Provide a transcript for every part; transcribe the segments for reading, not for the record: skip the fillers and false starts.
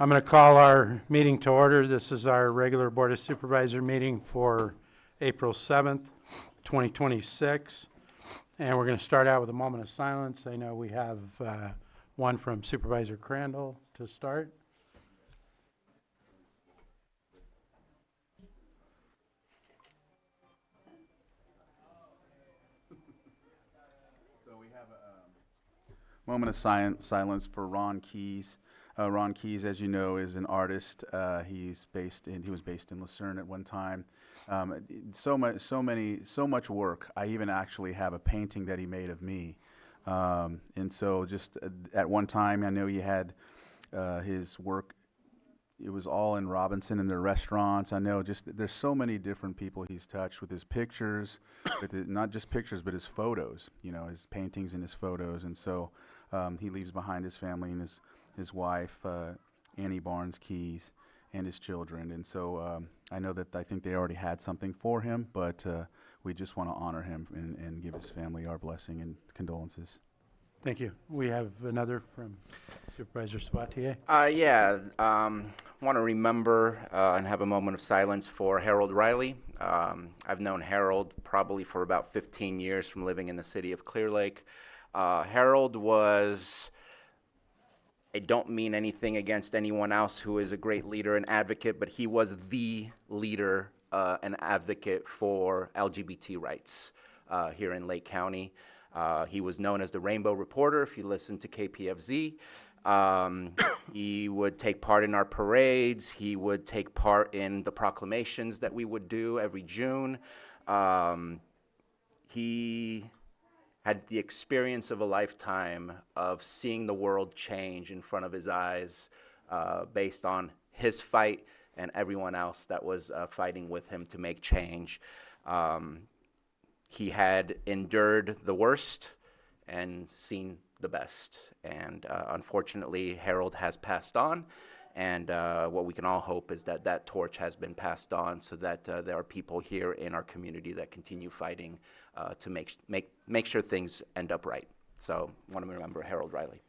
I'm going to call our meeting to order. This is our regular Board of Supervisor meeting for April 7th, 2026. And we're going to start out with a moment of silence. I know we have one from Supervisor Crandall to start. So we have a moment of silence for Ron Keys. Ron Keys, as you know, is an artist. He was based in Lucerne at one time. So much work. I even actually have a painting that he made of me. And so just at one time, I know he had his work. It was all in Robinson and their restaurants. I know just there's so many different people he's touched with his pictures, not just pictures, but his photos, his paintings and his photos. And so he leaves behind his family and his wife, Annie Barnes Keys, and his children. And so I think they already had something for him, but we just want to honor him and give his family our blessing and condolences. Thank you. We have another from Supervisor Sabatier. Want to remember and have a moment of silence for Harold Riley. I've known Harold probably for about 15 years from living in the city of Clear Lake. Harold was, I don't mean anything against anyone else who is a great leader and advocate, but he was the leader and advocate for LGBT rights here in Lake County. He was known as the Rainbow Reporter, if you listen to KPFZ. He would take part in our parades. He would take part in the proclamations that we would do every June. He had the experience of a lifetime of seeing the world change in front of his eyes based on his fight and everyone else that was fighting with him to make change. He had endured the worst and seen the best. And unfortunately, Harold has passed on. And what we can all hope is that that torch has been passed on so that there are people here in our community that continue fighting to make sure things end up right. So I want to remember Harold Riley.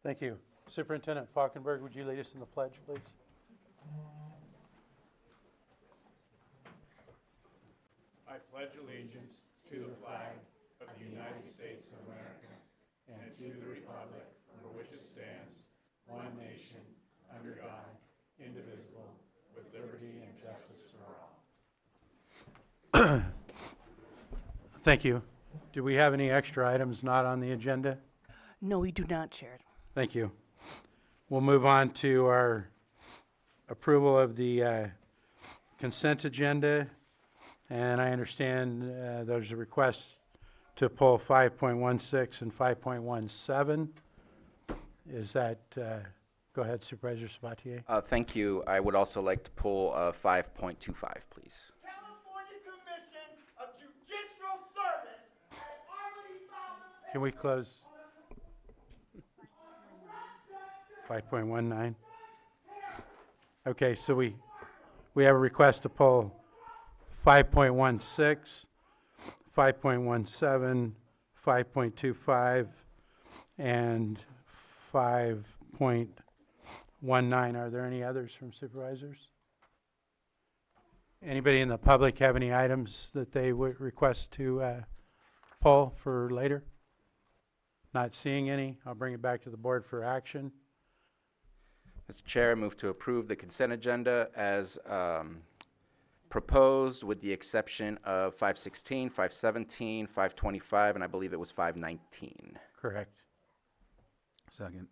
Thank you. Superintendent Falkenberg, would you lead us in the pledge, please? I pledge allegiance to the flag of the United States of America and to the republic for which it stands, one nation, under God, indivisible, with liberty and justice for all. Thank you. Do we have any extra items not on the agenda? No, we do not, Chair. Thank you. We'll move on to our approval of the consent agenda. And I understand there's a request to pull 5.16 and 5.17. Is that, go ahead, Supervisor Sabatier. Thank you. I would also like to pull 5.25, please. California Commission of Judicial Service has already filed a Can we close 5.19? Okay, so we have a request to pull 5.16, 5.17, 5.25, and 5.19. Are there any others from supervisors? Anybody in the public have any items that they would request to pull for later? Not seeing any. I'll bring it back to the board for action. Mr. Chair, I move to approve the consent agenda as proposed with the exception of 516, 517, 525, and I believe it was 519. Correct. Second.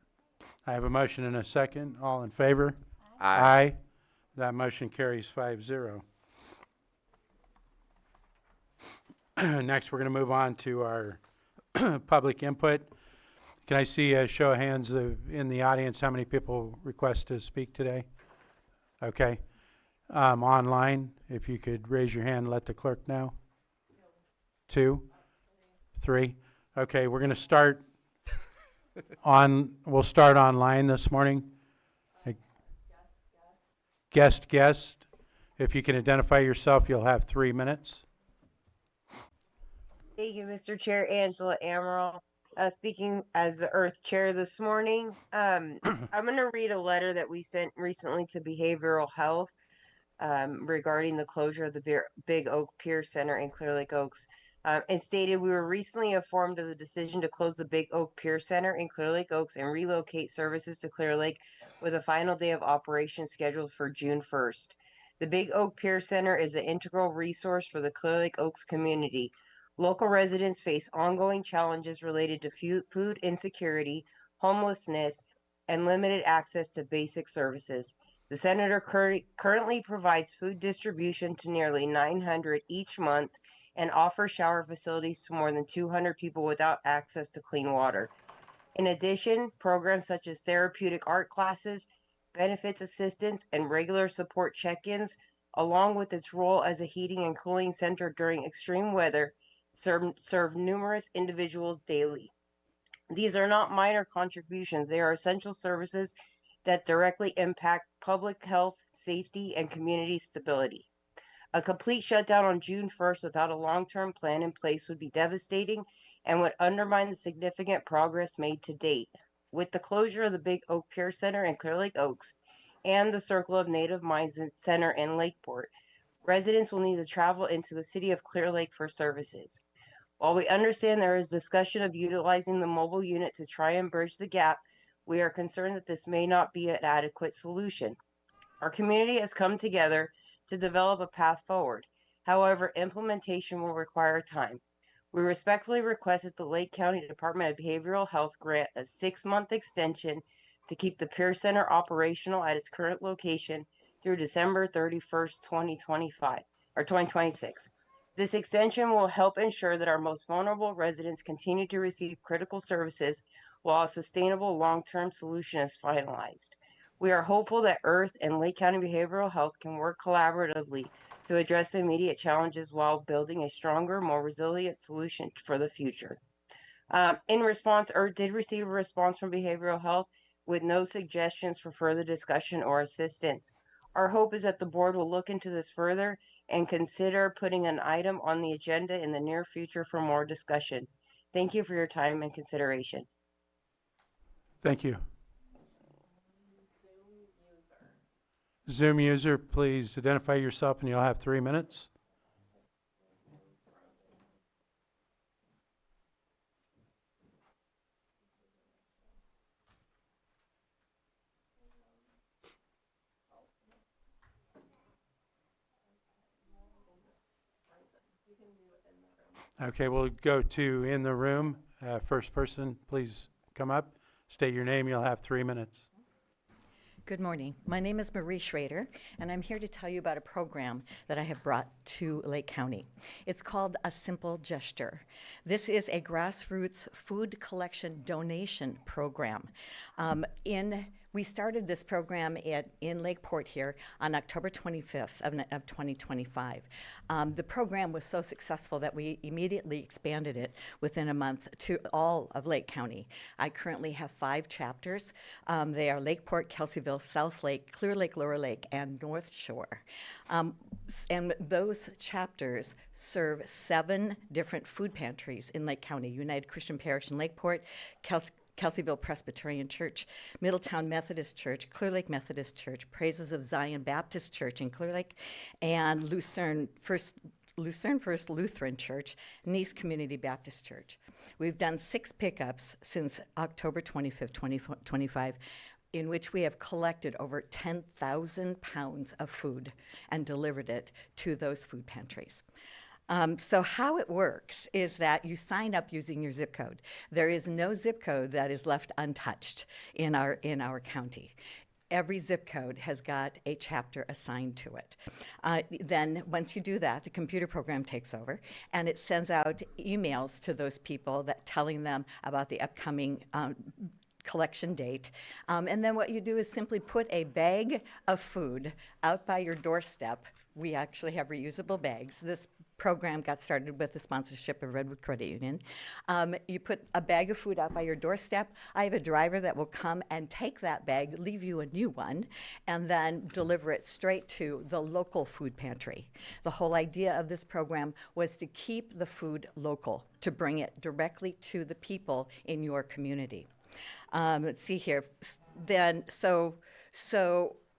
I have a motion and a second. All in favor? Aye. That motion carries 5-0. Next, we're going to move on to our public input. Can I see a show of hands in the audience, how many people request to speak today? Okay. Online, if you could raise your hand, let the clerk know. 2, 3. Okay, we're going to start we'll start online this morning. Guest. If you can identify yourself, you'll have 3 minutes. Thank you, Mr. Chair. Angela Amaral, speaking as the Earth Chair this morning. I'm going to read a letter that we sent recently to Behavioral Health regarding the closure of the Big Oak Pier Center in Clear Lake Oaks. It stated, we were recently informed of the decision to close the Big Oak Pier Center in Clear Lake Oaks and relocate services to Clear Lake with a final day of operation scheduled for June 1st. The Big Oak Pier Center is an integral resource for the Clear Lake Oaks community. Local residents face ongoing challenges related to food insecurity, homelessness, and limited access to basic services. The center currently provides food distribution to nearly 900 each month and offers shower facilities to more than 200 people without access to clean water. In addition, programs such as therapeutic art classes, benefits assistance, and regular support check-ins, along with its role as a heating and cooling center during extreme weather, serve numerous individuals daily. These are not minor contributions. They are essential services that directly impact public health, safety, and community stability. A complete shutdown on June 1st without a long-term plan in place would be devastating and would undermine the significant progress made to date. With the closure of the Big Oak Pier Center in Clear Lake Oaks and the Circle of Native Mines Center in Lakeport, residents will need to travel into the city of Clear Lake for services. While we understand there is discussion of utilizing the mobile unit to try and bridge the gap, we are concerned that this may not be an adequate solution. Our community has come together to develop a path forward. However, implementation will require time. We respectfully request that the Lake County Department of Behavioral Health grant a 6-month extension to keep the Pier Center operational at its current location through December 31st, 2025 or 2026. This extension will help ensure that our most vulnerable residents continue to receive critical services while a sustainable long-term solution is finalized. We are hopeful that Earth and Lake County Behavioral Health can work collaboratively to address the immediate challenges while building a stronger, more resilient solution for the future. In response, Earth did receive a response from Behavioral Health with no suggestions for further discussion or assistance. Our hope is that the board will look into this further and consider putting an item on the agenda in the near future for more discussion. Thank you for your time and consideration. Thank you. Zoom user, please identify yourself and you'll have 3 minutes. Okay, we'll go to in the room. First person, please come up. State your name. You'll have 3 minutes. Good morning. My name is Marie Schrader, and I'm here to tell you about a program that I have brought to Lake County. It's called A Simple Gesture. This is a grassroots food collection donation program. We started this program in Lakeport here on October 25th of 2025. The program was so successful that we immediately expanded it within a month to all of Lake County. I currently have 5 chapters. They are Lakeport, Kelseyville, South Lake, Clear Lake, Lower Lake, and North Shore. And those chapters serve 7 different food pantries in Lake County: United Christian Parish in Lakeport, Kelseyville Presbyterian Church, Middletown Methodist Church, Clear Lake Methodist Church, Praises of Zion Baptist Church in Clear Lake, and Lucerne First Lutheran Church, Nice Community Baptist Church. We've done 6 pickups since October 25th, 2025, in which we have collected over 10,000 pounds of food and delivered it to those food pantries. So how it works is that you sign up using your zip code. There is no zip code that is left untouched in our county. every zip code has got a chapter assigned to it. Then once you do that, the computer program takes over, and it sends out emails to those people that telling them about the upcoming collection date. And then what you do is simply put a bag of food out by your doorstep. We actually have reusable bags. This program got started with the sponsorship of Redwood Credit Union. You put a bag of food out by your doorstep. I have a driver that will come and take that bag, leave you a new one, and then deliver it straight to the local food pantry. The whole idea of this program was to keep the food local, to bring it directly to the people in your community. Let's see here. So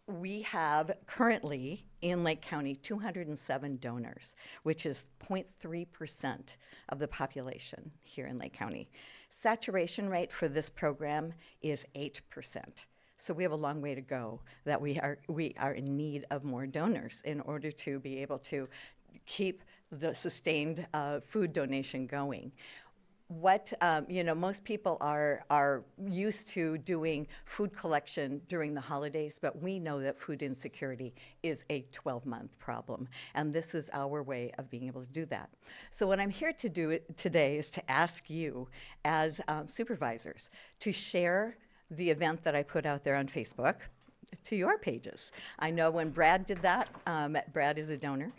we have currently in Lake County 207 donors, which is 0.3% of the population here in Lake County. Saturation rate for this program is 8%. So we have a long way to go, that we are in need of more donors in order to be able to keep the sustained food donation going. What, most people are used to doing food collection during the holidays, but we know that food insecurity is a 12-month problem, and this is our way of being able to do that. So what I'm here to do today is to ask you, as supervisors, to share the event that I put out there on Facebook to your pages. I know when Brad did that, Brad is a donor,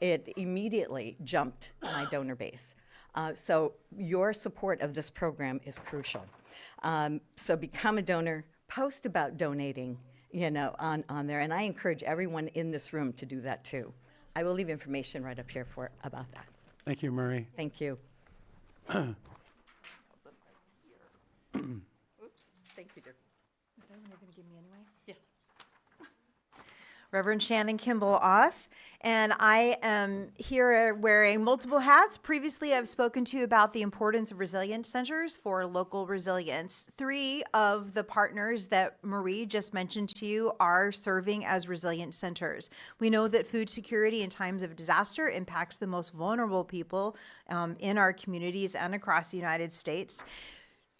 it immediately jumped my donor base. So your support of this program is crucial. So become a donor, post about donating, on there, and I encourage everyone in this room to do that too. I will leave information right up here about that. Thank you, Marie. Thank you. Oops, thank you, dear. Is that one you're going to give me anyway? Yes. Reverend Shannon Kimball Oth, and I am here wearing multiple hats. Previously, I've spoken to you about the importance of resilient centers for local resilience. 3 of the partners that Marie just mentioned to you are serving as resilient centers. We know that food security in times of disaster impacts the most vulnerable people in our communities and across the United States.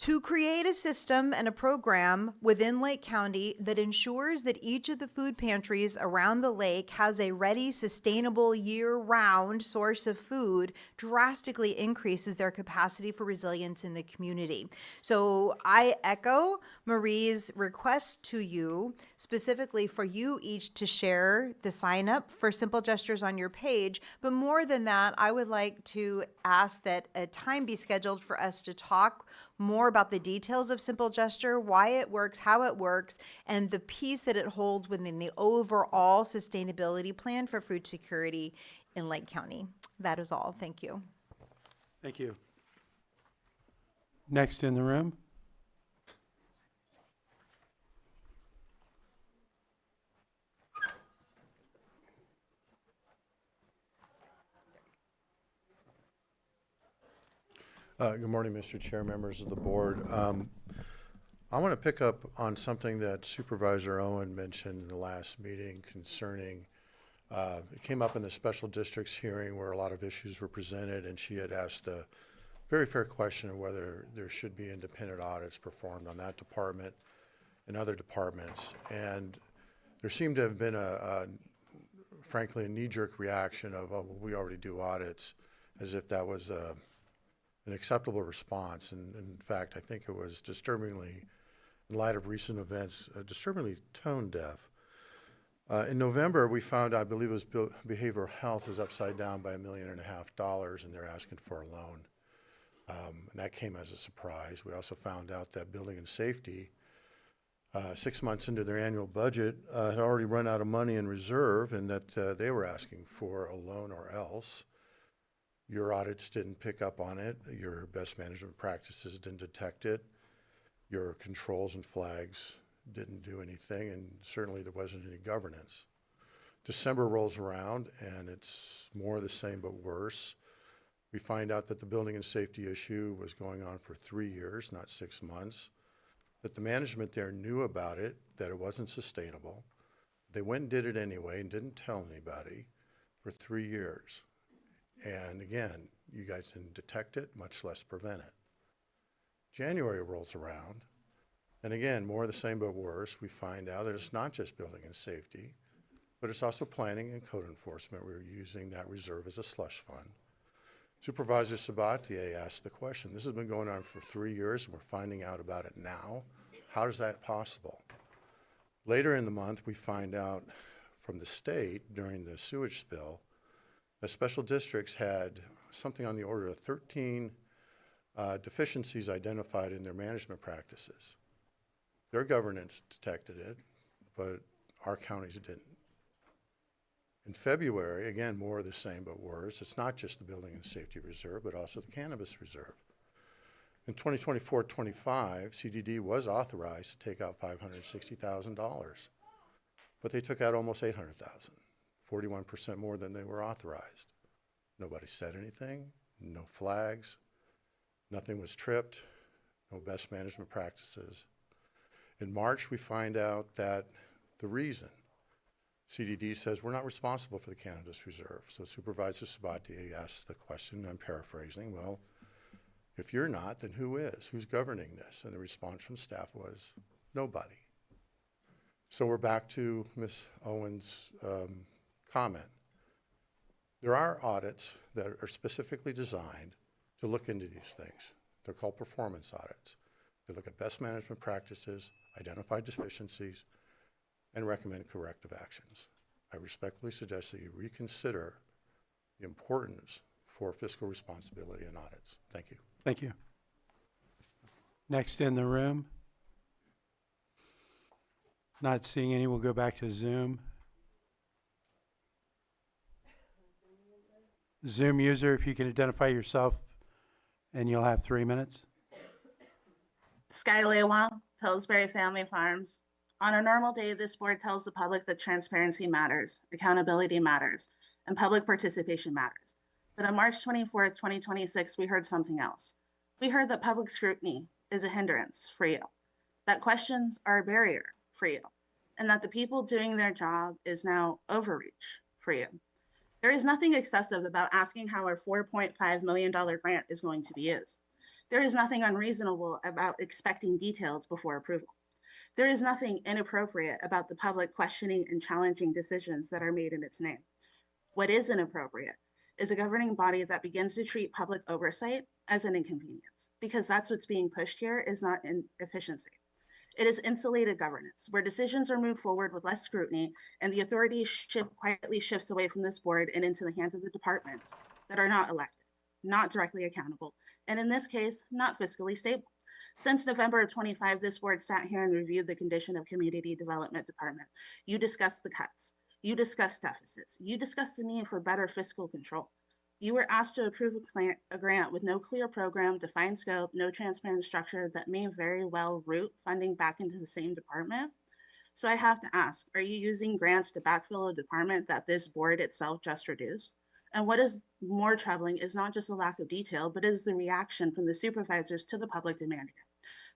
To create a system and a program within Lake County that ensures that each of the food pantries around the lake has a ready, sustainable, year-round source of food drastically increases their capacity for resilience in the community. So I echo Marie's request to you, specifically for you each to share the sign up for Simple Gestures on your page. But more than that, I would like to ask that a time be scheduled for us to talk more about the details of Simple Gesture, why it works, how it works, and the piece that it holds within the overall sustainability plan for food security in Lake County. That is all. Thank you. Thank you. Next in the room. Good morning, Mr. Chair, members of the board. I want to pick up on something that Supervisor Owen mentioned in the last meeting concerning, it came up in the special districts hearing where a lot of issues were presented, and she had asked a very fair question of whether there should be independent audits performed on that department and other departments. And there seemed to have been frankly, a knee-jerk reaction of, oh, well, we already do audits, as if that was an acceptable response. And in fact, I think it was disturbingly, in light of recent events, disturbingly tone deaf. In November, we found, I believe it was behavioral health is upside down by $1.5 million, and they're asking for a loan. And that came as a surprise. We also found out that building and safety, 6 months into their annual budget, had already run out of money in reserve, and that they were asking for a loan or else. Your audits didn't pick up on it. Your best management practices didn't detect it. Your controls and flags didn't do anything, and certainly there wasn't any governance. December rolls around, and it's more of the same but worse. We find out that the building and safety issue was going on for 3 years, not 6 months, that the management there knew about it, that it wasn't sustainable. They went and did it anyway and didn't tell anybody for 3 years. And again, you guys didn't detect it, much less prevent it. January rolls around, And again, more of the same but worse. We find out that it's not just building and safety, but it's also planning and code enforcement. We're using that reserve as a slush fund. Supervisor Sabatier asked the question. This has been going on for 3 years, and we're finding out about it now. How is that possible? Later in the month, we find out from the state during the sewage spill that special districts had something on the order of 13 deficiencies identified in their management practices. Their governance detected it, but our counties didn't. In February, again, more of the same but worse. It's not just the Building and Safety Reserve, but also the Cannabis Reserve. In 2024-25, CDD was authorized to take out $560,000, but they took out almost $800,000, 41% more than they were authorized. Nobody said anything, no flags, nothing was tripped, no best management practices. In March, we find out that the reason CDD says we're not responsible for the Cannabis Reserve. So Supervisor Sabatier asked the question, I'm paraphrasing, well, if you're not, then who is? Who's governing this? And the response from staff was, nobody. So we're back to Ms. Owen's comment. There are audits that are specifically designed to look into these things. They're called performance audits. They look at best management practices, identify deficiencies, and recommend corrective actions. I respectfully suggest that you reconsider the importance for fiscal responsibility in audits. Thank you. Thank you. Next in the room. Not seeing any, we'll go back to Zoom. Zoom user, if you can identify yourself, and you'll have 3 minutes. Sky Lewa, Pillsbury Family Farms. On a normal day, this board tells the public that transparency matters, accountability matters, and public participation matters. But on March 24th, 2026, we heard something else. We heard that public scrutiny is a hindrance for you, that questions are a barrier for you, and that the people doing their job is now overreach for you. There is nothing excessive about asking how our $4.5 million grant is going to be used. There is nothing unreasonable about expecting details before approval. There is nothing inappropriate about the public questioning and challenging decisions that are made in its name. What is inappropriate is a governing body that begins to treat public oversight as an inconvenience, because that's what's being pushed here is not efficiency. It is insulated governance, where decisions are moved forward with less scrutiny and the authority quietly shifts away from this board and into the hands of the departments that are not elected, not directly accountable, and in this case, not fiscally stable. Since November of 25, this board sat here and reviewed the condition of Community Development Department. You discussed the cuts. You discussed deficits. You discussed the need for better fiscal control. You were asked to approve a grant with no clear program, defined scope, no transparent structure that may very well route funding back into the same department. So I have to ask, are you using grants to backfill a department that this board itself just reduced? And what is more troubling is not just a lack of detail, but is the reaction from the supervisors to the public demanding it.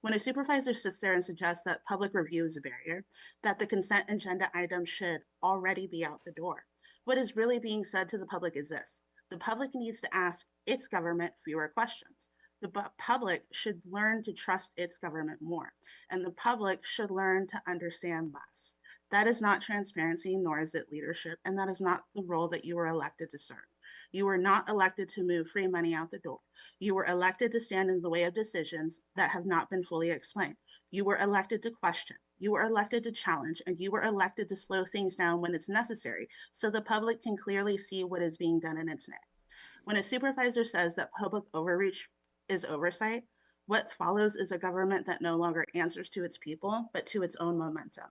When a supervisor sits there and suggests that public review is a barrier, that the consent agenda items should already be out the door, what is really being said to the public is this. The public needs to ask its government fewer questions. The public should learn to trust its government more, and the public should learn to understand less. That is not transparency, nor is it leadership, and that is not the role that you were elected to serve. You were not elected to move free money out the door. You were elected to stand in the way of decisions that have not been fully explained. You were elected to question. You were elected to challenge, and you were elected to slow things down when it's necessary so the public can clearly see what is being done in its name. When a supervisor says that public overreach is oversight, what follows is a government that no longer answers to its people, but to its own momentum.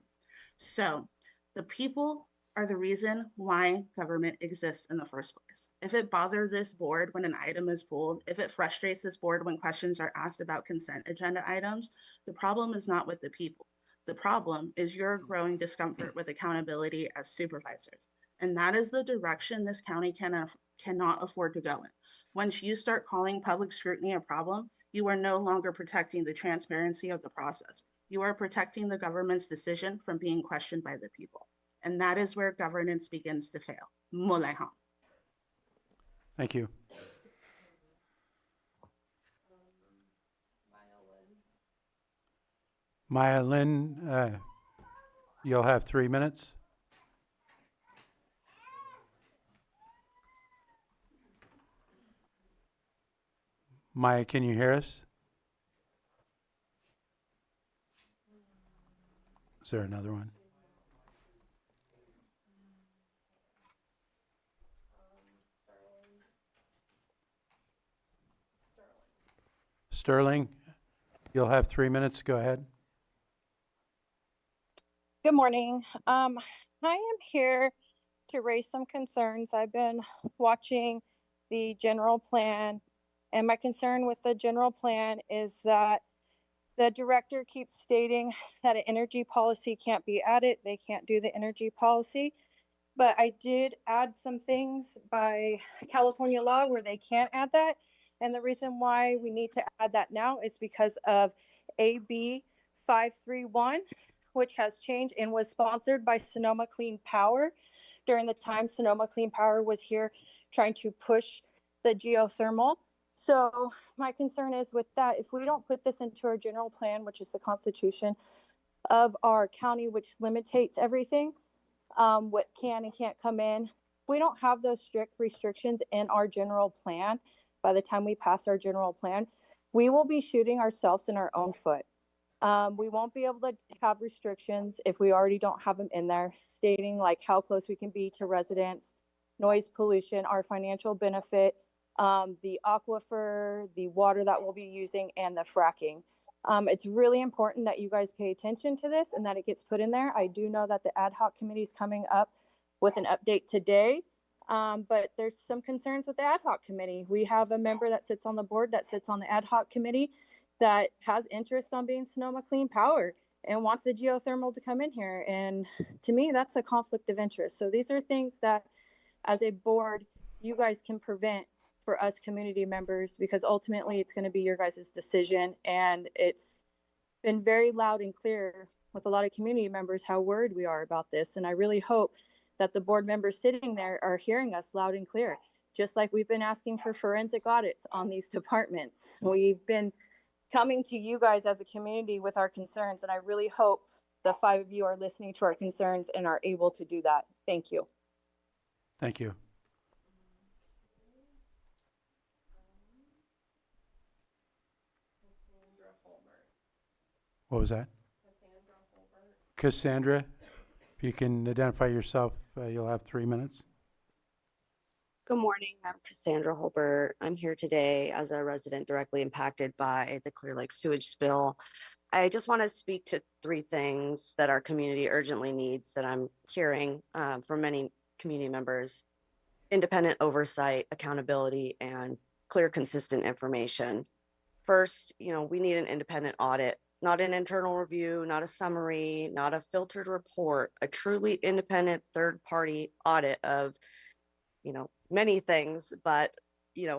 So the people are the reason why government exists in the first place. If it bothers this board when an item is pulled, if it frustrates this board when questions are asked about consent agenda items, the problem is not with the people. The problem is your growing discomfort with accountability as supervisors. And that is the direction this county cannot afford to go in. Once you start calling public scrutiny a problem, you are no longer protecting the transparency of the process. You are protecting the government's decision from being questioned by the people. And that is where governance begins to fail. Molehan. Thank you. Maya Lynn, you'll have 3 minutes. Maya, can you hear us? Is there another one? Sterling, you'll have 3 minutes. Go ahead. Good morning. I am here to raise some concerns. I've been watching the general plan, and my concern with the general plan is that the director keeps stating that an energy policy can't be added. They can't do the energy policy. But I did add some things by California law where they can't add that. And the reason why we need to add that now is because of AB 531, which has changed and was sponsored by Sonoma Clean Power during the time Sonoma Clean Power was here trying to push the geothermal. So my concern is with that, if we don't put this into our general plan, which is the constitution of our county, which limitates everything, what can and can't come in. We don't have those strict restrictions in our general plan. By the time we pass our general plan, we will be shooting ourselves in our own foot. We won't be able to have restrictions if we already don't have them in there, stating like how close we can be to residents, noise pollution, our financial benefit, the aquifer, the water that we'll be using, and the fracking. It's really important that you guys pay attention to this and that it gets put in there. I do know that the ad hoc committee is coming up with an update today, but there's some concerns with the ad hoc committee. We have a member that sits on the board that sits on the ad hoc committee that has interest on being Sonoma Clean Power and wants the geothermal to come in here. And to me, that's a conflict of interest. So these are things that as a board, you guys can prevent for us community members, because ultimately it's going to be your guys' decision. And it's been very loud and clear with a lot of community members how worried we are about this. And I really hope that the board members sitting there are hearing us loud and clear, just like we've been asking for forensic audits on these departments. We've been coming to you guys as a community with our concerns. And I really hope the 5 of you are listening to our concerns and are able to do that. Thank you. Thank you. What was that? Cassandra, if you can identify yourself, you'll have 3 minutes. Good morning. I'm Cassandra Holbert. I'm here today as a resident directly impacted by the Clear Lake sewage spill. I just want to speak to 3 things that our community urgently needs that I'm hearing from many community members: independent oversight, accountability, and clear, consistent information. First, we need an independent audit, not an internal review, not a summary, not a filtered report, a truly independent third-party audit of, many things. But,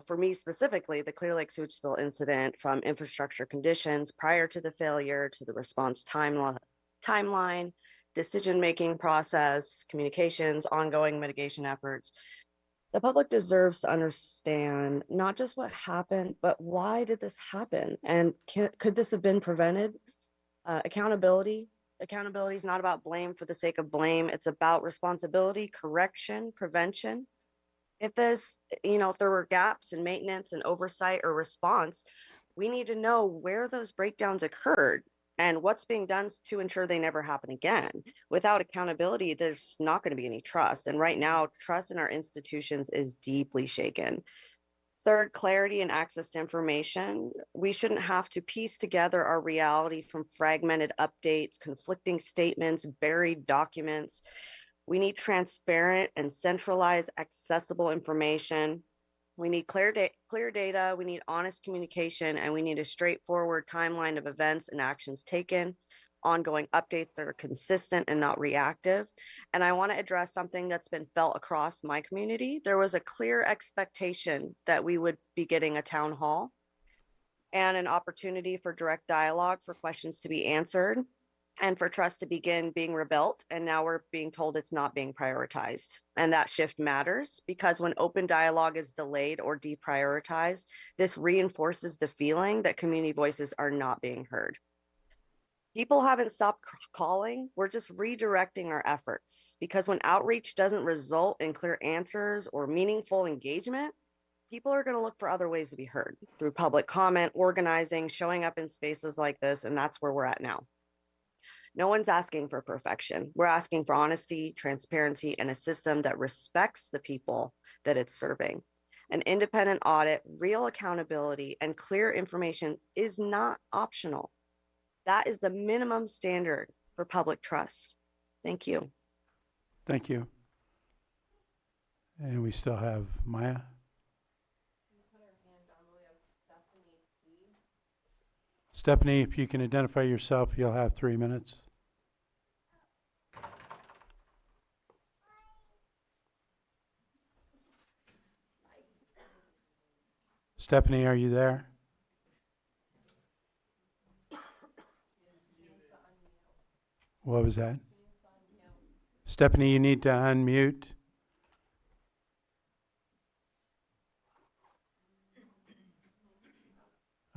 for me specifically, the Clear Lake sewage spill incident, from infrastructure conditions prior to the failure to the response timeline, decision-making process, communications, ongoing mitigation efforts. The public deserves to understand not just what happened, but why did this happen? And could this have been prevented? Accountability. Accountability is not about blame for the sake of blame. It's about responsibility, correction, prevention. If there were gaps in maintenance and oversight or response, we need to know where those breakdowns occurred and what's being done to ensure they never happen again. Without accountability, there's not going to be any trust. And right now, trust in our institutions is deeply shaken. Third, clarity and access to information. We shouldn't have to piece together our reality from fragmented updates, conflicting statements, buried documents. We need transparent and centralized, accessible information. We need clear data, we need honest communication, and we need a straightforward timeline of events and actions taken, ongoing updates that are consistent and not reactive. And I want to address something that's been felt across my community. There was a clear expectation that we would be getting a town hall and an opportunity for direct dialogue, for questions to be answered, and for trust to begin being rebuilt. And now we're being told it's not being prioritized. And that shift matters, because when open dialogue is delayed or deprioritized, this reinforces the feeling that community voices are not being heard. People haven't stopped calling. We're just redirecting our efforts because when outreach doesn't result in clear answers or meaningful engagement, people are going to look for other ways to be heard through public comment, organizing, showing up in spaces like this. And that's where we're at now. No one's asking for perfection. We're asking for honesty, transparency, and a system that respects the people that it's serving. An independent audit, real accountability, and clear information is not optional. That is the minimum standard for public trust. Thank you. Thank you. And we still have Maya. Stephanie, if you can identify yourself, you'll have 3 minutes. Stephanie, are you there? What was that? Stephanie, you need to unmute.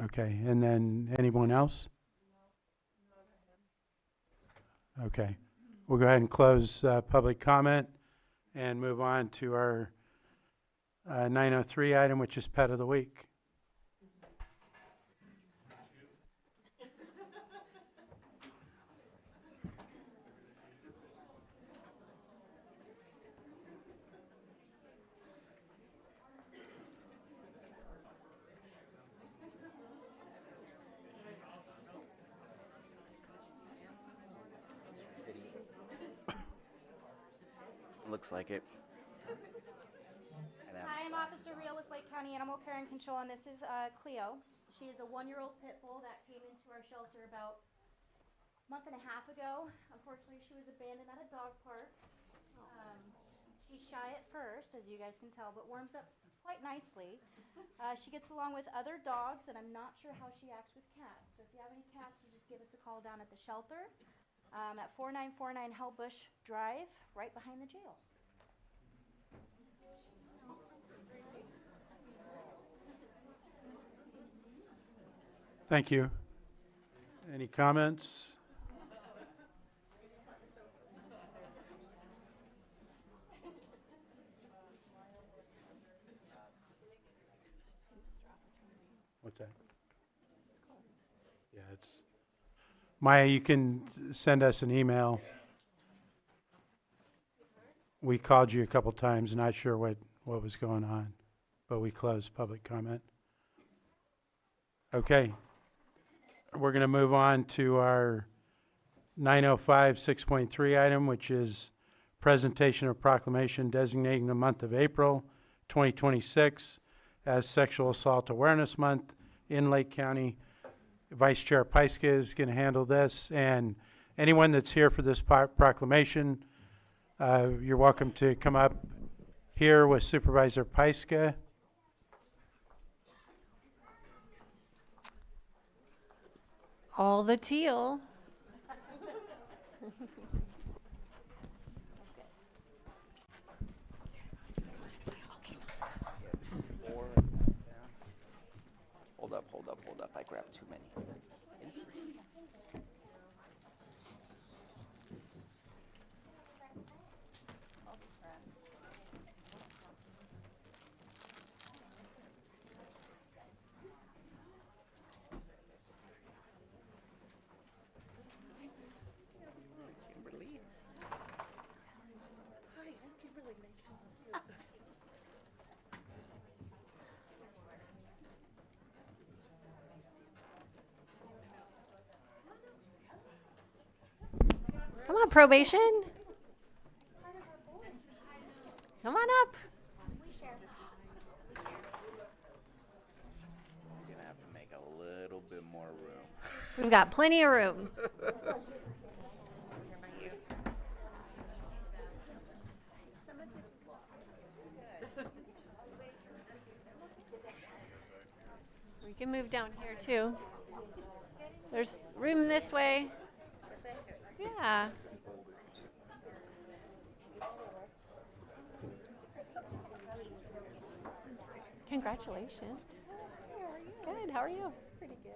Okay, and then anyone else? Okay, we'll go ahead and close public comment and move on to our 903 item, which is Pet of the Week. Looks like it. Hi, I'm Officer Real with Lake County Animal Care and Control, and this is Cleo. She is a 1-year-old pit bull that came into our shelter about a month and a half ago. Unfortunately, she was abandoned at a dog park. She's shy at first, as you guys can tell, but warms up quite nicely. She gets along with other dogs, and I'm not sure how she acts with cats. So if you have any cats, you just give us a call down at the shelter at 4949 Hellbush Drive, right behind the jail. Thank you. Any comments? What's that? Yeah, it's Maya, you can send us an email. We called you a couple times, not sure what was going on, but we closed public comment. Okay. We're going to move on to our 905 6.3 item, which is presentation of proclamation designating the month of April 2026 as Sexual Assault Awareness Month in Lake County. Vice Chair Pyska is going to handle this, and anyone that's here for this proclamation, you're welcome to come up here with Supervisor Pyska. All the teal. Hold up. I grabbed too many. Come on, probation. Come on up. We're gonna have to make a little bit more room. We've got plenty of room. We can move down here too. There's room this way. Yeah. Congratulations. Good. How are you? Pretty good.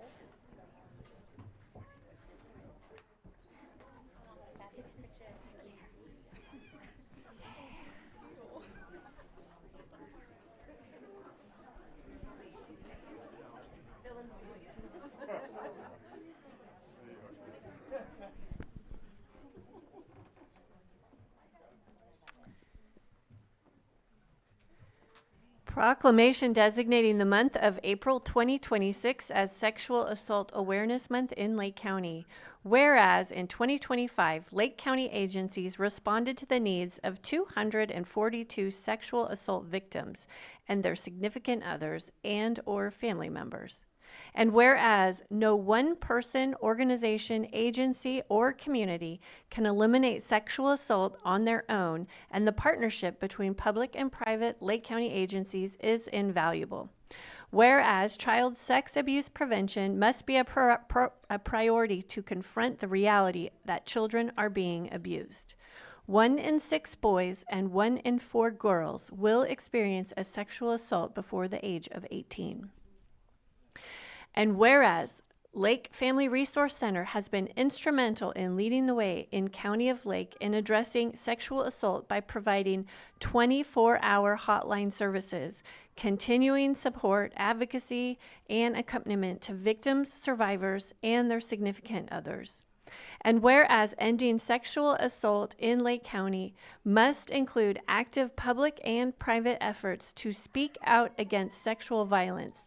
Proclamation designating the month of April 2026 as Sexual Assault Awareness Month in Lake County. Whereas in 2025, Lake County agencies responded to the needs of 242 sexual assault victims and their significant others and/or family members. And whereas no one person, organization, agency, or community can eliminate sexual assault on their own, and the partnership between public and private Lake County agencies is invaluable. Whereas child sex abuse prevention must be a priority to confront the reality that children are being abused. 1 in 6 boys and 1 in 4 girls will experience a sexual assault before the age of 18. And whereas Lake Family Resource Center has been instrumental in leading the way in County of Lake in addressing sexual assault by providing 24-hour hotline services, continuing support, advocacy, and accompaniment to victims, survivors, and their significant others. And whereas ending sexual assault in Lake County must include active public and private efforts to speak out against sexual violence,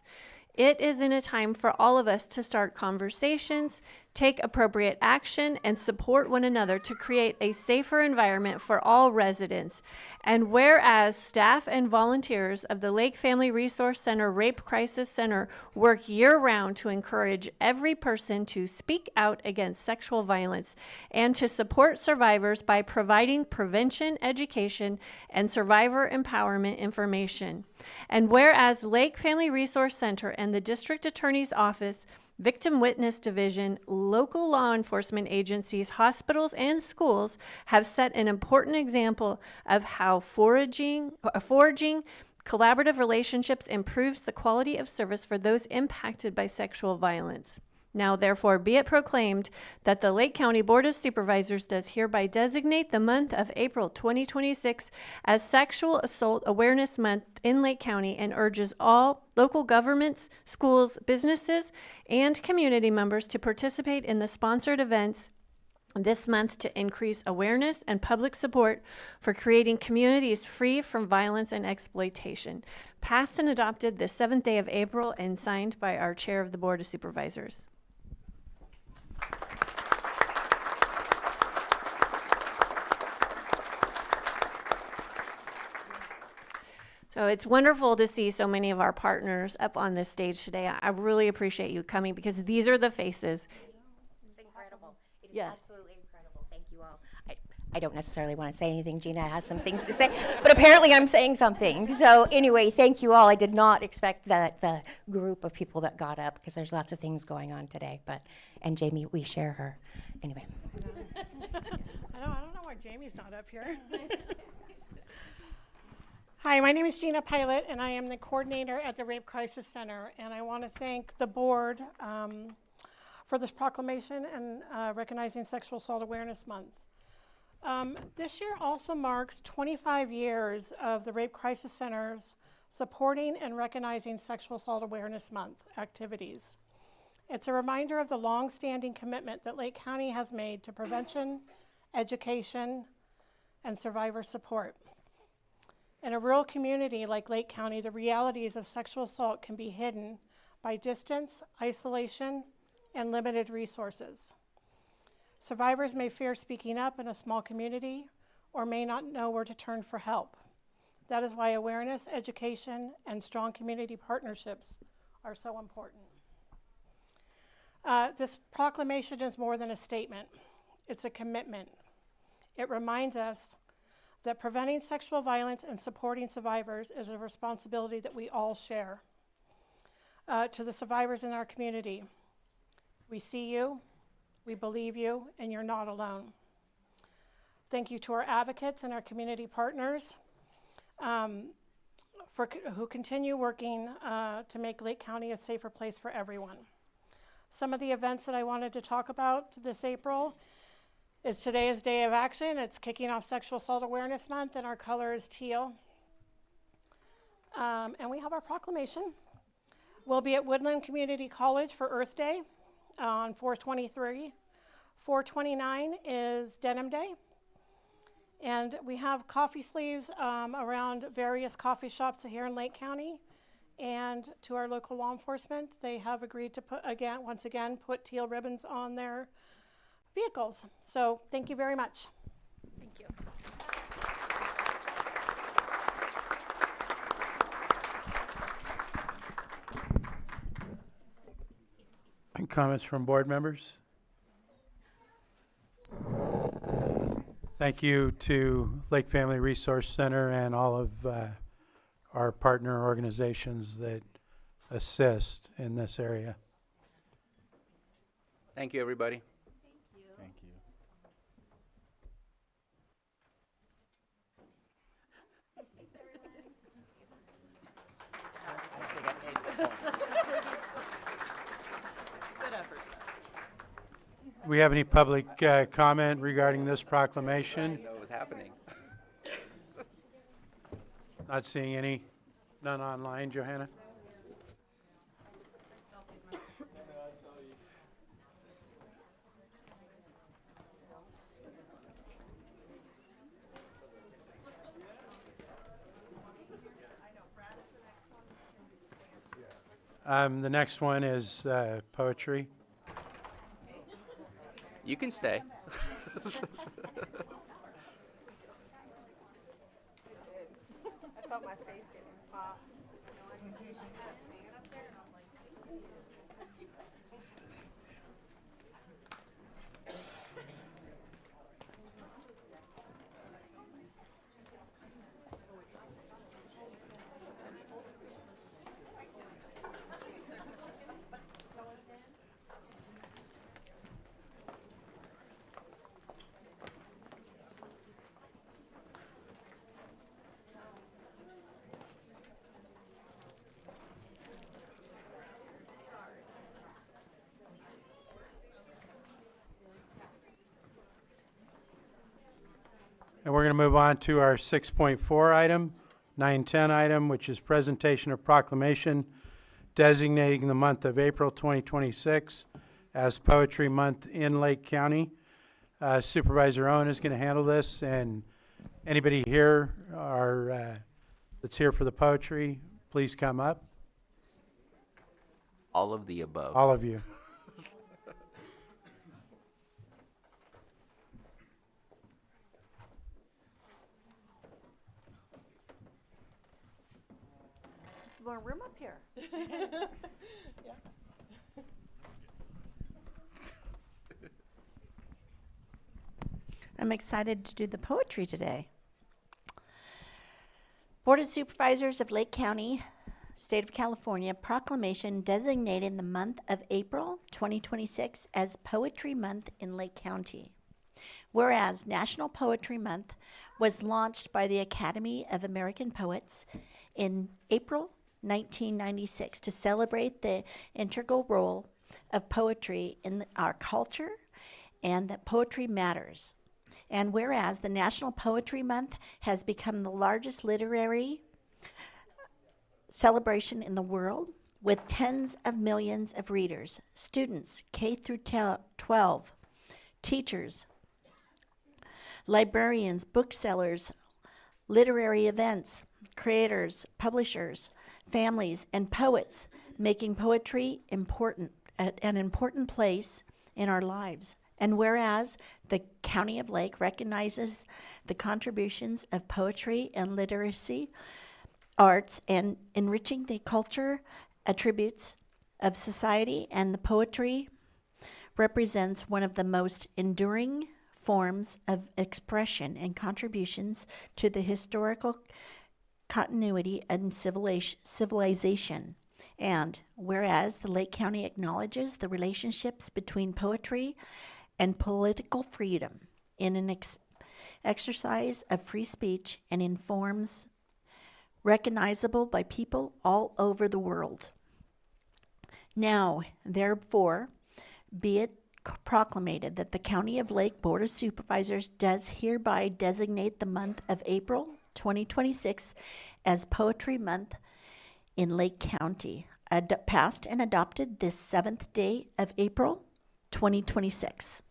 it is in a time for all of us to start conversations, take appropriate action, and support one another to create a safer environment for all residents. And whereas staff and volunteers of the Lake Family Resource Center Rape Crisis Center work year-round to encourage every person to speak out against sexual violence and to support survivors by providing prevention, education, and survivor empowerment information. And whereas Lake Family Resource Center and the District Attorney's Office, Victim Witness Division, local law enforcement agencies, hospitals, and schools have set an important example of how forging collaborative relationships improves the quality of service for those impacted by sexual violence. Now, therefore, be it proclaimed that the Lake County Board of Supervisors does hereby designate the month of April 2026 as Sexual Assault Awareness Month in Lake County and urges all local governments, schools, businesses, and community members to participate in the sponsored events this month to increase awareness and public support for creating communities free from violence and exploitation. Passed and adopted the 7th day of April and signed by our Chair of the Board of Supervisors. So it's wonderful to see so many of our partners up on this stage today. I really appreciate you coming because these are the faces. It's incredible. It is absolutely incredible. Thank you all. I don't necessarily want to say anything. Gina has some things to say, but apparently I'm saying something. So anyway, thank you all. I did not expect that the group of people that got up because there's lots of things going on today. And Jamie, we share her. Anyway. I don't know why Jamie's not up here. Hi, my name is Gina Pilot, and I am the coordinator at the Rape Crisis Center. And I want to thank the board for this proclamation and recognizing Sexual Assault Awareness Month. This year also marks 25 years of the Rape Crisis Center's supporting and recognizing Sexual Assault Awareness Month activities. It's a reminder of the long-standing commitment that Lake County has made to prevention, education, and survivor support. In a rural community like Lake County, the realities of sexual assault can be hidden by distance, isolation, and limited resources. Survivors may fear speaking up in a small community or may not know where to turn for help. That is why awareness, education, and strong community partnerships are so important. This proclamation is more than a statement. It's a commitment. It reminds us that preventing sexual violence and supporting survivors is a responsibility that we all share. To the survivors in our community, we see you, we believe you, and you're not alone. Thank you to our advocates and our community partners who continue working to make Lake County a safer place for everyone. Some of the events that I wanted to talk about this April is today's Day of Action. It's kicking off Sexual Assault Awareness Month, and our color is teal. And we have our proclamation. We'll be at Woodland Community College for Earth Day on 4/23. 4/29 is Denim Day. And we have coffee sleeves around various coffee shops here in Lake County. And to our local law enforcement, they have agreed to once again, put teal ribbons on their vehicles. So thank you very much. Thank you. And comments from board members? Thank you to Lake Family Resource Center and all of our partner organizations that assist in this area. Thank you, everybody. Thank you. Do we have any public comment regarding this proclamation? I didn't know it was happening. Not seeing any. None online, Johanna? The next one is poetry. You can stay. I felt my face getting hot. And we're going to move on to our 6.4 item, 910 item, which is presentation of proclamation designating the month of April 2026 as Poetry Month in Lake County. Supervisor Owen is going to handle this, and anybody here that's here for the poetry, please come up. All of the above. All of you. More room up here. I'm excited to do the poetry today. Board of Supervisors of Lake County, State of California, proclamation designating the month of April 2026 as Poetry Month in Lake County. Whereas National Poetry Month was launched by the Academy of American Poets in April 1996 to celebrate the integral role of poetry in our culture and that poetry matters. And whereas the National Poetry Month has become the largest literary celebration in the world with tens of millions of readers, students K through 12, teachers, librarians, booksellers, literary events, creators, publishers, families, and poets, making poetry an important place in our lives. And whereas the County of Lake recognizes the contributions of poetry and literacy, arts, and enriching the culture attributes of society, and the poetry represents one of the most enduring forms of expression and contributions to the historical continuity and civilization. And whereas the Lake County acknowledges the relationships between poetry and political freedom in an exercise of free speech and in forms recognizable by people all over the world. Now, therefore, be it proclamated that the County of Lake Board of Supervisors does hereby designate the month of April 2026 as Poetry Month in Lake County, passed and adopted this 7th day of April 2026.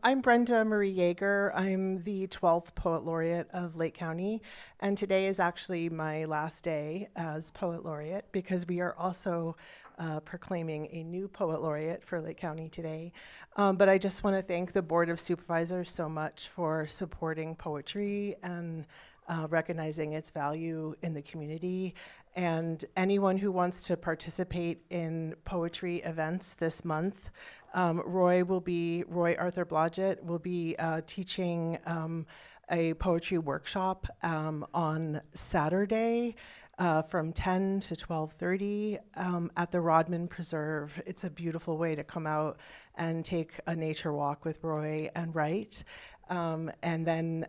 I'm Brenda Marie Yeager. I'm the 12th Poet Laureate of Lake County, and today is actually my last day as Poet Laureate because we are also proclaiming a new Poet Laureate for Lake County today. But I just want to thank the Board of Supervisors so much for supporting poetry and recognizing its value in the community. And anyone who wants to participate in poetry events this month, Roy Arthur Blodgett will be teaching a poetry workshop on Saturday from 10 to 12:30 at the Rodman Preserve. It's a beautiful way to come out and take a nature walk with Roy and write. And then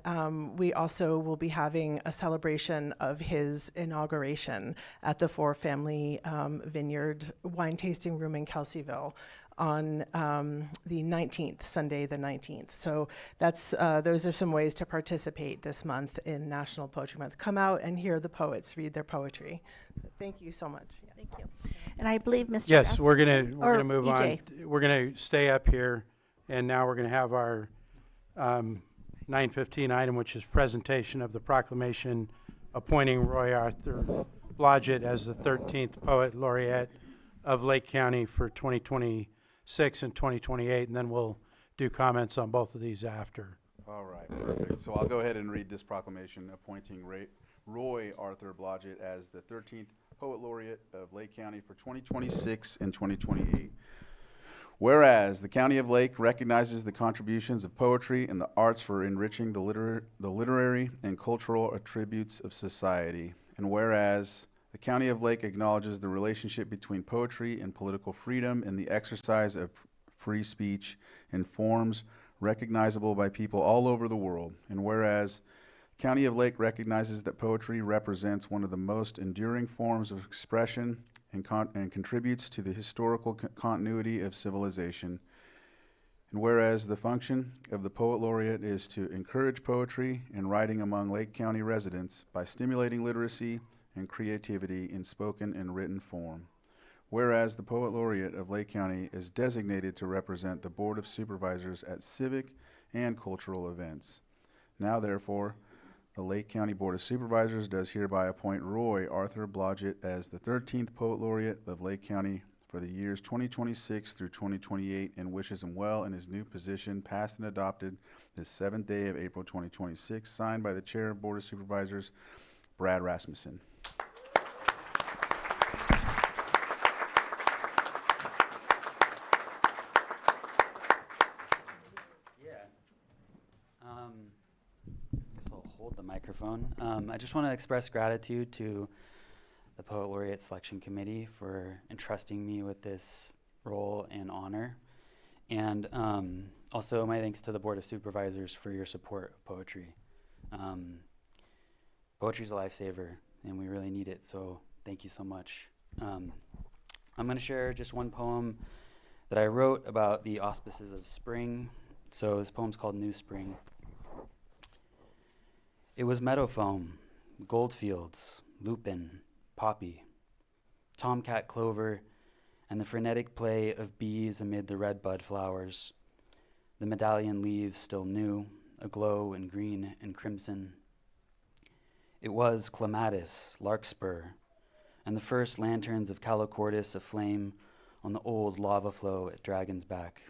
we also will be having a celebration of his inauguration at the Four Family Vineyard Wine Tasting Room in Kelseyville on the 19th, Sunday the 19th. So that's those are some ways to participate this month in National Poetry Month. Come out and hear the poets read their poetry. Thank you so much. Yeah. Thank you. And I believe Mr. Yes, we're Rasmussen- gonna or move EJ. on. We're gonna stay up here, and now we're gonna have our 9:15 item, which is presentation of the proclamation appointing Roy Arthur Blodgett as the 13th Poet Laureate of Lake County for 2026 and 2028, and then we'll do comments on both of these after. All right, perfect. So I'll go ahead and read this proclamation appointing Roy Arthur Blodgett as the 13th Poet Laureate of Lake County for 2026 and 2028. Whereas the County of Lake recognizes the contributions of poetry and the arts for enriching the literary and cultural attributes of society. And whereas the County of Lake acknowledges the relationship between poetry and political freedom in the exercise of free speech in forms recognizable by people all over the world. And whereas County of Lake recognizes that poetry represents one of the most enduring forms of expression and contributes to the historical continuity of civilization. And whereas the function of the Poet Laureate is to encourage poetry and writing among Lake County residents by stimulating literacy and creativity in spoken and written form. Whereas the Poet Laureate of Lake County is designated to represent the Board of Supervisors at civic and cultural events. Now therefore, the Lake County Board of Supervisors does hereby appoint Roy Arthur Blodgett as the 13th Poet Laureate of Lake County for the years 2026 through 2028 and wishes him well in his new position, passed and adopted this 7th day of April 2026, signed by the Chair of Board of Supervisors, Brad Rasmussen. The microphone. I just want to express gratitude to the Poet Laureate Selection Committee for entrusting me with this role and honor. And also my thanks to the Board of Supervisors for your support of poetry. Poetry is a lifesaver and we really need it, so thank you so much. I'm going to share just one poem that I wrote about the auspices of spring. So this poem's called New Spring. It was meadow foam, goldfields, lupin, poppy, tomcat clover, and the frenetic play of bees amid the red bud flowers, the medallion leaves still new, aglow in green and crimson. It was clematis, larkspur, and the first lanterns of calochortus aflame on the old lava flow at Dragon's Back.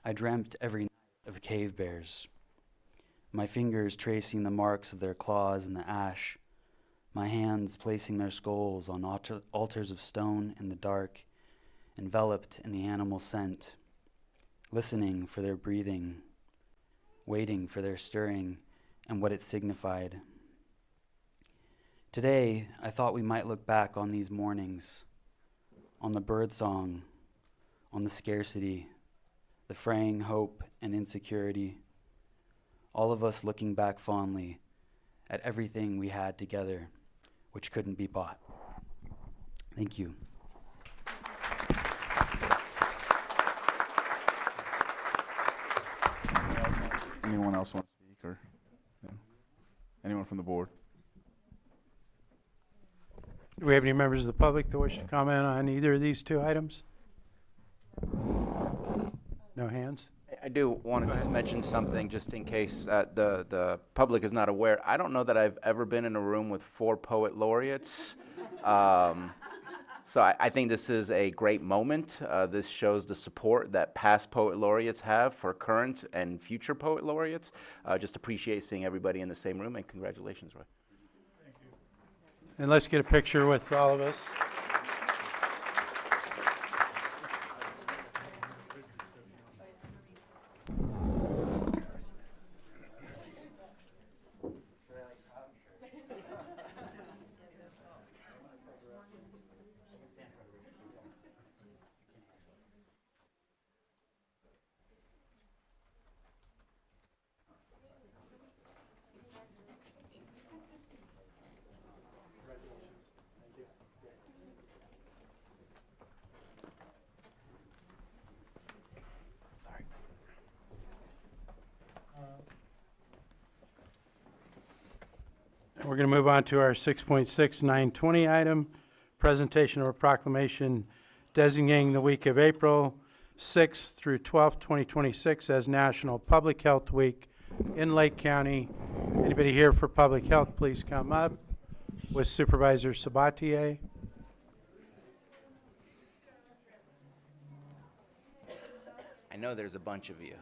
I dreamt every night of cave bears, my fingers tracing the marks of their claws in the ash, my hands placing their skulls on altars of stone in the dark, enveloped in the animal scent, listening for their breathing, waiting for their stirring and what it signified. Today, I thought we might look back on these mornings, on the birdsong, on the scarcity, the fraying hope and insecurity, all of us looking back fondly at everything we had together, which couldn't be bought. Thank you. Anyone else want to speak, or no? Anyone from the board? Do we have any members of the public that wish to comment on either of these two items? No hands? I do want to just mention something, just in case the public is not aware. I don't know that I've ever been in a room with 4 poet laureates. So I think this is a great moment. This shows the support that past poet laureates have for current and future poet laureates. Just appreciate seeing everybody in the same room, and congratulations, Roy. And let's get a picture with all of us. We're going to move on to our 6.6920 item, presentation of a proclamation designating the week of April 6th through 12th, 2026 as National Public Health Week in Lake County. Anybody here for public health, please come up with Supervisor Sabatier. I know there's a bunch of you.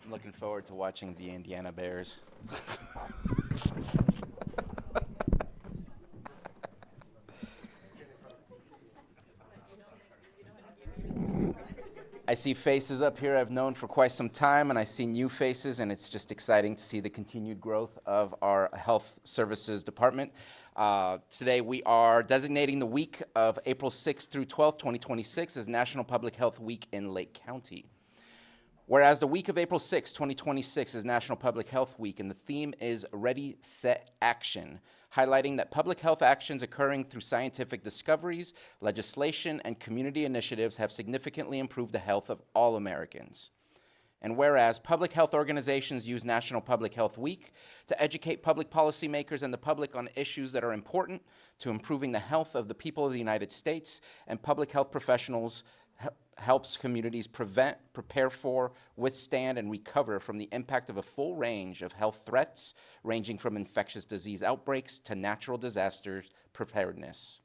I'm looking forward to watching the Indiana Bears. I see faces up here I've known for quite some time, and I see new faces, and it's just exciting to see the continued growth of our health services department. Today we are designating the week of April 6th through 12th, 2026 as National Public Health Week in Lake County. Whereas the week of April 6, 2026 is National Public Health Week, and the theme is Ready, Set, Action, highlighting that public health actions occurring through scientific discoveries, legislation, and community initiatives have significantly improved the health of all Americans. And whereas public health organizations use National Public Health Week to educate public policymakers and the public on issues that are important to improving the health of the people of the United States, and public health professionals helps communities prevent, prepare for, withstand, and recover from the impact of a full range of health threats, ranging from infectious disease outbreaks to natural disasters preparedness.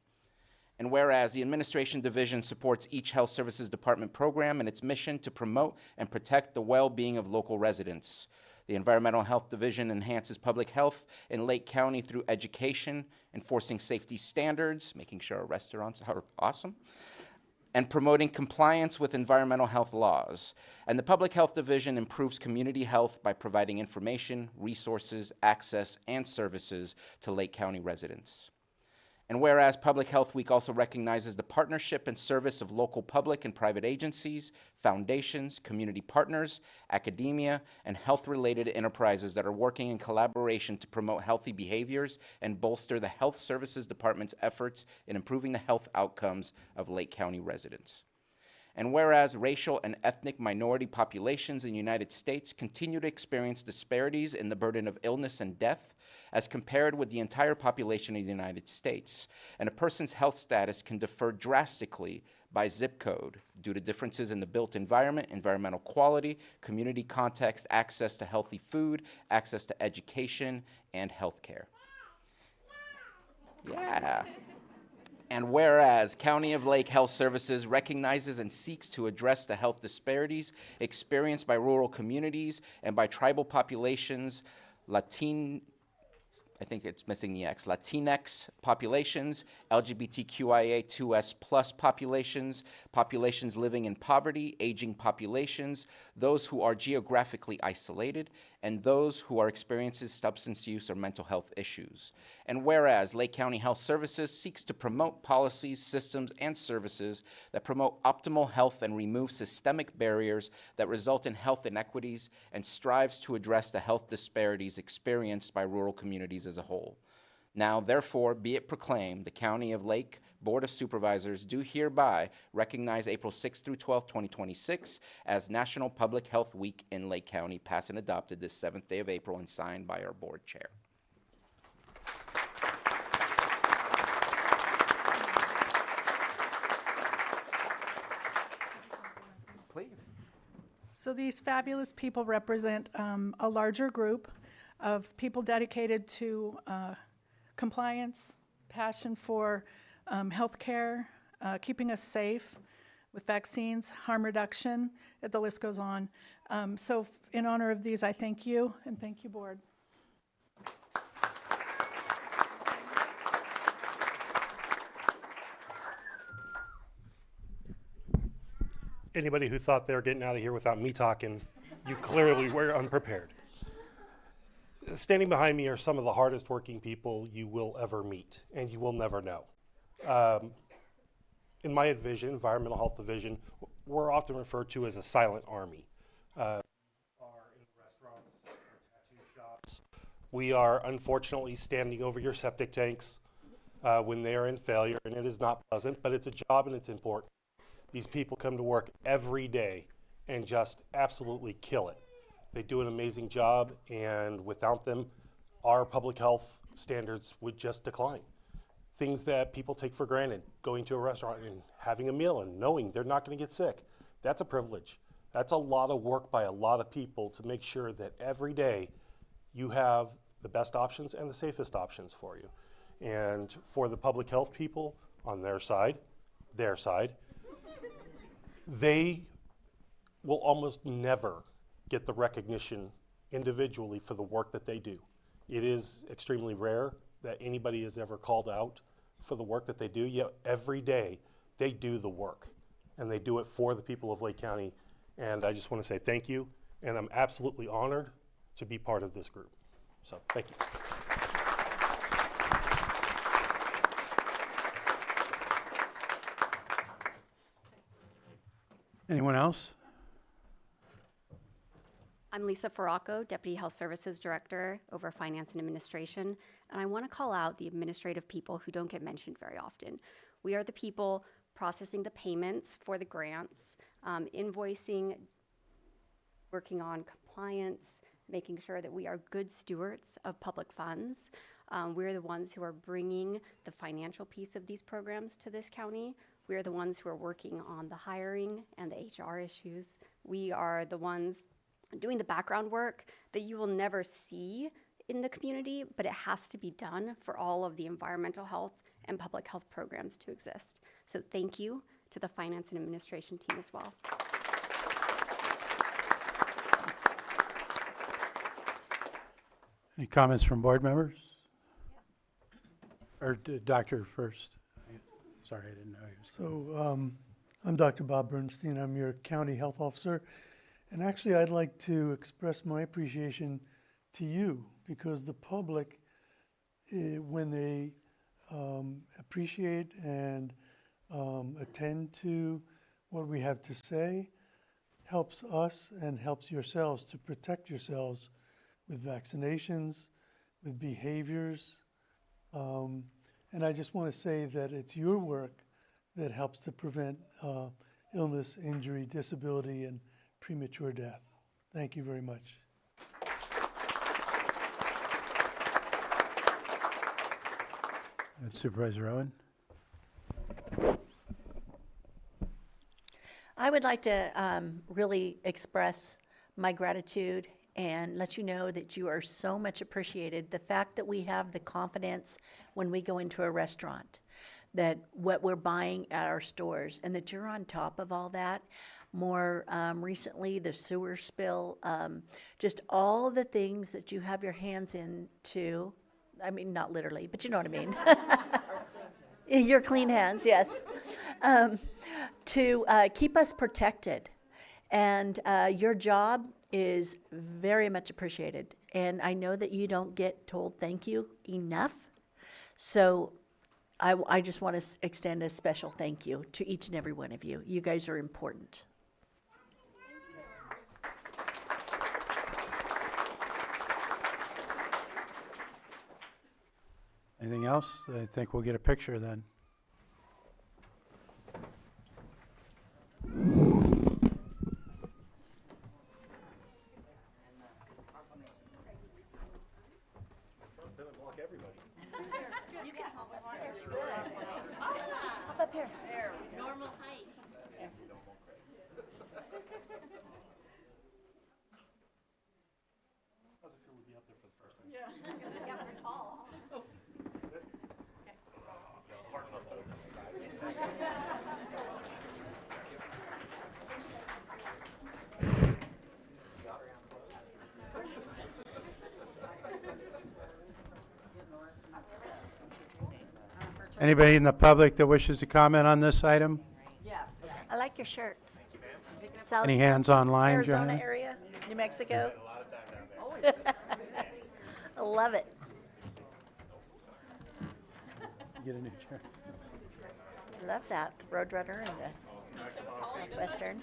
And whereas the Administration Division supports each Health Services Department program and its mission to promote and protect the well-being of local residents. The Environmental Health Division enhances public health in Lake County through education, enforcing safety standards, making sure our restaurants are awesome, and promoting compliance with environmental health laws. And the Public Health Division improves community health by providing information, resources, access, and services to Lake County residents. And whereas Public Health Week also recognizes the partnership and service of local public and private agencies, foundations, community partners, academia, and health-related enterprises that are working in collaboration to promote healthy behaviors and bolster the Health Services Department's efforts in improving the health outcomes of Lake County residents. And whereas racial and ethnic minority populations in the United States continue to experience disparities in the burden of illness and death as compared with the entire population of the United States, and a person's health status can differ drastically by zip code due to differences in the built environment, environmental quality, community context, access to healthy food, access to education, and health care. Yeah. And whereas County of Lake Health Services recognizes and seeks to address the health disparities experienced by rural communities and by tribal populations, Latinx populations, LGBTQIA2S plus populations, populations living in poverty, aging populations, those who are geographically isolated, and those who are experiencing substance use or mental health issues. And whereas Lake County Health Services seeks to promote policies, systems, and services that promote optimal health and remove systemic barriers that result in health inequities, and strives to address the health disparities experienced by rural communities as a whole. Now, therefore, be it proclaimed, the County of Lake Board of Supervisors do hereby recognize April 6th through 12th, 2026 as National Public Health Week in Lake County, passed and adopted this 7th day of April and signed by our board chair. Please. So these fabulous people represent a larger group of people dedicated to compliance, passion for healthcare, keeping us safe with vaccines, harm reduction, the list goes on. So in honor of these, I thank you, and thank you, board. Anybody who thought they were getting out of here without me talking, you clearly were unprepared. Standing behind me are some of the hardest working people you will ever meet, and you will never know. In my division, Environmental Health Division, we're often referred to as a silent army. Are in restaurants or tattoo shops. We are unfortunately standing over your septic tanks when they are in failure, and it is not pleasant, but it's a job and it's important. These people come to work every day and just absolutely kill it. They do an amazing job, and without them, our public health standards would just decline. Things that people take for granted, going to a restaurant and having a meal and knowing they're not going to get sick, that's a privilege. That's a lot of work by a lot of people to make sure that every day you have the best options and the safest options for you. And for the public health people on their side, they will almost never get the recognition individually for the work that they do. It is extremely rare that anybody is ever called out for the work that they do, yet every day they do the work, and they do it for the people of Lake County. And I just want to say thank you, and I'm absolutely honored to be part of this group. So thank you. Anyone else? I'm Lisa Faracco, Deputy Health Services Director over Finance and Administration, and I want to call out the administrative people who don't get mentioned very often. We are the people processing the payments for the grants, invoicing, working on compliance, making sure that we are good stewards of public funds. We're the ones who are bringing the financial piece of these programs to this county. We are the ones who are working on the hiring and the HR issues. We are the ones doing the background work that you will never see in the community, but it has to be done for all of the environmental health and public health programs to exist. So thank you to the Finance and Administration team as well. Any comments from board members? Or doctor first? Sorry, I didn't know you. So I'm Dr. Bob Bernstein. I'm your county health officer. And actually, I'd like to express my appreciation to you, because the public, when they appreciate and attend to what we have to say, helps us and helps yourselves to protect yourselves with vaccinations, with behaviors. And I just want to say that it's your work that helps to prevent illness, injury, disability, and premature death. Thank you very much. And Supervisor Owen? I would like to really express my gratitude and let you know that you are so much appreciated. The fact that we have the confidence when we go into a restaurant, that what we're buying at our stores, and that you're on top of all that. More recently, the sewer spill, just all the things that you have your hands into. I mean, not literally, but you know what I mean. Your clean hands, yes. To keep us protected. And your job is very much appreciated. And I know that you don't get told thank you enough. So I just want to extend a special thank you to each and every one of you. You guys are important. Anything else? I think we'll get a picture then. Hop up here. Normal height. How's it feel to be up there for the first time? Yeah, we're tall. Anybody in the public that wishes to comment on this item? Yes. I like your shirt. South Any hands online, Arizona Joanna? area, New Mexico. I love it. Get a new chair. Love that, the Roadrunner and the Southwestern.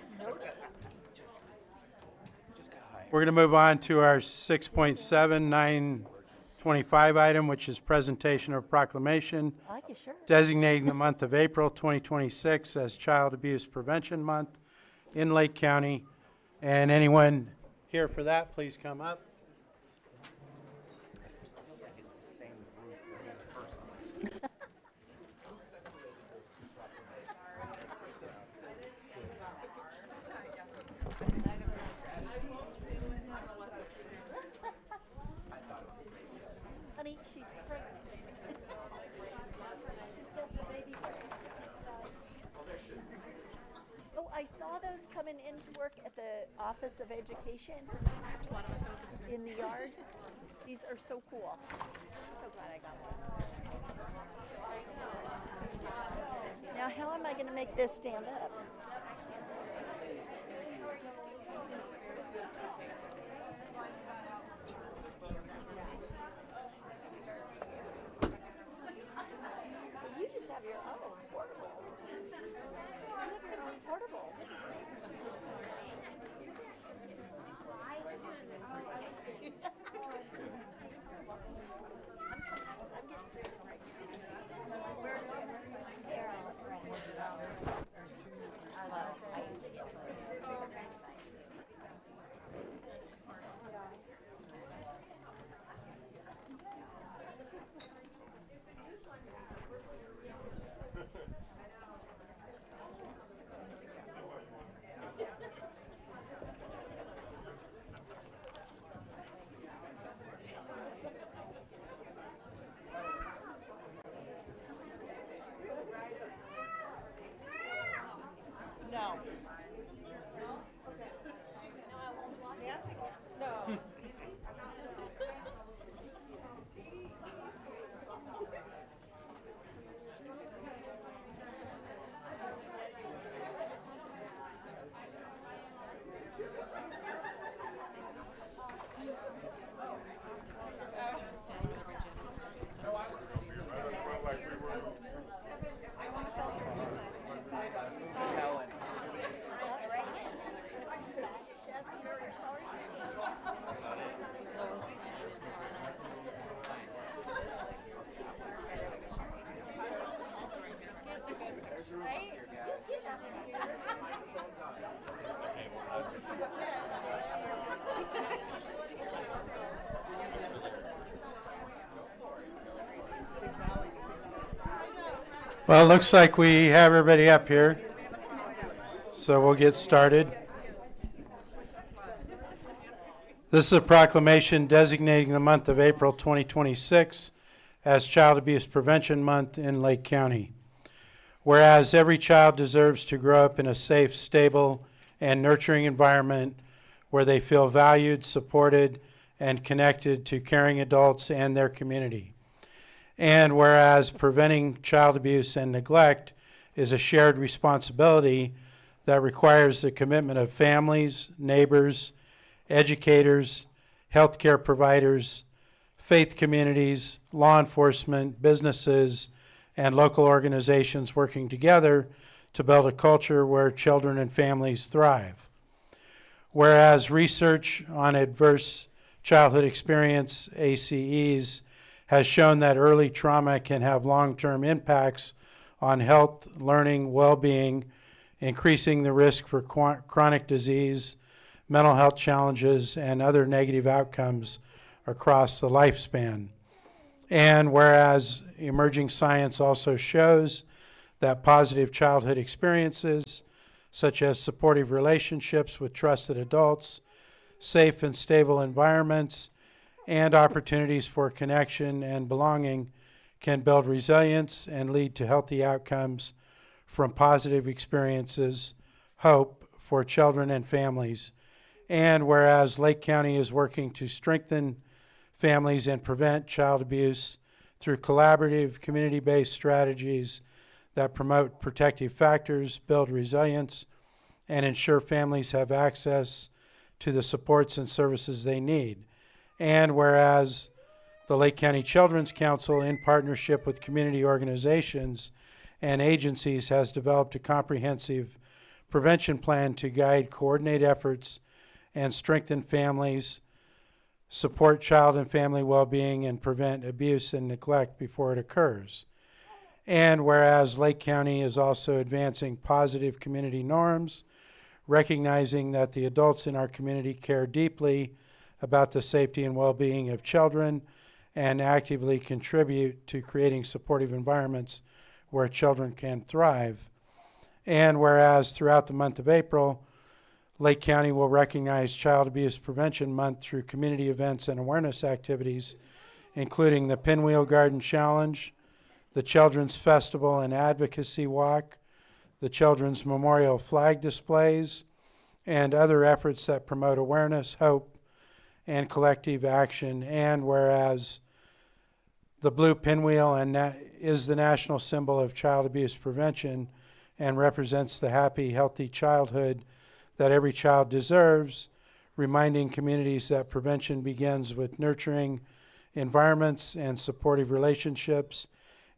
We're going to move on to our 6.7, 925 item, which is presentation of proclamation I like your shirt. designating the month of April 2026 as Child Abuse Prevention Month in Lake County. And anyone here for that, please come up. Honey, she's pregnant. She's got the baby brain. Oh, I saw those coming into work at the Office of Education in the yard. These are so cool. I'm so glad I got one. Now, how am I going to make this stand up? You just have your own portable. You have your own portable with the stand. No. Nancy? No. Well, it looks like we have everybody up here, so we'll get started. This is a proclamation designating the month of April 2026 as Child Abuse Prevention Month in Lake County. Whereas every child deserves to grow up in a safe, stable, and nurturing environment where they feel valued, supported, and connected to caring adults and their community. And whereas preventing child abuse and neglect is a shared responsibility that requires the commitment of families, neighbors, educators, healthcare providers, faith communities, law enforcement, businesses, and local organizations working together to build a culture where children and families thrive. Whereas research on adverse childhood experience, ACEs, has shown that early trauma can have long-term impacts on health, learning, well-being, increasing the risk for chronic disease, mental health challenges, and other negative outcomes across the lifespan. And whereas emerging science also shows that positive childhood experiences, such as supportive relationships with trusted adults, safe and stable environments, and opportunities for connection and belonging, can build resilience and lead to healthy outcomes from positive experiences, hope for children and families. And whereas Lake County is working to strengthen families and prevent child abuse through collaborative, community-based strategies that promote protective factors, build resilience, and ensure families have access to the supports and services they need. And whereas the Lake County Children's Council, in partnership with community organizations and agencies, has developed a comprehensive prevention plan to guide, coordinate efforts, and strengthen families, support child and family well-being, and prevent abuse and neglect before it occurs. And whereas Lake County is also advancing positive community norms, recognizing that the adults in our community care deeply about the safety and well-being of children and actively contribute to creating supportive environments where children can thrive. And whereas throughout the month of April, Lake County will recognize Child Abuse Prevention Month through community events and awareness activities, including the Pinwheel Garden Challenge, the Children's Festival and Advocacy Walk, the Children's Memorial Flag Displays, and other efforts that promote awareness, hope, and collective action. And whereas the blue pinwheel is the national symbol of child abuse prevention and represents the happy, healthy childhood that every child deserves, reminding communities that prevention begins with nurturing environments and supportive relationships.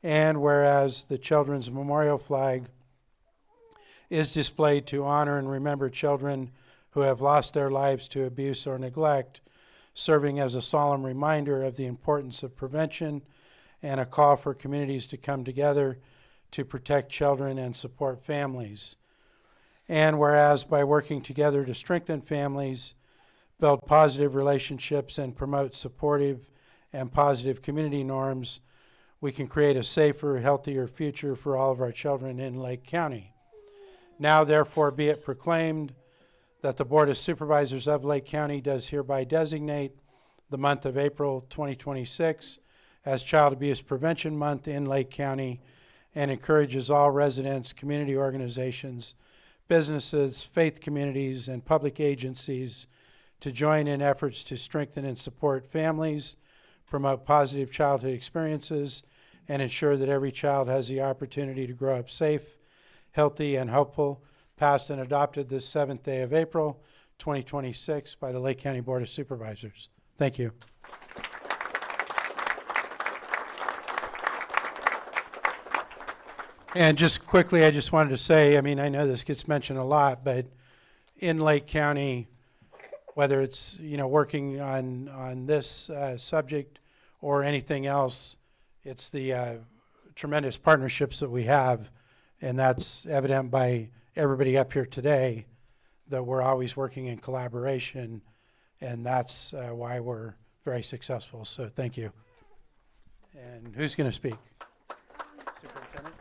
And whereas the Children's Memorial Flag is displayed to honor and remember children who have lost their lives to abuse or neglect, serving as a solemn reminder of the importance of prevention and a call for communities to come together to protect children and support families. And whereas by working together to strengthen families, build positive relationships, and promote supportive and positive community norms, we can create a safer, healthier future for all of our children in Lake County. Now, therefore, be it proclaimed that the Board of Supervisors of Lake County does hereby designate the month of April 2026 as Child Abuse Prevention Month in Lake County, and encourages all residents, community organizations, businesses, faith communities, and public agencies to join in efforts to strengthen and support families, promote positive childhood experiences, and ensure that every child has the opportunity to grow up safe, healthy, and hopeful, passed and adopted this 7th day of April, 2026 by the Lake County Board of Supervisors. Thank you. And just quickly, I just wanted to say, I mean, I know this gets mentioned a lot, but in Lake County, whether it's, working on this subject or anything else, it's the tremendous partnerships that we have, and that's evident by everybody up here today, that we're always working in collaboration, and that's why we're very successful. So thank you. And who's going to speak? Superintendent?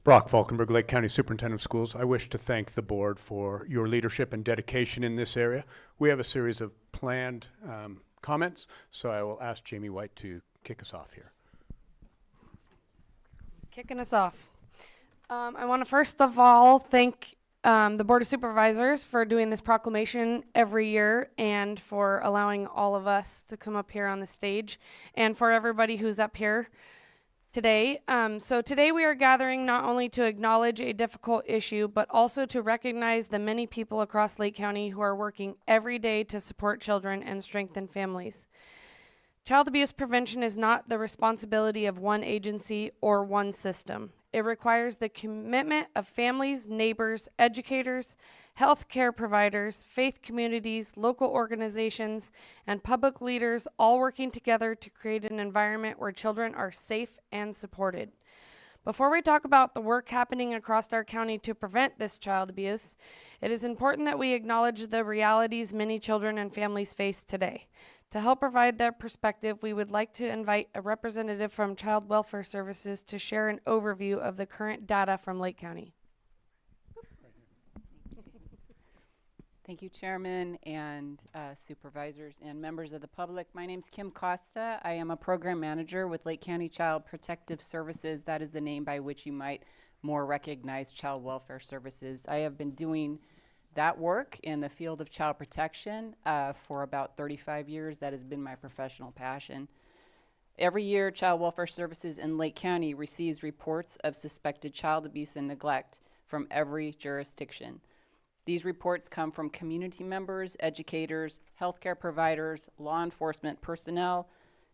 Brock Falkenberg, Lake County Superintendent of Schools. I wish to thank the board for your leadership and dedication in this area. We have a series of planned comments, so I will ask Jamie White to kick us off here. Kicking us off. I want to first of all thank the Board of Supervisors for doing this proclamation every year and for allowing all of us to come up here on the stage, and for everybody who's up here. today. So today we are gathering not only to acknowledge a difficult issue, but also to recognize the many people across Lake County who are working every day to support children and strengthen families. Child abuse prevention is not the responsibility of one agency or one system. It requires the commitment of families, neighbors, educators, health care providers, faith communities, local organizations, and public leaders all working together to create an environment where children are safe and supported. Before we talk about the work happening across our county to prevent this child abuse, it is important that we acknowledge the realities many children and families face today. To help provide that perspective, we would like to invite a representative from Child Welfare Services to share an overview of the current data from Lake County. Thank you, Chairman and supervisors and members of the public. My name's Kim Costa. I am a program manager with Lake County Child Protective Services. That is the name by which you might more recognize Child Welfare Services. I have been doing that work in the field of child protection for about 35 years. That has been my professional passion. Every year, Child Welfare Services in Lake County receives reports of suspected child abuse and neglect from every jurisdiction. These reports come from community members, educators, healthcare providers, law enforcement personnel,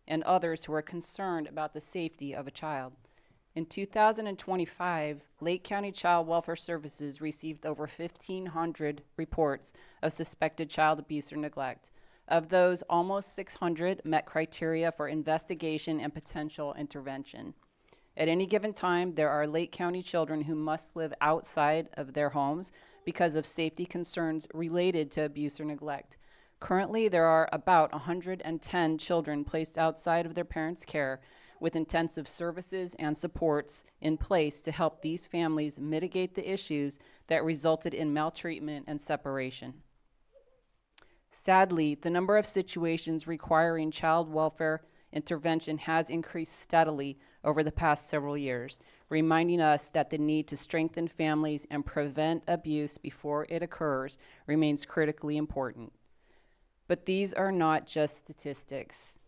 and others who are concerned about the safety of a child. In 2025, Lake County Child Welfare Services received over 1,500 reports of suspected child abuse or neglect. Of those, almost 600 met criteria for investigation and potential intervention. At any given time, there are Lake County children who must live outside of their homes because of safety concerns related to abuse or neglect. Currently, there are about 110 children placed outside of their parents' care with intensive services and supports in place to help these families mitigate the issues that resulted in maltreatment and separation. Sadly, the number of situations requiring child welfare intervention has increased steadily over the past several years, reminding us that the need to strengthen families and prevent abuse before it occurs remains critically important. But these are not just statistics.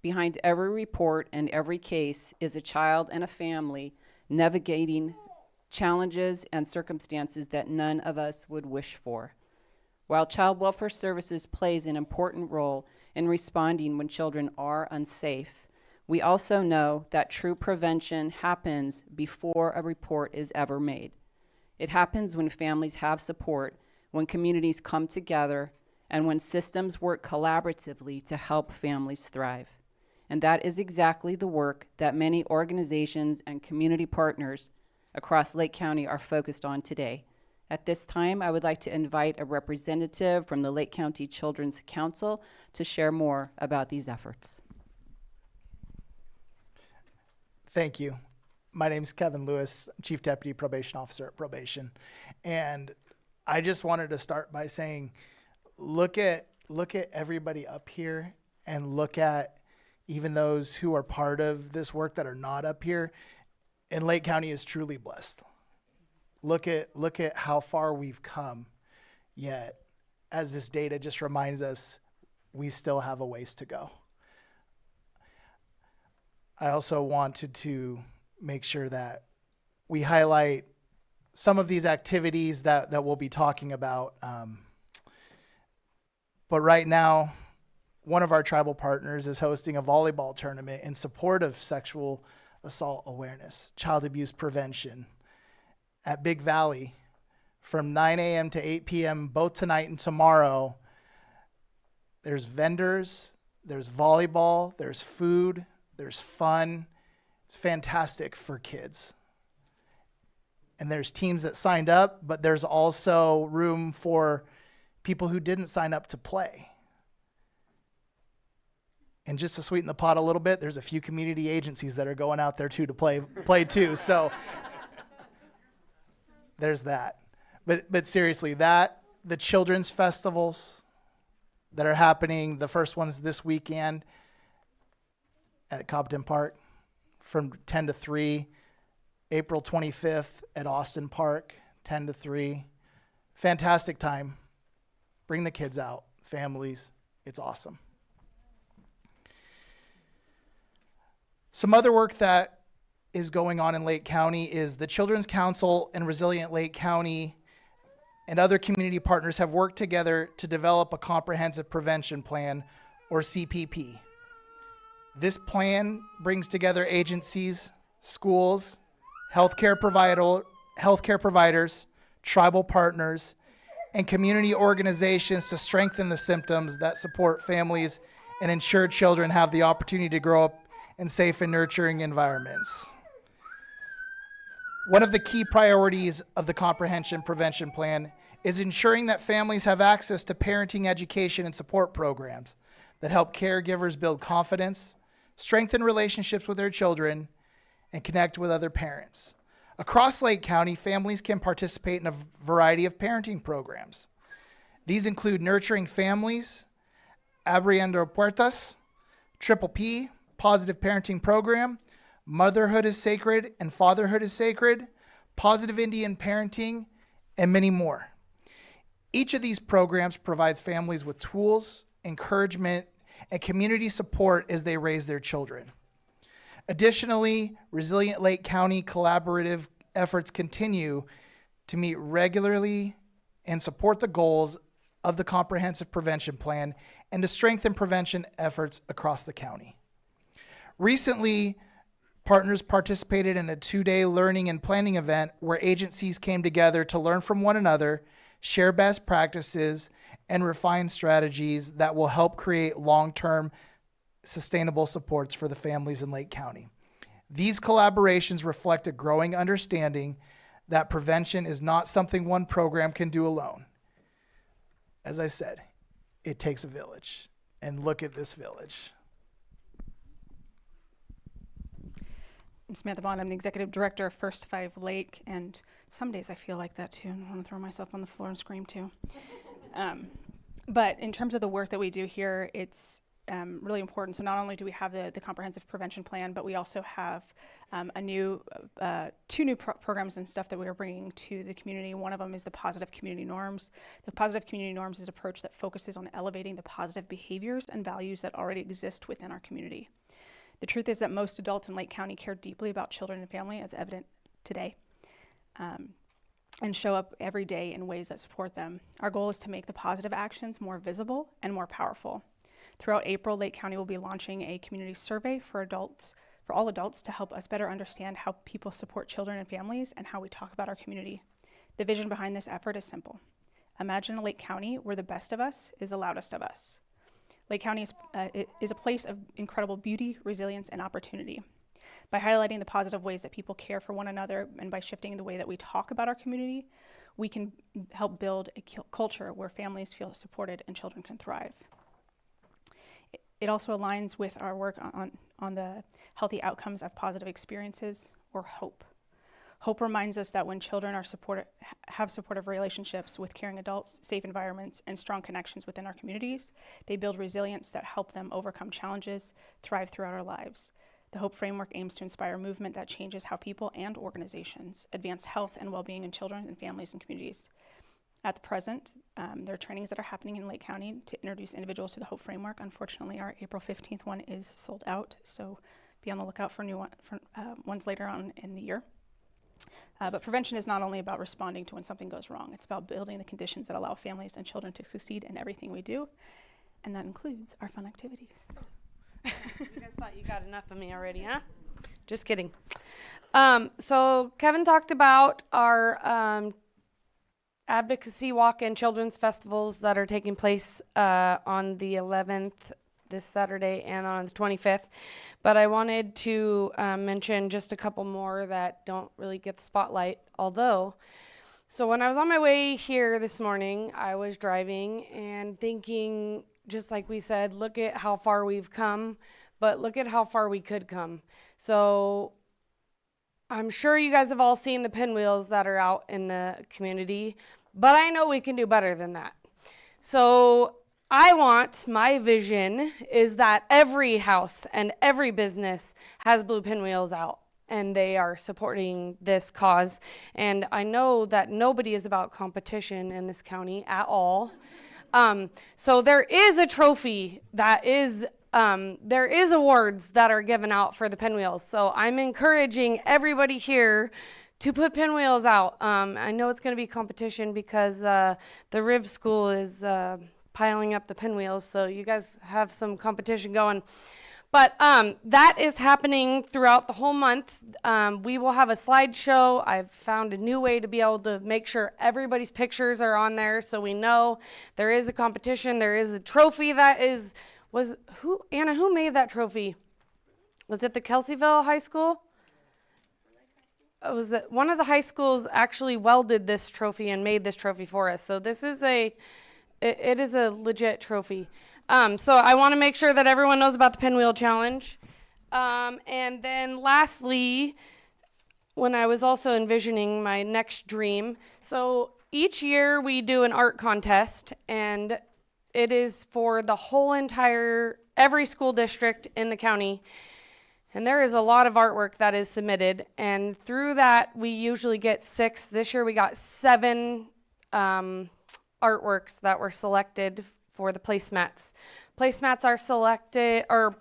Behind every report and every case is a child and a family navigating challenges and circumstances that none of us would wish for. While Child Welfare Services plays an important role in responding when children are unsafe, we also know that true prevention happens before a report is ever made. It happens when families have support, when communities come together, and when systems work collaboratively to help families thrive. And that is exactly the work that many organizations and community partners across Lake County are focused on today. At this time, I would like to invite a representative from the Lake County Children's Council to share more about these efforts. Thank you. My name is Kevin Lewis, Chief Deputy Probation Officer at Probation. And I just wanted to start by saying, look at everybody up here and look at even those who are part of this work that are not up here. And Lake County is truly blessed. Look at how far we've come, yet as this data just reminds us, we still have a ways to go. I also wanted to make sure that we highlight some of these activities that we'll be talking about. But right now, one of our tribal partners is hosting a volleyball tournament in support of sexual assault awareness, child abuse prevention at Big Valley from 9 a.m. to 8 p.m. both tonight and tomorrow. There's vendors, there's volleyball, there's food, there's fun. It's fantastic for kids. And there's teams that signed up, but there's also room for people who didn't sign up to play. And just to sweeten the pot a little bit, there's a few community agencies that are going out there too to play too. So there's that. But seriously, the children's festivals that are happening, the first one's this weekend at Cobden Park from 10 to 3, April 25th at Austin Park, 10 to 3. Fantastic time. Bring the kids out, families. It's awesome. Some other work that is going on in Lake County is the Children's Council and Resilient Lake County and other community partners have worked together to develop a comprehensive prevention plan, or CPP. This plan brings together agencies, schools, healthcare providers, tribal partners, and community organizations to strengthen the systems that support families and ensure children have the opportunity to grow up in safe and nurturing environments. One of the key priorities of the Comprehensive Prevention Plan is ensuring that families have access to parenting education and support programs that help caregivers build confidence, strengthen relationships with their children, and connect with other parents. Across Lake County, families can participate in a variety of parenting programs. These include Nurturing Families, Abriendo Puertas, Triple P, Positive Parenting Program, Motherhood is Sacred and Fatherhood is Sacred, Positive Indian Parenting, and many more. Each of these programs provides families with tools, encouragement, and community support as they raise their children. Additionally, Resilient Lake County collaborative efforts continue to meet regularly and support the goals of the Comprehensive Prevention Plan and to strengthen prevention efforts across the county. Recently, partners participated in a 2-day learning and planning event where agencies came together to learn from one another, share best practices, and refine strategies that will help create long-term sustainable supports for the families in Lake County. These collaborations reflect a growing understanding that prevention is not something one program can do alone. As I said, it takes a village, and look at this village. I'm Samantha Bond. I'm the executive director of First 5 Lake, and some days I feel like that too, and I want to throw myself on the floor and scream too. But in terms of the work that we do here, it's really important. So not only do we have the comprehensive prevention plan, but we also have two new programs and stuff that we are bringing to the community. One of them is the positive community norms. The positive community norms is an approach that focuses on elevating the positive behaviors and values that already exist within our community. The truth is that most adults in Lake County care deeply about children and family, as evident today, and show up every day in ways that support them. Our goal is to make the positive actions more visible and more powerful. Throughout April, Lake County will be launching a community survey for all adults to help us better understand how people support children and families and how we talk about our community. The vision behind this effort is simple. Imagine a Lake County where the best of us is the loudest of us. Lake County is a place of incredible beauty, resilience, and opportunity. By highlighting the positive ways that people care for one another and by shifting the way that we talk about our community, we can help build a culture where families feel supported and children can thrive. It also aligns with our work on the healthy outcomes of positive experiences, or HOPE. HOPE reminds us that when children are have supportive relationships with caring adults, safe environments, and strong connections within our communities, they build resilience that help them overcome challenges, thrive throughout our lives. The HOPE framework aims to inspire a movement that changes how people and organizations advance health and well-being in children and families and communities. At the present, there are trainings that are happening in Lake County to introduce individuals to the HOPE framework. Unfortunately, our April 15th one is sold out, so be on the lookout for new ones later on in the year. But prevention is not only about responding to when something goes wrong. It's about building the conditions that allow families and children to succeed in everything we do, and that includes our fun activities. You guys thought you got enough of me already, huh? Just kidding. So Kevin talked about our advocacy walk and children's festivals that are taking place on the 11th, this Saturday, and on the 25th. But I wanted to mention just a couple more that don't really get the spotlight, although. So when I was on my way here this morning, I was driving and thinking, just like we said, look at how far we've come, but look at how far we could come. So I'm sure you guys have all seen the pinwheels that are out in the community, but I know we can do better than that. So my vision is that every house and every business has blue pinwheels out, and they are supporting this cause. And I know that nobody is about competition in this county at all. So there is a trophy that is there is awards that are given out for the pinwheels. So I'm encouraging everybody here to put pinwheels out. I know it's going to be competition because the Riv School is piling up the pinwheels, so you guys have some competition going. But that is happening throughout the whole month. We will have a slideshow. I've found a new way to be able to make sure everybody's pictures are on there so we know there is a competition. There is a trophy that Anna, who made that trophy? Was it the Kelseyville High School? Was it one of the high schools actually welded this trophy and made this trophy for us? So this is it is a legit trophy. So I want to make sure that everyone knows about the Pinwheel Challenge. And then lastly, when I was also envisioning my next dream, so each year we do an art contest, and it is for the whole every school district in the county. And there is a lot of artwork that is submitted, and through that we usually get 6. This year we got 7 artworks that were selected for the placemats. Placemats are selected, or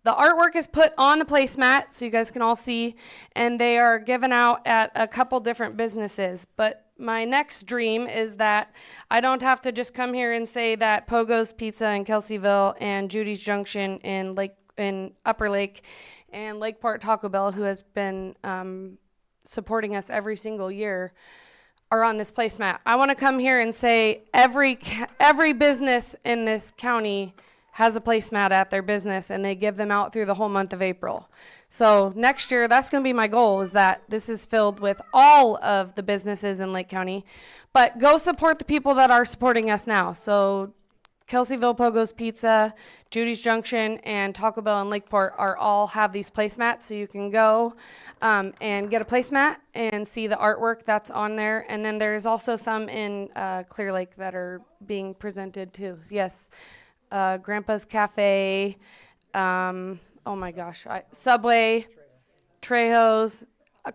the artwork is put on the placemat so you guys can all see, and they are given out at a couple different businesses. But my next dream is that I don't have to just come here and say that Pogo's Pizza in Kelseyville and Judy's Junction in Upper Lake and Lakeport Taco Bell, who has been supporting us every single year, are on this placemat. I want to come here and say every business in this county has a placemat at their business, and they give them out through the whole month of April. So next year, that's going to be my goal, is that this is filled with all of the businesses in Lake County. But go support the people that are supporting us now. So Kelseyville Pogo's Pizza, Judy's Junction, and Taco Bell and Lakeport all have these placemats, so you can go and get a placemat and see the artwork that's on there. And then there's also some in Clear Lake that are being presented too. Yes, Grandpa's Cafe, oh my gosh, Subway, Trejo's,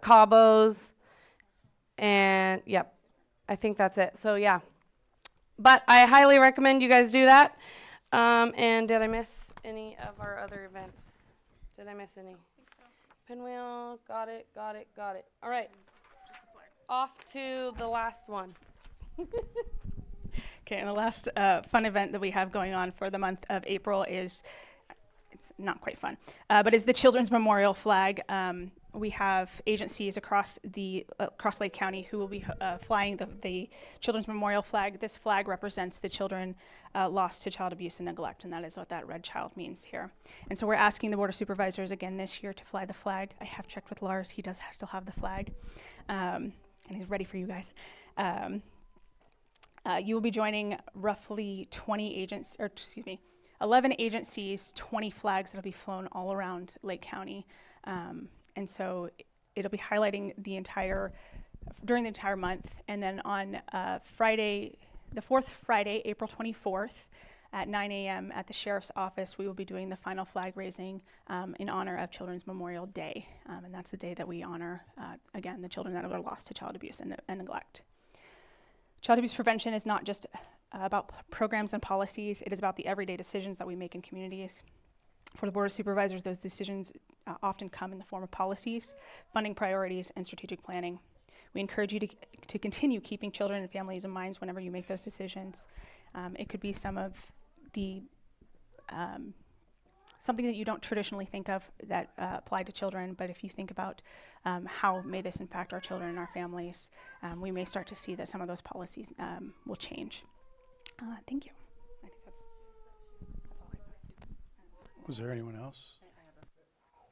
Cabo's, and yep, I think that's it. So yeah. But I highly recommend you guys do that. And did I miss any of our other events? Did I miss any? Pinwheel, got it. All right, off to the last one. Okay, and the last fun event that we have going on for the month of April is, it's not quite fun, but is the Children's Memorial Flag. We have agencies across Lake County who will be flying the Children's Memorial Flag. This flag represents the children lost to child abuse and neglect, and that is what that red child means here. And so we're asking the Board of Supervisors again this year to fly the flag. I have checked with Lars; he does still have the flag, and he's ready for you guys. You will be joining roughly 11 agencies, 20 flags that'll be flown all around Lake County. And so it'll be highlighting during the entire month. And then on Friday, the 4th Friday, April 24th at 9 a.m. at the Sheriff's Office, we will be doing the final flag raising in honor of Children's Memorial Day. And that's the day that we honor, again, the children that are lost to child abuse and neglect. Child abuse prevention is not just about programs and policies. It is about the everyday decisions that we make in communities. For the Board of Supervisors, those decisions often come in the form of policies, funding priorities, and strategic planning. We encourage you to continue keeping children and families in mind whenever you make those decisions. It could be some of the something that you don't traditionally think of that apply to children, but if you think about how may this impact our children and our families, we may start to see that some of those policies will change. Thank you. I think that's all I got. Was there anyone else?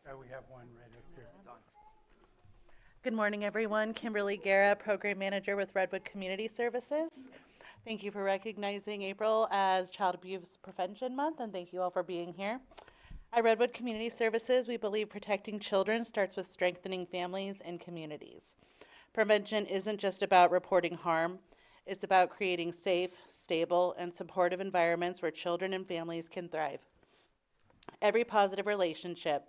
We have one right up here. Good morning, everyone. Kimberly Guerra, Program Manager with Redwood Community Services. Thank you for recognizing April as Child Abuse Prevention Month, and thank you all for being here. At Redwood Community Services, we believe protecting children starts with strengthening families and communities. Prevention isn't just about reporting harm. It's about creating safe, stable, and supportive environments where children and families can thrive. Every positive relationship,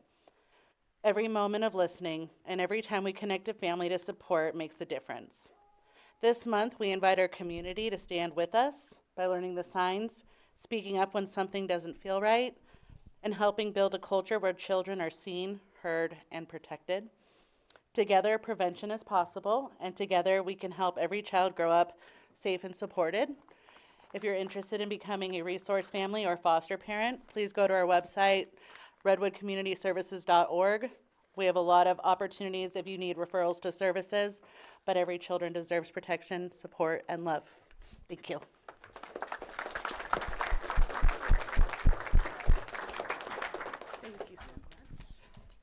every moment of listening, and every time we connect a family to support makes a difference. This month, we invite our community to stand with us by learning the signs, speaking up when something doesn't feel right, in helping build a culture where children are seen, heard, and protected. Together, prevention is possible, and together we can help every child grow up safe and supported. If you're interested in becoming a resource family or foster parent, please go to our website, redwoodcommunityservices.org. We have a lot of opportunities if you need referrals to services, but every children deserves protection, support, and love. Thank you.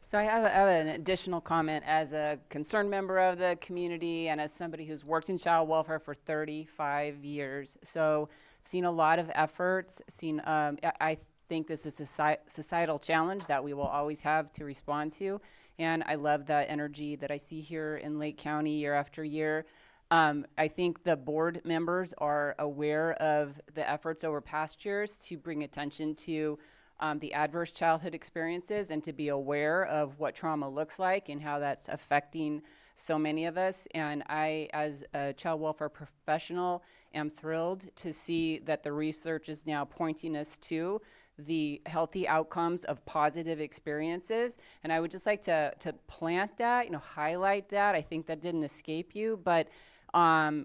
So I have an additional comment as a concerned member of the community and as somebody who's worked in child welfare for 35 years. So I've seen a lot of efforts, I think this is a societal challenge that we will always have to respond to. And I love the energy that I see here in Lake County year after year. I think the board members are aware of the efforts over past years to bring attention to the adverse childhood experiences and to be aware of what trauma looks like and how that's affecting so many of us. And I, as a child welfare professional, am thrilled to see that the research is now pointing us to the healthy outcomes of positive experiences. And I would just like to plant that, highlight that. I think that didn't escape you, but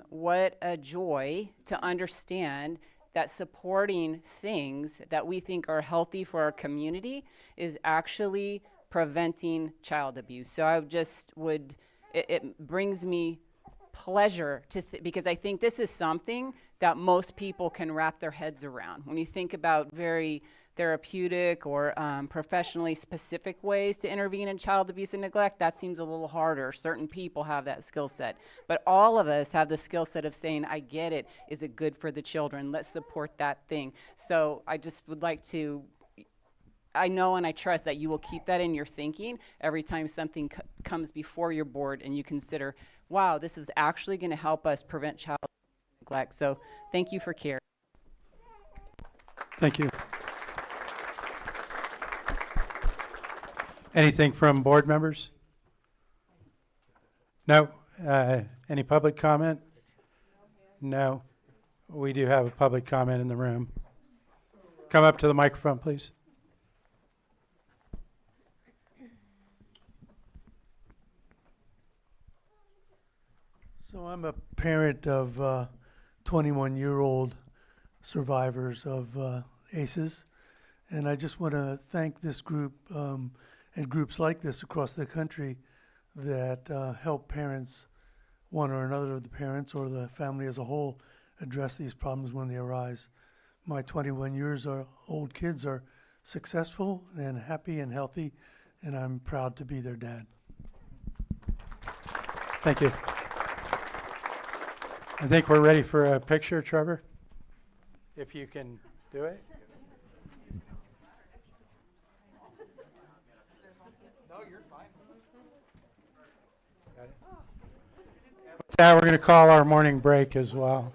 what a joy to understand that supporting things that we think are healthy for our community is actually preventing child abuse. So I it brings me pleasure because I think this is something that most people can wrap their heads around. When you think about very therapeutic or professionally specific ways to intervene in child abuse and neglect, that seems a little harder. Certain people have that skill set. But all of us have the skill set of saying, I get it. Is it good for the children? Let's support that thing. So I just would like to, I know and I trust that you will keep that in your thinking every time something comes before your board and you consider, wow, this is actually going to help us prevent child neglect. So thank you for caring. Thank you. Anything from board members? No? Any public comment? No. We do have a public comment in the room. Come up to the microphone, please. So I'm a parent of 21-year-old survivors of ACEs, and I just want to thank this group and groups like this across the country that help parents, one or another of the parents or the family as a whole, address these problems when they arise. My 21-year-old kids are successful and happy and healthy, and I'm proud to be their dad. Thank you. I think we're ready for a picture, Trevor. If you can do it. No, you're fine. Got it. With that, we're going to call our morning break as well.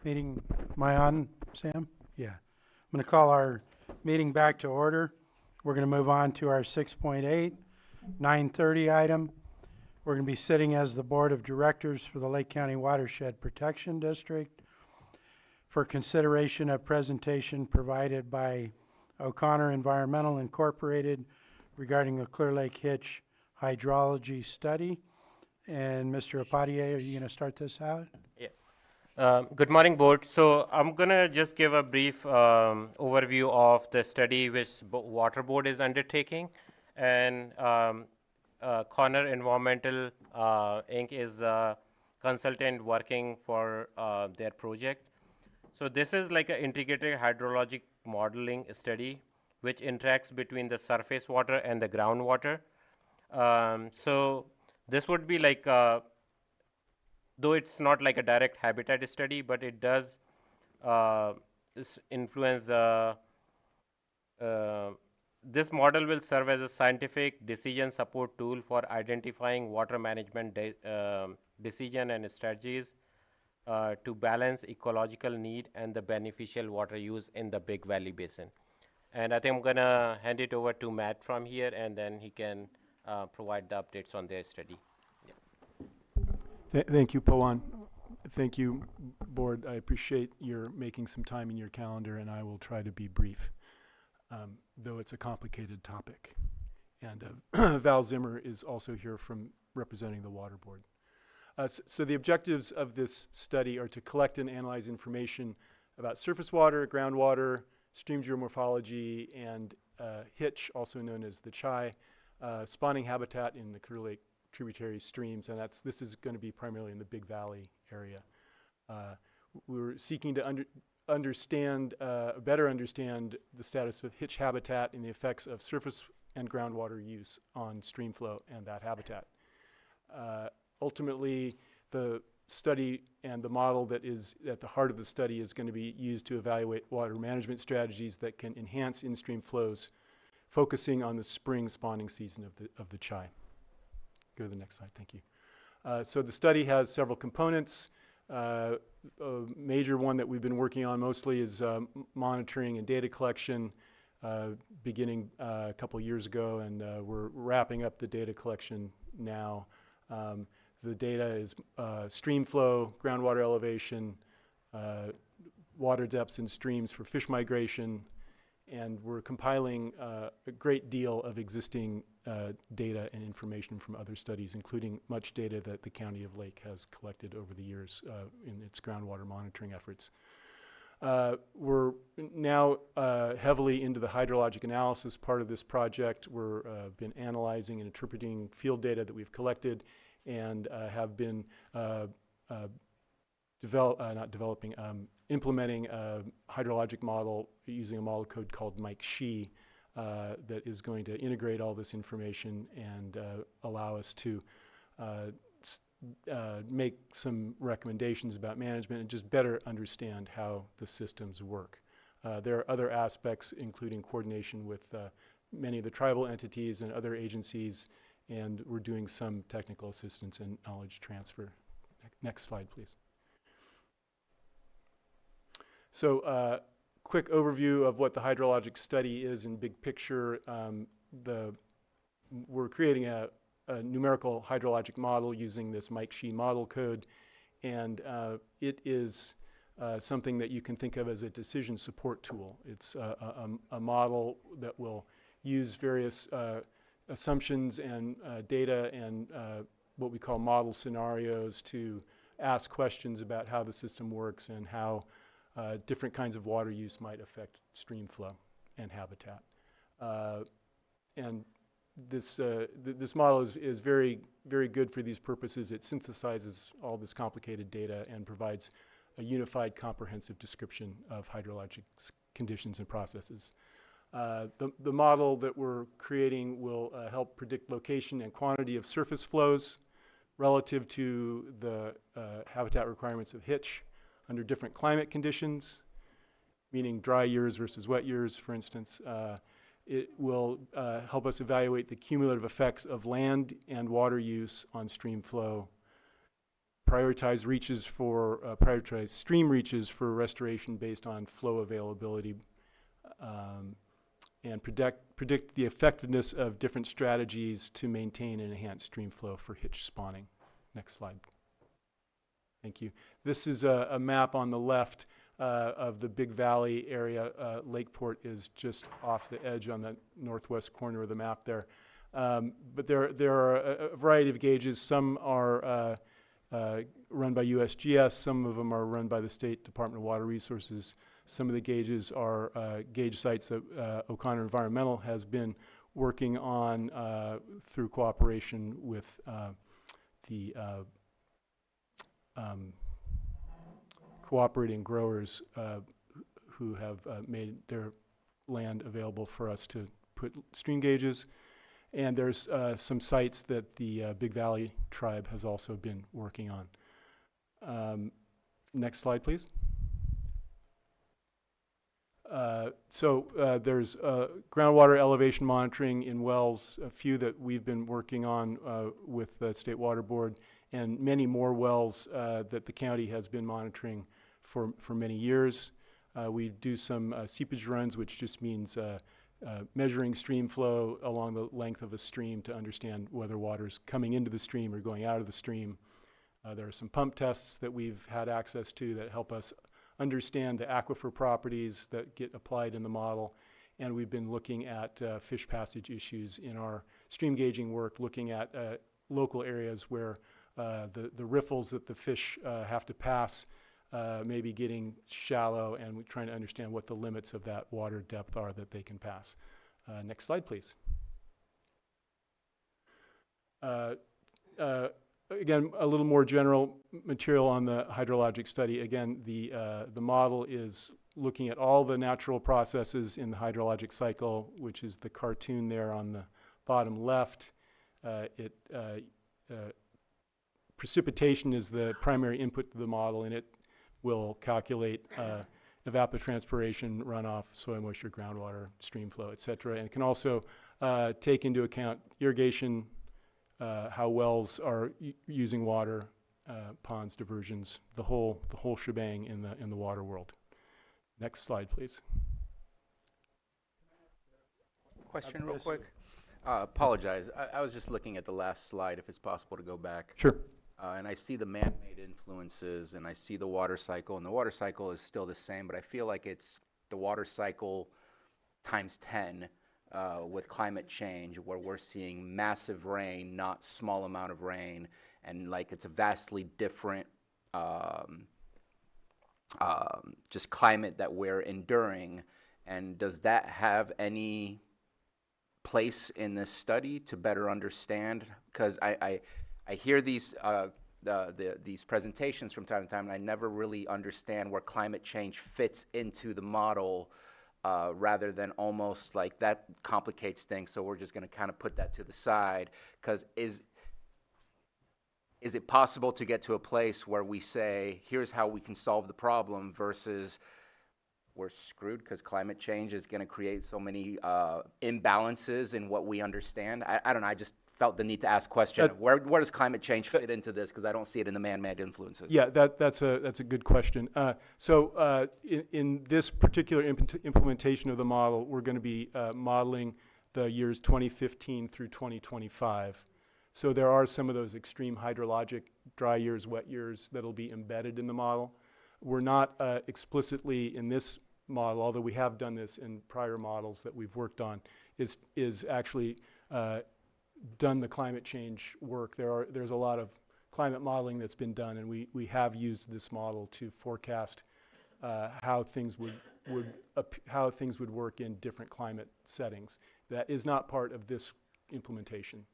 Meeting, am I on, Sam? Yeah. I'm going to call our meeting back to order. We're going to move on to our 6.8, 9:30 item. We're going to be sitting as the Board of Directors for the Lake County Watershed Protection District for consideration of presentation provided by O'Connor Environmental Incorporated regarding the Clear Lake Hitch hydrology study. And Mr. Apadier, are you going to start this out? Yeah. Good morning, board. So I'm going to just give a brief overview of the study which Water Board is undertaking. And Connor Environmental Inc. is the consultant working for their project. So this is like an integrated hydrologic modeling study which interacts between the surface water and the groundwater. So this would be like, though it's not like a direct habitat study, but it does influence the, this model will serve as a scientific decision support tool for identifying water management decision and strategies to balance ecological need and the beneficial water use in the Big Valley Basin. And I think I'm gonna hand it over to Matt from here, and then he can provide the updates on their study. Thank you, Pawan. Thank you, Board. I appreciate your making some time in your calendar, and I will try to be brief, though it's a complicated topic. And Val Zimmer is also here from representing the Water Board. So the objectives of this study are to collect and analyze information about surface water, groundwater, stream geomorphology, and hitch, also known as the chai, spawning habitat in the Clear Lake tributary streams, and this is going to be primarily in the Big Valley area. We're seeking to better understand the status of hitch habitat and the effects of surface and groundwater use on stream flow and that habitat. Ultimately, the study and the model that is at the heart of the study is going to be used to evaluate water management strategies that can enhance in-stream flows, focusing on the spring spawning season of the chai. Go to the next slide, thank you. So the study has several components. A major one that we've been working on mostly is monitoring and data collection, beginning a couple years ago, and we're wrapping up the data collection now. The data is stream flow, groundwater elevation, water depths in streams for fish migration, and we're compiling a great deal of existing data and information from other studies, including much data that the County of Lake has collected over the years in its groundwater monitoring efforts. We're now heavily into the hydrologic analysis part of this project. We're been analyzing and interpreting field data that we've collected, and have been implementing a hydrologic model using a model code called Mike-Shi that is going to integrate all this information and allow us to make some recommendations about management and just better understand how the systems work. There are other aspects, including coordination with many of the tribal entities and other agencies, and we're doing some technical assistance and knowledge transfer. Next slide, please. So quick overview of what the hydrologic study is in big picture. We're creating a numerical hydrologic model using this Mike-Shi model code, and it is something that you can think of as a decision support tool. It's a model that will use various assumptions and data and what we call model scenarios to ask questions about how the system works and how different kinds of water use might affect stream flow and habitat. And this model is very, very good for these purposes. It synthesizes all this complicated data and provides a unified, comprehensive description of hydrologic conditions and processes. The model that we're creating will help predict location and quantity of surface flows relative to the habitat requirements of hitch under different climate conditions, meaning dry years versus wet years, for instance. It will help us evaluate the cumulative effects of land and water use on stream flow, prioritize stream reaches for restoration based on flow availability, and predict the effectiveness of different strategies to maintain and enhance stream flow for hitch spawning. Next slide. Thank you. This is a map on the left of the Big Valley area. Lakeport is just off the edge on the northwest corner of the map there. But there are a variety of gauges. Some are run by USGS. Some of them are run by the State Department of Water Resources. Some of the gauges are gauge sites that O'Connor Environmental has been working on through cooperation with the cooperating growers who have made their land available for us to put stream gauges. And there's some sites that the Big Valley tribe has also been working on. Next slide, please. There's groundwater elevation monitoring in wells, a few that we've been working on with the State Water Board, and many more wells that the county has been monitoring for many years. We do some seepage runs, which just means measuring stream flow along the length of a stream to understand whether water's coming into the stream or going out of the stream. There are some pump tests that we've had access to that help us understand the aquifer properties that get applied in the model. And we've been looking at fish passage issues in our stream gauging work, looking at local areas where the riffles that the fish have to pass may be getting shallow, and we're trying to understand what the limits of that water depth are that they can pass. Next slide, please. Again, a little more general material on the hydrologic study. Again, the model is looking at all the natural processes in the hydrologic cycle, which is the cartoon there on the bottom left. Precipitation is the primary input to the model, and it will calculate evapotranspiration, runoff, soil moisture, groundwater, stream flow, et cetera. And it can also take into account irrigation, how wells are using water, ponds, diversions, the whole shebang in the water world. Next slide, please. Question real quick. Apologize. I was just looking at the last slide, if it's possible to go back. Sure. And I see the man-made influences, and I see the water cycle, and the water cycle is still the same, but I feel like it's the water cycle times 10 with climate change, where we're seeing massive rain, not small amount of rain, and like it's a vastly different just climate that we're enduring. And does that have any place in this study to better understand? Because I hear these these presentations from time to time, and I never really understand where climate change fits into the model, rather than almost like that complicates things, so we're just going to kind of put that to the side. Because is it possible to get to a place where we say, here's how we can solve the problem, versus we're screwed because climate change is going to create so many imbalances in what we understand? I don't know. I just felt the need to ask question. Where does climate change fit into this? Because I don't see it in the man-made influences. Yeah, that's a good question. In this particular implementation of the model, we're going to be modeling the years 2015 through 2025. So there are some of those extreme hydrologic dry years, wet years that'll be embedded in the model. We're not explicitly in this model, although we have done this in prior models that we've worked on, is actually done the climate change work. There's a lot of climate modeling that's been done, and we have used this model to forecast how things would work in different climate settings. That is not part of this implementation,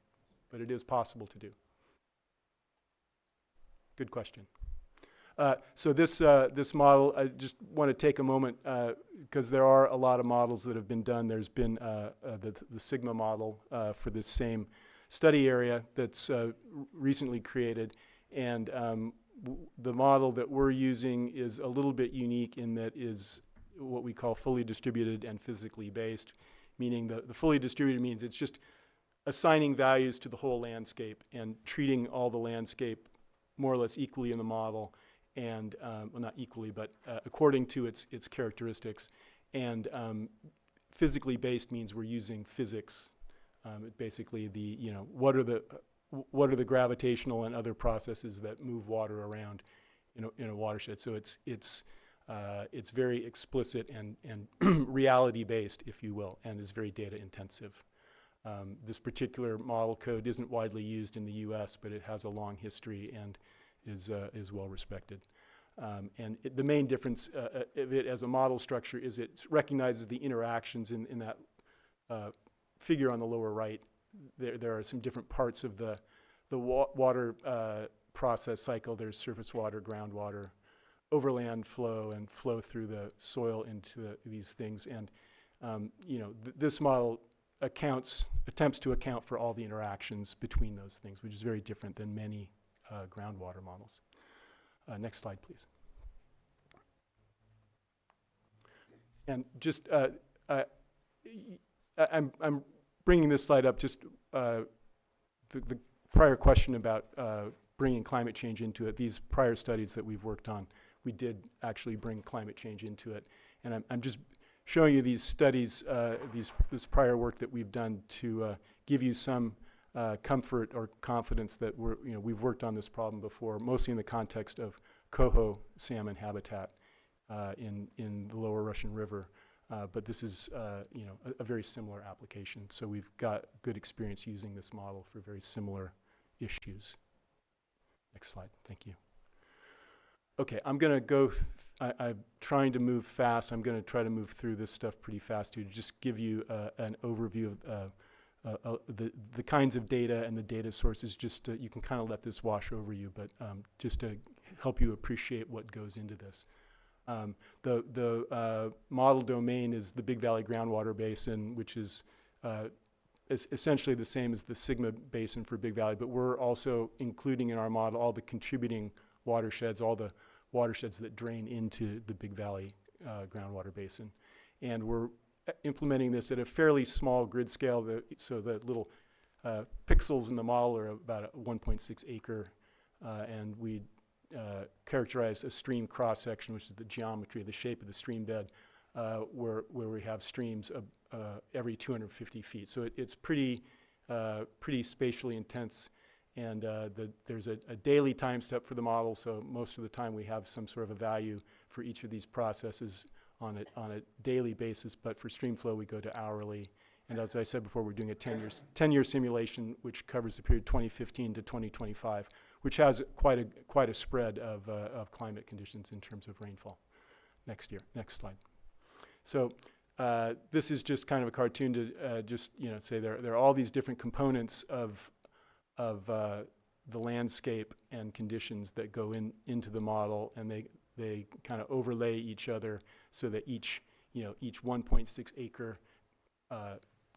but it is possible to do. Good question. So this model, I just want to take a moment because there are a lot of models that have been done. There's been the Sigma model for this same study area that's recently created, and the model that we're using is a little bit unique in that is what we call fully distributed and physically based, meaning the fully distributed means it's just assigning values to the whole landscape and treating all the landscape more or less equally in the model, and well, not equally, but according to its characteristics. And physically based means we're using physics. Basically, what are the gravitational and other processes that move water around in a watershed? So it's very explicit and reality based, if you will, and is very data intensive. This particular model code isn't widely used in the U.S., but it has a long history and is well respected. And the main difference of it as a model structure is it recognizes the interactions in that figure on the lower right. There are some different parts of the water process cycle. There's surface water, groundwater, overland flow, and flow through the soil into these things. And this model attempts to account for all the interactions between those things, which is very different than many groundwater models. Next slide, please. And just, I'm bringing this slide up just the prior question about bringing climate change into it. These prior studies that we've worked on, we did actually bring climate change into it. And I'm just showing you these studies, this prior work that we've done to give you some comfort or confidence that we've worked on this problem before, mostly in the context of coho salmon habitat in the lower Russian River. But this is a very similar application. So we've got good experience using this model for very similar issues. Next slide, thank you. Okay, I'm going to go, I'm trying to move fast. I'm going to try to move through this stuff pretty fast to just give you an overview of the kinds of data and the data sources. Just you can kind of let this wash over you, but just to help you appreciate what goes into this. The model domain is the Big Valley Groundwater Basin, which is essentially the same as the Sigma Basin for Big Valley, but we're also including in our model all the contributing watersheds, all the watersheds that drain into the Big Valley Groundwater Basin. And we're implementing this at a fairly small grid scale, so the little pixels in the model are about a 1.6 acre, and we characterize a stream cross-section, which is the geometry, the shape of the stream bed, where we have streams every 250 feet. So it's pretty spatially intense, and there's a daily time step for the model, so most of the time we have some sort of a value for each of these processes on a daily basis, but for stream flow we go to hourly. And as I said before, we're doing a 10-year simulation, which covers the period 2015 to 2025, which has quite a spread of climate conditions in terms of rainfall. Next slide. So this is just kind of a cartoon to just say there are all these different components of the landscape and conditions that go into the model, and they kind of overlay each other so that each 1.6 acre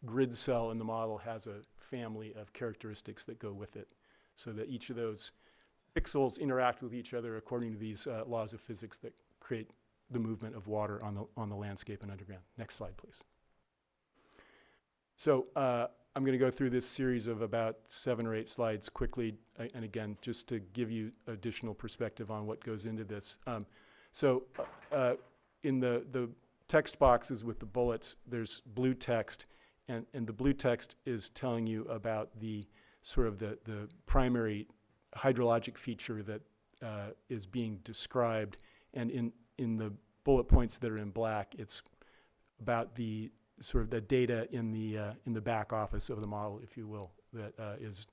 grid cell in the model has a family of characteristics that go with it, so that each of those pixels interact with each other according to these laws of physics that create the movement of water on the landscape and underground. Next slide, please. So I'm going to go through this series of about 7 or 8 slides quickly, and again, just to give you additional perspective on what goes into this. In the text boxes with the bullets, there's blue text, and the blue text is telling you about the sort of the primary hydrologic feature that is being described, and in the bullet points that are in black, it's about the sort of the data in the back office of the model, if you will, that is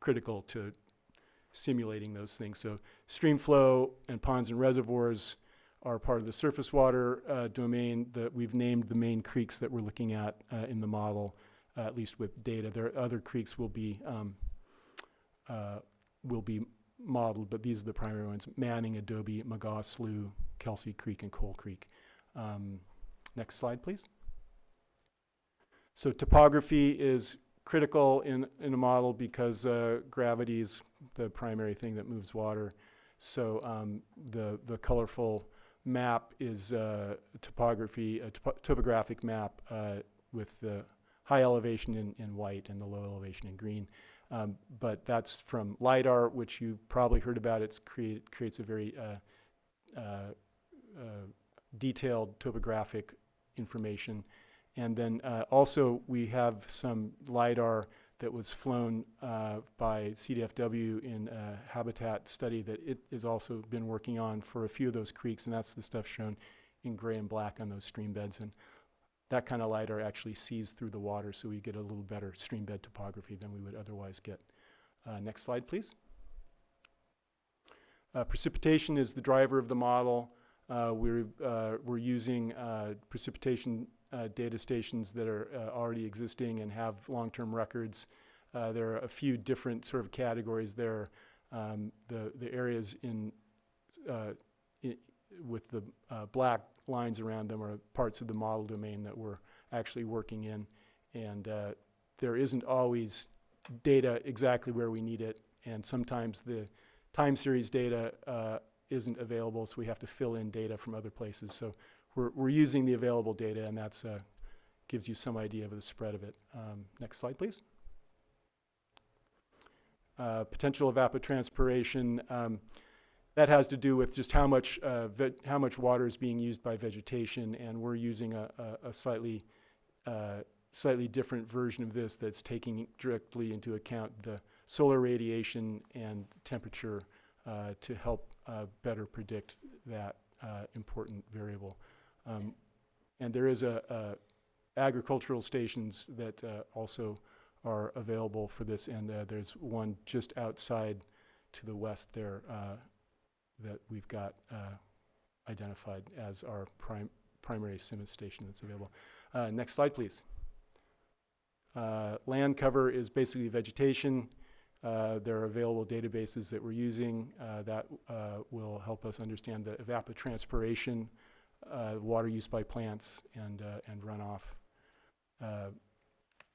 critical to simulating those things. So stream flow and ponds and reservoirs are part of the surface water domain. That we've named the main creeks that we're looking at in the model, at least with data. There are other creeks will be modeled, but these are the primary ones: Manning, Adobe, Magaw, Slough, Kelsey Creek, and Coal Creek. Next slide, please. So topography is critical in a model because gravity is the primary thing that moves water. So the colorful map is topography, a topographic map with the high elevation in white and the low elevation in green. But that's from LiDAR, which you've probably heard about. It creates a very detailed topographic information. And then also we have some LiDAR that was flown by CDFW in a habitat study that it has also been working on for a few of those creeks, and that's the stuff shown in gray and black on those stream beds. And that kind of LiDAR actually sees through the water, so we get a little better stream bed topography than we would otherwise get. Next slide, please. Precipitation is the driver of the model. We're using precipitation data stations that are already existing and have long-term records. There are a few different sort of categories there. The areas with the black lines around them are parts of the model domain that we're actually working in. And there isn't always data exactly where we need it. And sometimes the time series data isn't available, so we have to fill in data from other places. So we're using the available data, and that's gives you some idea of the spread of it. Next slide, please. Potential evapotranspiration. That has to do with just how much water is being used by vegetation, and we're using a slightly different version of this that's taking directly into account the solar radiation and temperature to help better predict that important variable. And there is agricultural stations that also are available for this, and there's one just outside to the west there that we've got identified as our primary CIMMYS station that's available. Next slide, please. Land cover is basically vegetation. There are available databases that we're using that will help us understand the evapotranspiration, water use by plants, and runoff.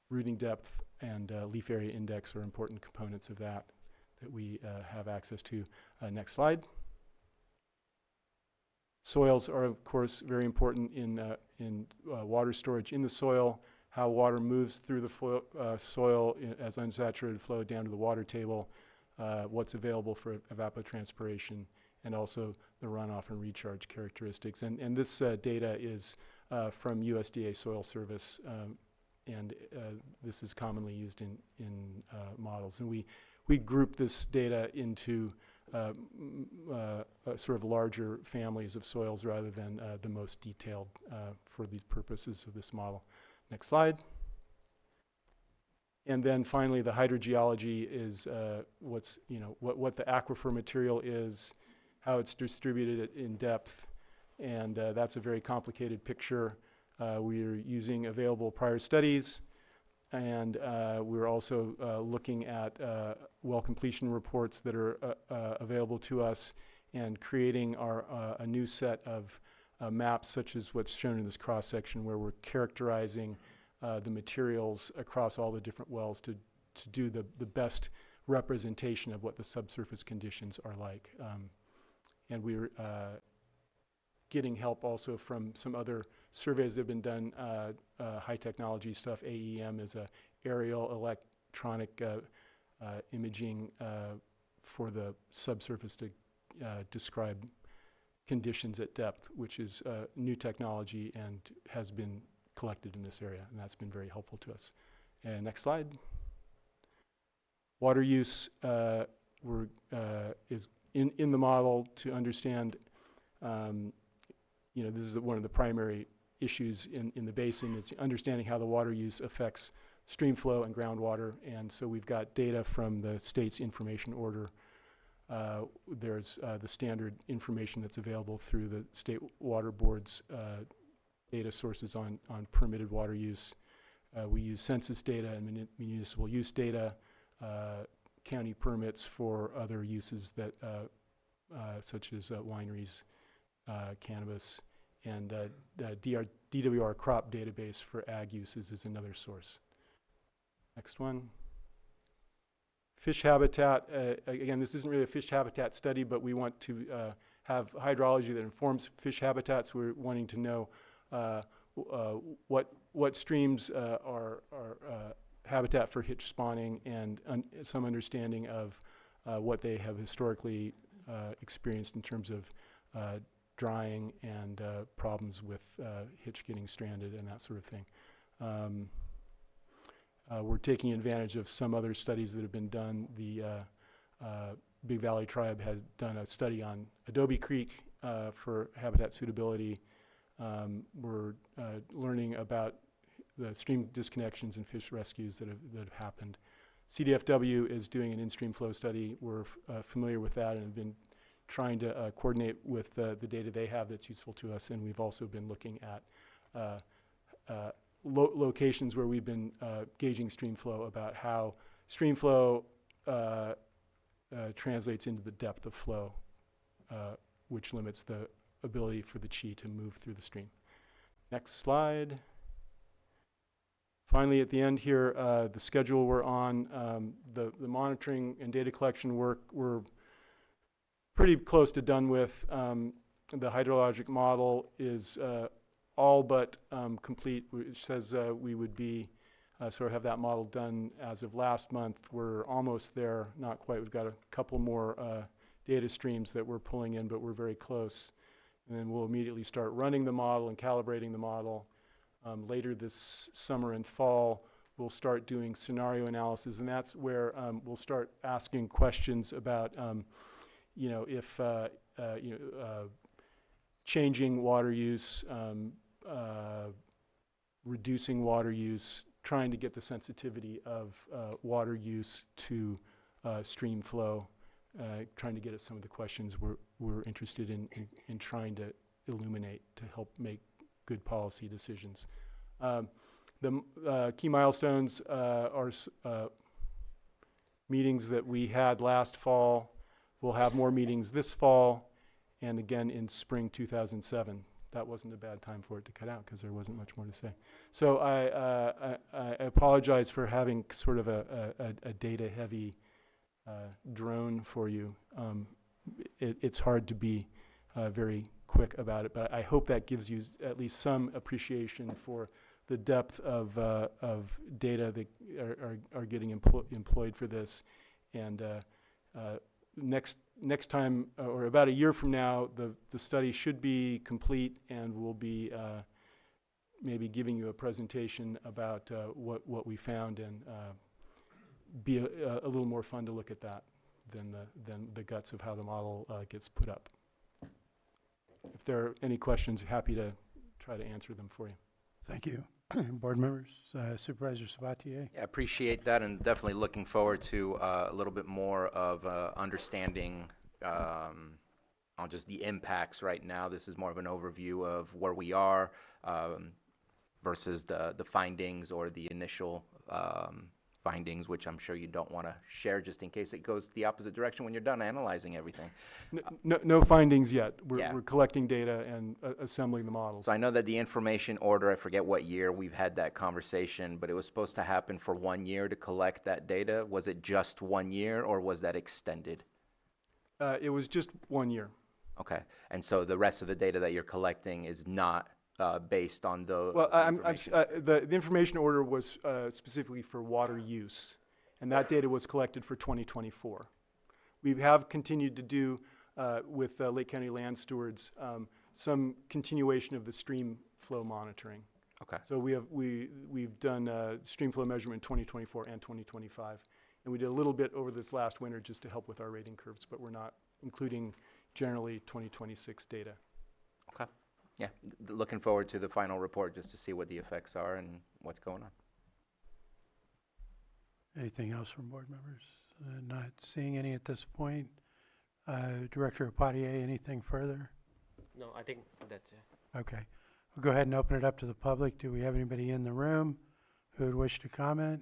Rooting depth and leaf area index are important components of that we have access to. Next slide. Soils are, of course, very important in water storage in the soil. How water moves through the soil as unsaturated flow down to the water table, what's available for evapotranspiration, and also the runoff and recharge characteristics. And this data is from USDA Soil Service, and this is commonly used in models. And we group this data into sort of larger families of soils rather than the most detailed for these purposes of this model. Next slide. And then finally, the hydrogeology is what the aquifer material is, how it's distributed in depth, and that's a very complicated picture. We are using available prior studies, and we're also looking at well completion reports that are available to us, and creating a new set of maps such as what's shown in this cross section, where we're characterizing the materials across all the different wells to do the best representation of what the subsurface conditions are like. And we're getting help also from some other surveys that have been done, high technology stuff. AEM is a aerial electronic imaging for the subsurface to describe conditions at depth, which is new technology and has been collected in this area, and that's been very helpful to us. And next slide. Water use is in the model to understand. This is one of the primary issues in the basin. It's understanding how the water use affects stream flow and groundwater, and so we've got data from the state's information order. There's the standard information that's available through the State Water Board's data sources on permitted water use. We use census data and municipal use data, county permits for other uses that, such as wineries, cannabis, and the DWR crop database for ag uses is another source. Next one. Fish habitat, again, this isn't really a fish habitat study, but we want to have hydrology that informs fish habitats. We're wanting to know what streams are habitat for hitch spawning and some understanding of what they have historically experienced in terms of drying and problems with hitch getting stranded and that sort of thing. We're taking advantage of some other studies that have been done. The Big Valley Tribe has done a study on Adobe Creek for habitat suitability. We're learning about the stream disconnections and fish rescues that have happened. CDFW is doing an in-stream flow study. We're familiar with that and have been trying to coordinate with the data they have that's useful to us. And we've also been looking at locations where we've been gauging stream flow, about how stream flow translates into the depth of flow, which limits the ability for the chi to move through the stream. Next slide. Finally, at the end here, the schedule we're on, the monitoring and data collection work, we're pretty close to done with. The hydrologic model is all but complete, which says we would be sort of have that model done as of last month. We're almost there, not quite. We've got a couple more data streams that we're pulling in, but we're very close. And then we'll immediately start running the model and calibrating the model. Later this summer and fall, we'll start doing scenario analysis, and that's where we'll start asking questions about, you know, if changing water use, reducing water use, trying to get the sensitivity of water use to stream flow, trying to get at some of the questions we're interested in trying to illuminate to help make good policy decisions. The key milestones are meetings that we had last fall. We'll have more meetings this fall and again in spring 2007. That wasn't a bad time for it to cut out because there wasn't much more to say. So I apologize for having sort of a data-heavy drone for you. It's hard to be very quick about it, but I hope that gives you at least some appreciation for the depth of data that are getting employed for this. And next time, or about a year from now, the study should be complete, and we'll be maybe giving you a presentation about what we found, and be a little more fun to look at that than the guts of how the model gets put up. If there are any questions, happy to try to answer them for you. Thank you. Board members, Supervisor Sabatier. Yeah, appreciate that, and definitely looking forward to a little bit more of understanding on just the impacts right now. This is more of an overview of where we are versus the findings or the initial findings, which I'm sure you don't want to share just in case it goes the opposite direction when you're done analyzing everything. No findings yet. Yeah. We're collecting data and assembling the models. So I know that the information order, I forget what year we've had that conversation, but it was supposed to happen for 1 year to collect that data. Was it just 1 year, or was that extended? It was just 1 year. Okay. And so the rest of the data that you're collecting is not based on the Well, the information order was specifically for water use, and that data was collected for 2024. We have continued to do with Lake County Land Stewards some continuation of the stream flow monitoring. Okay. So we've done stream flow measurement in 2024 and 2025, and we did a little bit over this last winter just to help with our rating curves, but we're not including generally 2026 data. Okay. Yeah, looking forward to the final report just to see what the effects are and what's going on. Anything else from board members? Not seeing any at this point. Director Apatier, anything further? No, I think that's it. Okay. We'll go ahead and open it up to the public. Do we have anybody in the room who would wish to comment?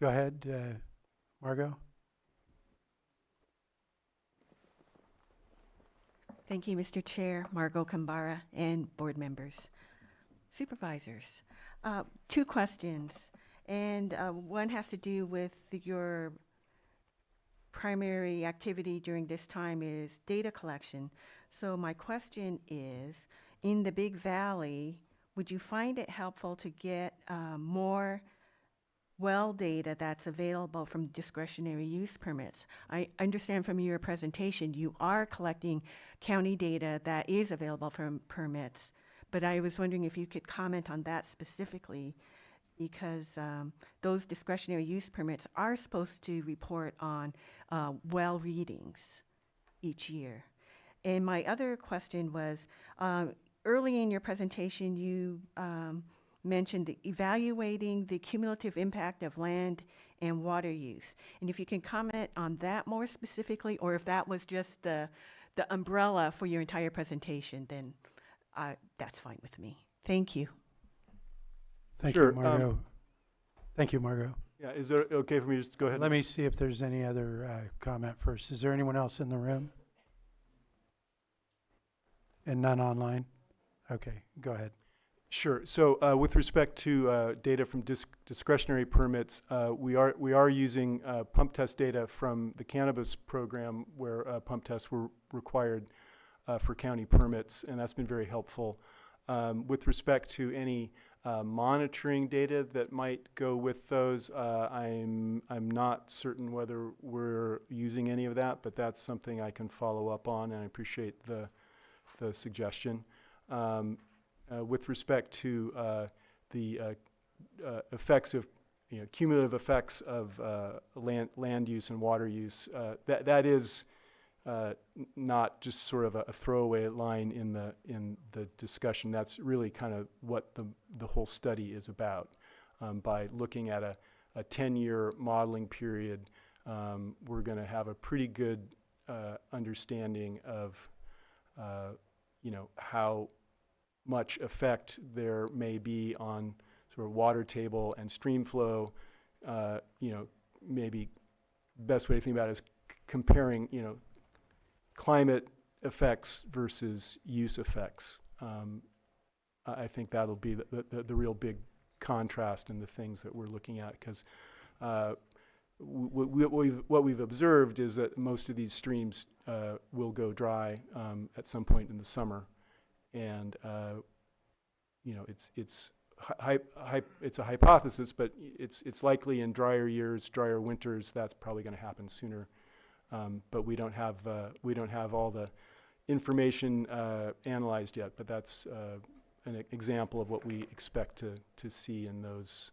Go ahead, Margot. Thank you, Mr. Chair, Margot Kambara, and board members. Supervisors, 2 questions, and one has to do with your primary activity during this time is data collection. So my question is, in the Big Valley, would you find it helpful to get more well data that's available from discretionary use permits. I understand from your presentation you are collecting county data that is available from permits, but I was wondering if you could comment on that specifically, because those discretionary use permits are supposed to report on well readings each year. And my other question was, early in your presentation, you mentioned evaluating the cumulative impact of land and water use. And if you can comment on that more specifically, or if that was just the umbrella for your entire presentation, then that's fine with me. Thank you. Thank Sure, you, Margot. Thank you, Margot. Yeah, is it okay for me just to go ahead? Let me see if there's any other comment first. Is there anyone else in the room? And none online? Okay, go ahead. Sure. So with respect to data from discretionary permits, we are using pump test data from the cannabis program, where pump tests were required for county permits, and that's been very helpful. With respect to any monitoring data that might go with those, I'm not certain whether we're using any of that, but that's something I can follow up on, and I appreciate the suggestion. With respect to the effects of, cumulative effects of land use and water use, that is not just sort of a throwaway line in the discussion. That's really kind of what the whole study is about. By looking at a 10-year modeling period, we're going to have a pretty good understanding of how much effect there may be on sort of water table and stream flow. Maybe best way to think about it is comparing, climate effects versus use effects. I think that'll be the real big contrast in the things that we're looking at, because what we've observed is that most of these streams will go dry at some point in the summer, and it's a hypothesis, but it's likely in drier years, drier winters, that's probably going to happen sooner. But we don't have all the information analyzed yet. But that's an example of what we expect to see in those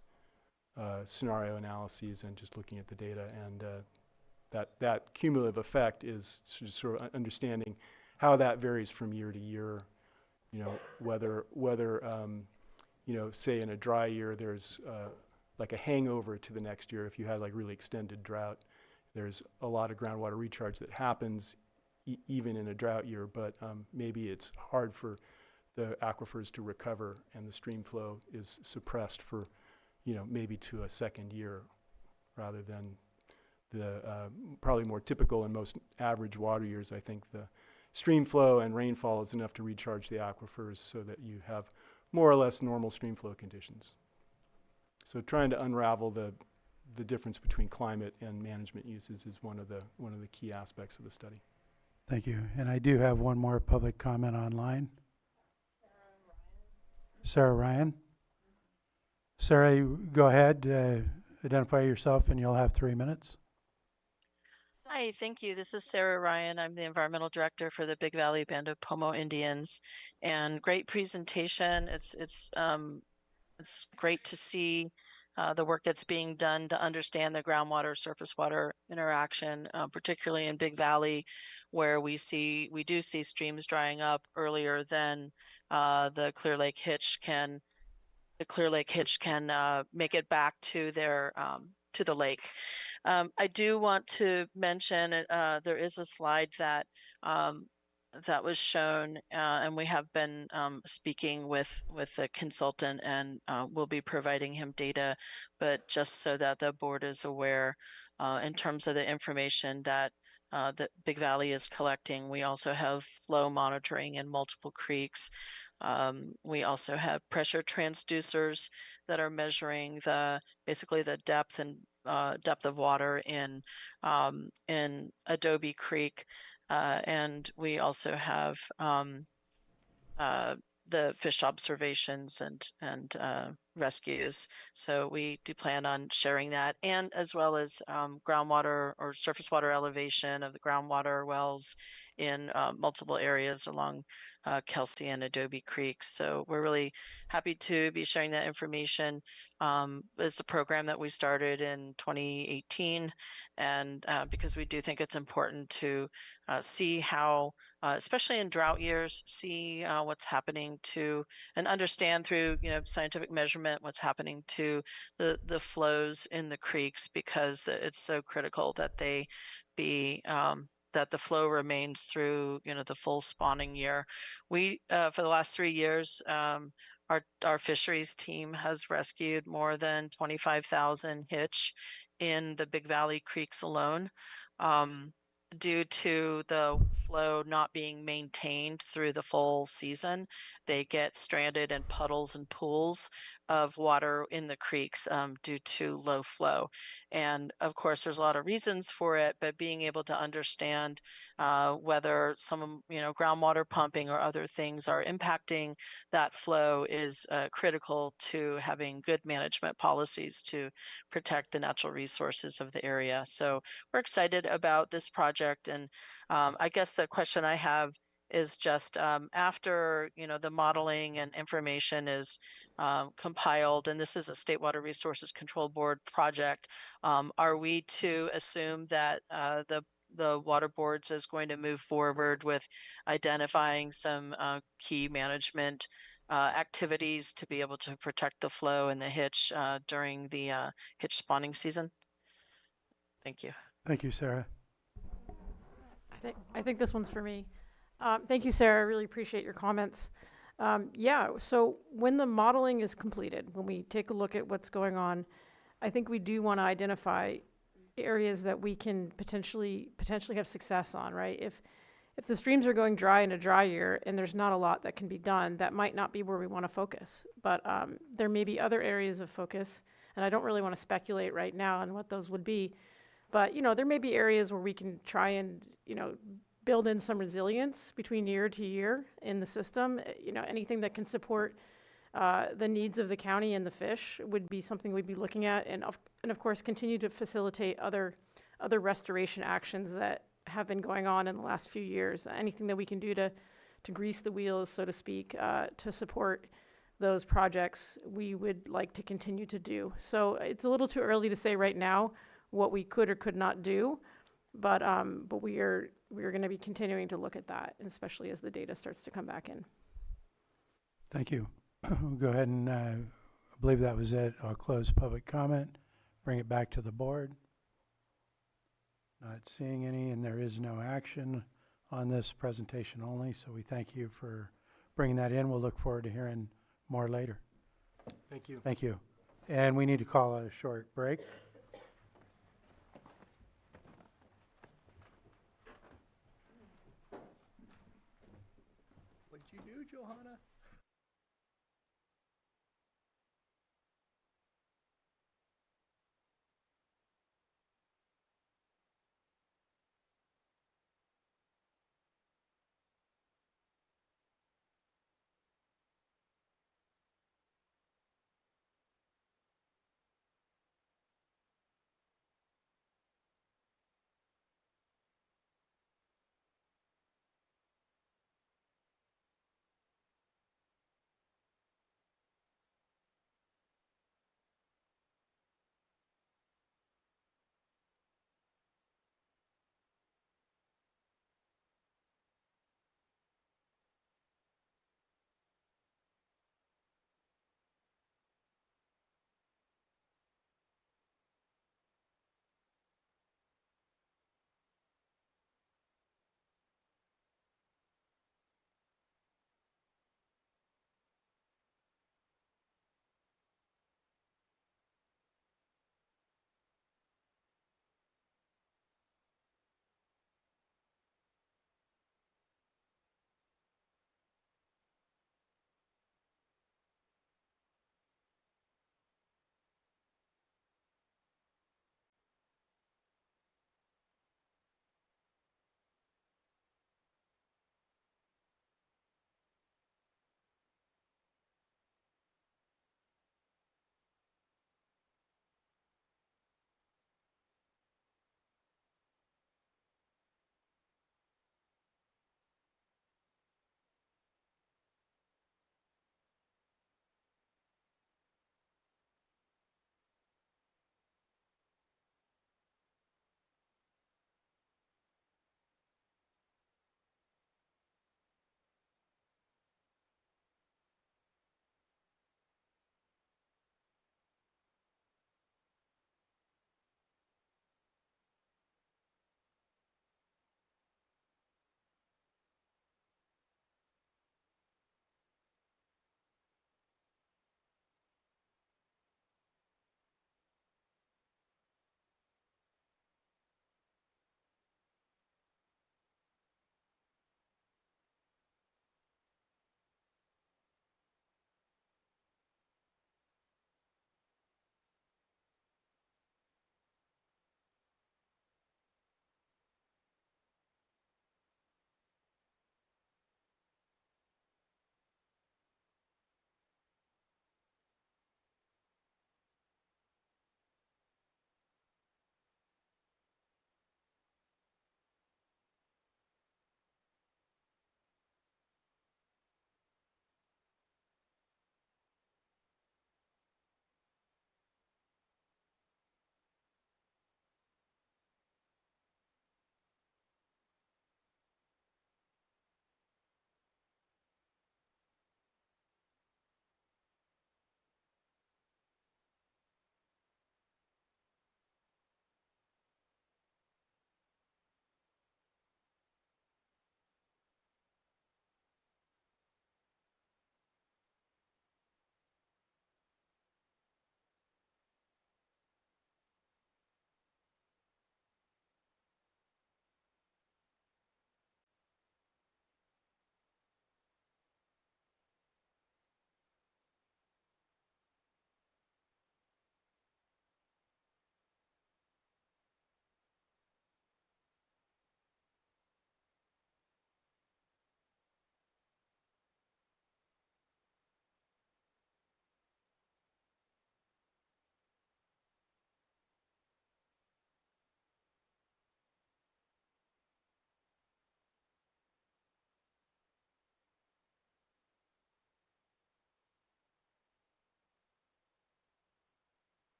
scenario analyses and just looking at the data. And that cumulative effect is just sort of understanding how that varies from year to year. Whether say in a dry year there's like a hangover to the next year. If you had like really extended drought, there's a lot of groundwater recharge that happens even in a drought year, but maybe it's hard for the aquifers to recover, and the stream flow is suppressed for, maybe to a second year, rather than the probably more typical and most average water years. I think the stream flow and rainfall is enough to recharge the aquifers so that you have more or less normal stream flow conditions. So trying to unravel the difference between climate and management uses is one of the key aspects of the study. Thank you. And I do have one more public comment online. Sarah Ryan. Sarah, go ahead, identify yourself, and you'll have 3 minutes. Hi, thank you. This is Sarah Ryan. I'm the environmental director for the Big Valley Band of Pomo Indians, and great presentation. It's great to see the work that's being done to understand the groundwater surface water interaction, particularly in Big Valley, where we do see streams drying up earlier than the Clear Lake Hitch can make it back to the lake. I do want to mention there is a slide that was shown, and we have been speaking with the consultant, and we'll be providing him data, but just so that the board is aware, in terms of the information that Big Valley is collecting, we also have flow monitoring in multiple creeks. We also have pressure transducers that are measuring basically the depth of water in Adobe Creek, and we also have the fish observations and rescues. So we do plan on sharing that, and as well as groundwater or surface water elevation of the groundwater wells in multiple areas along Kelsey and Adobe Creeks. So we're really happy to be sharing that information. It's a program that we started in 2018, and because we do think it's important to see how, especially in drought years, see what's happening to and understand through scientific measurement what's happening to the flows in the creeks, because it's so critical that they be that the flow remains through the full spawning year. We for the last 3 years, our fisheries team has rescued more than 25,000 hitch in the Big Valley Creeks alone. Due to the flow not being maintained through the full season, they get stranded in puddles and pools of water in the creeks due to low flow. And of course, there's a lot of reasons for it, but being able to understand whether some, groundwater pumping or other things are impacting that flow is critical to having good management policies to protect the natural resources of the area. So we're excited about this project. And I guess the question I have is just after the modeling and information is compiled, and this is a State Water Resources Control Board project, are we to assume that the water boards is going to move forward with identifying some key management activities to be able to protect the flow and the hitch during the hitch spawning season? Thank you. Thank you, Sarah. I think this one's for me. Thank you, Sarah. I really appreciate your comments. Yeah, so when the modeling is completed, when we take a look at what's going on, I think we do want to identify areas that we can potentially have success on, right? If the streams are going dry in a dry year and there's not a lot that can be done, that might not be where we want to focus. But there may be other areas of focus, and I don't really want to speculate right now on what those would be. But, there may be areas where we can try and, build in some resilience between year to year in the system. Anything that can support the needs of the county and the fish would be something we'd be looking at. And of course, continue to facilitate other restoration actions that have been going on in the last few years. Anything that we can do to grease the wheels, so to speak, to support those projects, we would like to continue to do. So it's a little too early to say right now what we could or could not do, but we are going to be continuing to look at that, especially as the data starts to come back in. Thank you. We'll go ahead and I believe that was it. I'll close public comment, bring it back to the board. Not seeing any, and there is no action on this presentation only, so we thank you for bringing that in. We'll look forward to hearing more later. Thank you. Thank you. And we need to call a short break. What'd you do, Johanna?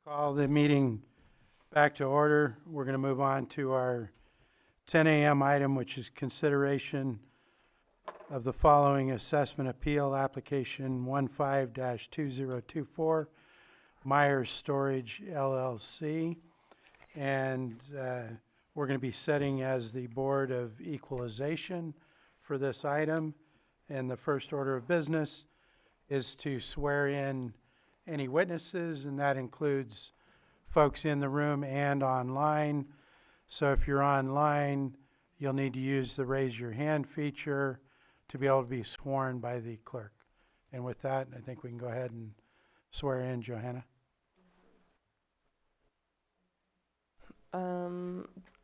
Call the meeting back to order. We're going to move on to our 10 a.m. item, which is consideration of the following assessment appeal application 15-2024, Myers Storage LLC. And we're going to be setting as the Board of Equalization for this item. And the first order of business is to swear in any witnesses, and that includes folks in the room and online. So if you're online, you'll need to use the raise your hand feature to be able to be sworn by the clerk. And with that, I think we can go ahead and swear in Johanna.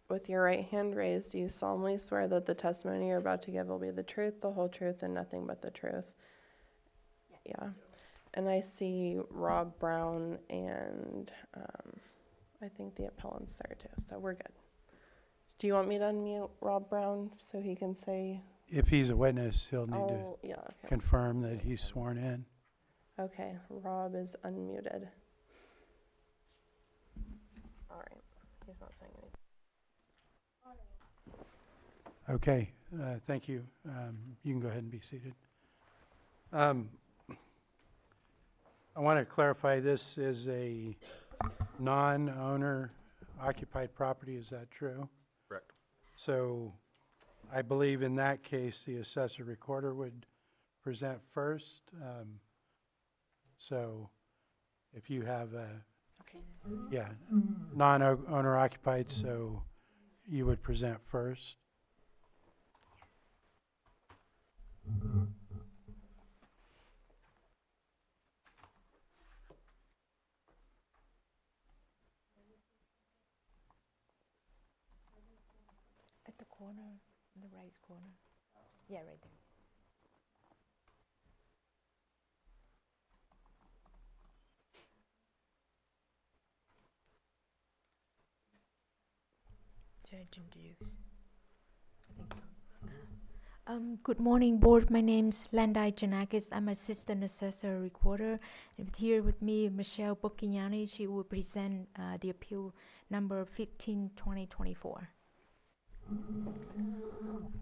With your right hand raised, do you solemnly swear that the testimony you're about to give will be the truth, the whole truth, and nothing but the truth? Yes. Yeah. And I see Rob Brown and I think the appellant's there too, so we're good. Do you want me to unmute Rob Brown so he can say? If he's a witness, he'll need to Yeah, okay. confirm that he's sworn in. Okay, Rob is unmuted. All right, he's not saying anything. Okay, thank you. You can go ahead and be seated. I want to clarify, this is a non-owner occupied property, is that true? Correct. So I believe in that case, the assessor recorder would present first. So if you have a, yeah, non-owner occupied, so you would present first. At the corner, in the right corner. Yeah, right there. Try to introduce. Good morning, board. My name's Landai Janakis. I'm assistant assessor recorder. And here with me, Michelle Bocchignani. She will present the appeal number 15-2024.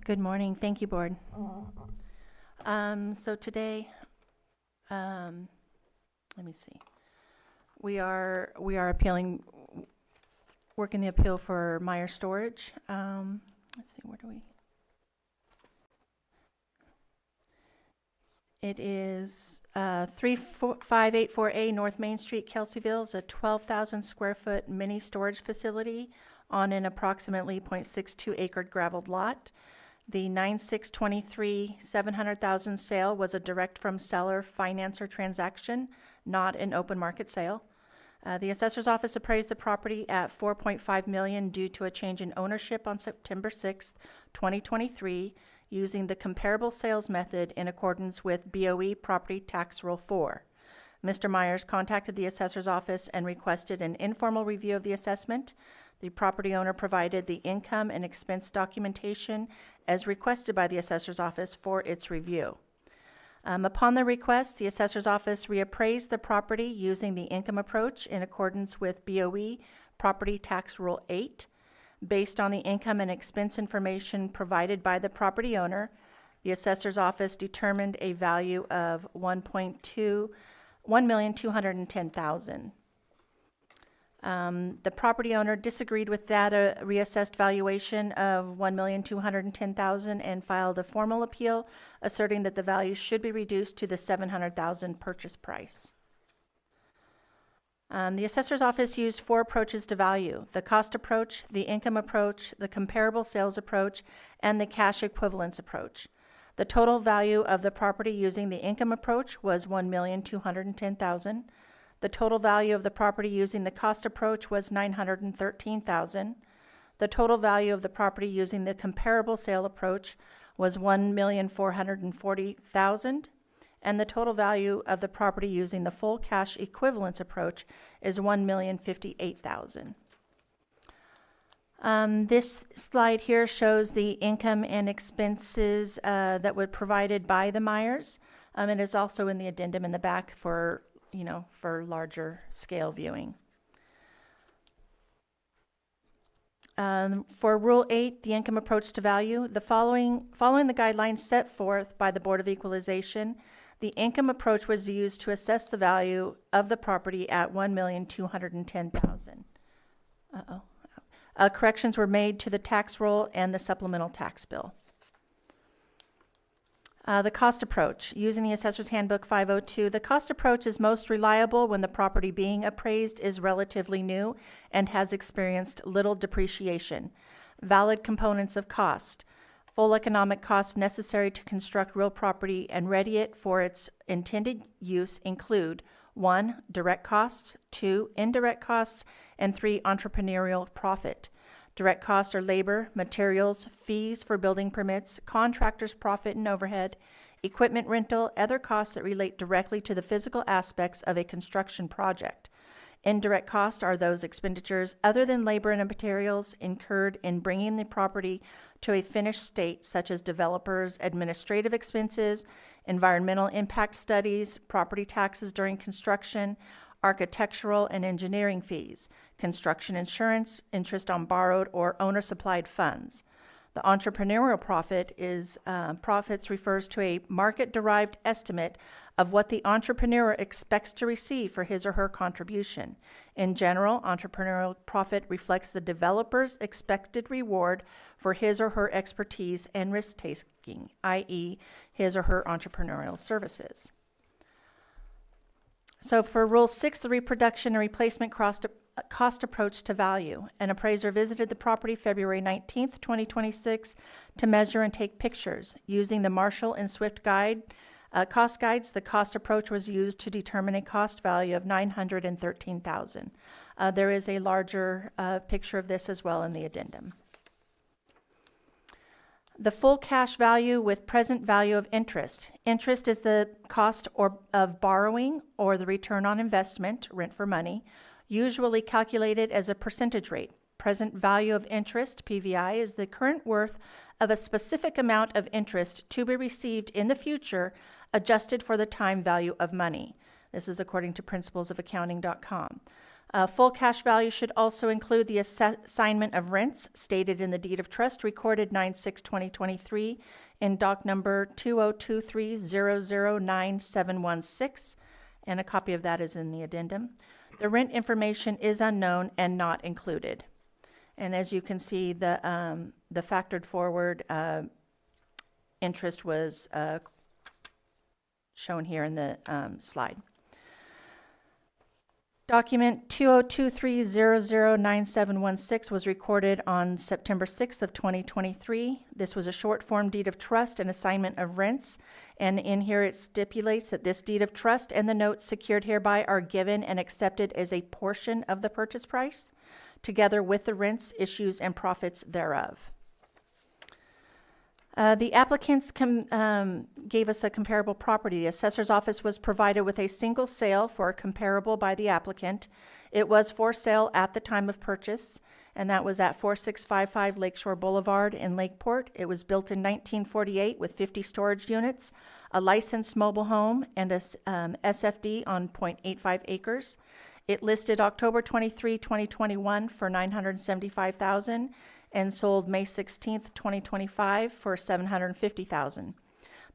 Good morning. Thank you, board. So today, let me see. We are appealing, working the appeal for Myers Storage. Let's see, where do we? It is 3584A North Main Street, Kelseyville. It's a 12,000 square foot mini storage facility on an approximately 0.62 acre graveled lot. The 9/6/23 $700,000 sale was a direct from seller financer transaction, not an open market sale. The assessor's office appraised the property at $4.5 million due to a change in ownership on September 6th, 2023, using the comparable sales method in accordance with BOE Property Tax Rule 4. Mr. Myers contacted the assessor's office and requested an informal review of the assessment. The property owner provided the income and expense documentation as requested by the assessor's office for its review. Upon the request, the assessor's office reappraised the property using the income approach in accordance with BOE Property Tax Rule 8. Based on the income and expense information provided by the property owner, the assessor's office determined a value of $1,210,000. The property owner disagreed with that reassessed valuation of $1,210,000 and filed a formal appeal asserting that the value should be reduced to the $700,000 purchase price. The assessor's office used 4 approaches to value: the cost approach, the income approach, the comparable sales approach, and the cash equivalence approach. The total value of the property using the income approach was $1,210,000. The total value of the property using the cost approach was $913,000. The total value of the property using the comparable sale approach was $1,440,000. And the total value of the property using the full cash equivalence approach is $1,058,000. This slide here shows the income and expenses that were provided by the Myers. It is also in the addendum in the back for larger scale viewing. For Rule 8, the income approach to value, following the guidelines set forth by the Board of Equalization, the income approach was used to assess the value of the property at $1,210,000. Corrections were made to the tax roll and the supplemental tax bill. The cost approach, using the Assessor's Handbook 502, the cost approach is most reliable when the property being appraised is relatively new and has experienced little depreciation. Valid components of cost, full economic costs necessary to construct real property and ready it for its intended use include 1. Direct costs, 2. Indirect costs, and 3. Entrepreneurial profit. Direct costs are labor, materials, fees for building permits, contractors' profit and overhead, equipment rental, other costs that relate directly to the physical aspects of a construction project. Indirect costs are those expenditures other than labor and materials incurred in bringing the property to a finished state, such as developers' administrative expenses, environmental impact studies, property taxes during construction, architectural and engineering fees, construction insurance, interest on borrowed or owner-supplied funds. The entrepreneurial profit is profits refers to a market-derived estimate of what the entrepreneur expects to receive for his or her contribution. In general, entrepreneurial profit reflects the developer's expected reward for his or her expertise and risk-taking, i.e., his or her entrepreneurial services. So for Rule 6, the reproduction and replacement cost approach to value. An appraiser visited the property February 19th, 2026 to measure and take pictures. Using the Marshall and Swift cost guides, the cost approach was used to determine a cost value of $913,000. There is a larger picture of this as well in the addendum. The full cash value with present value of interest. Interest is the cost of borrowing or the return on investment, rent for money, usually calculated as a percentage rate. Present value of interest, PVI, is the current worth of a specific amount of interest to be received in the future, adjusted for the time value of money. This is according to principlesofaccounting.com. Full cash value should also include the assignment of rents stated in the deed of trust recorded 9/6/2023 in doc number 20230099716, and a copy of that is in the addendum. The rent information is unknown and not included. And as you can see, the factored forward interest was shown here in the slide. Document 20230099716 was recorded on September 6th of 2023. This was a short form deed of trust and assignment of rents. And in here it stipulates that this deed of trust and the notes secured hereby are given and accepted as a portion of the purchase price, together with the rents, issues, and profits thereof. The applicants gave us a comparable property. The assessor's office was provided with a single sale for a comparable by the applicant. It was for sale at the time of purchase, and that was at 4655 Lakeshore Boulevard in Lakeport. It was built in 1948 with 50 storage units, a licensed mobile home, and a SFD on 0.85 acres. It listed October 23, 2021 for $975,000 and sold May 16th, 2025 for $750,000.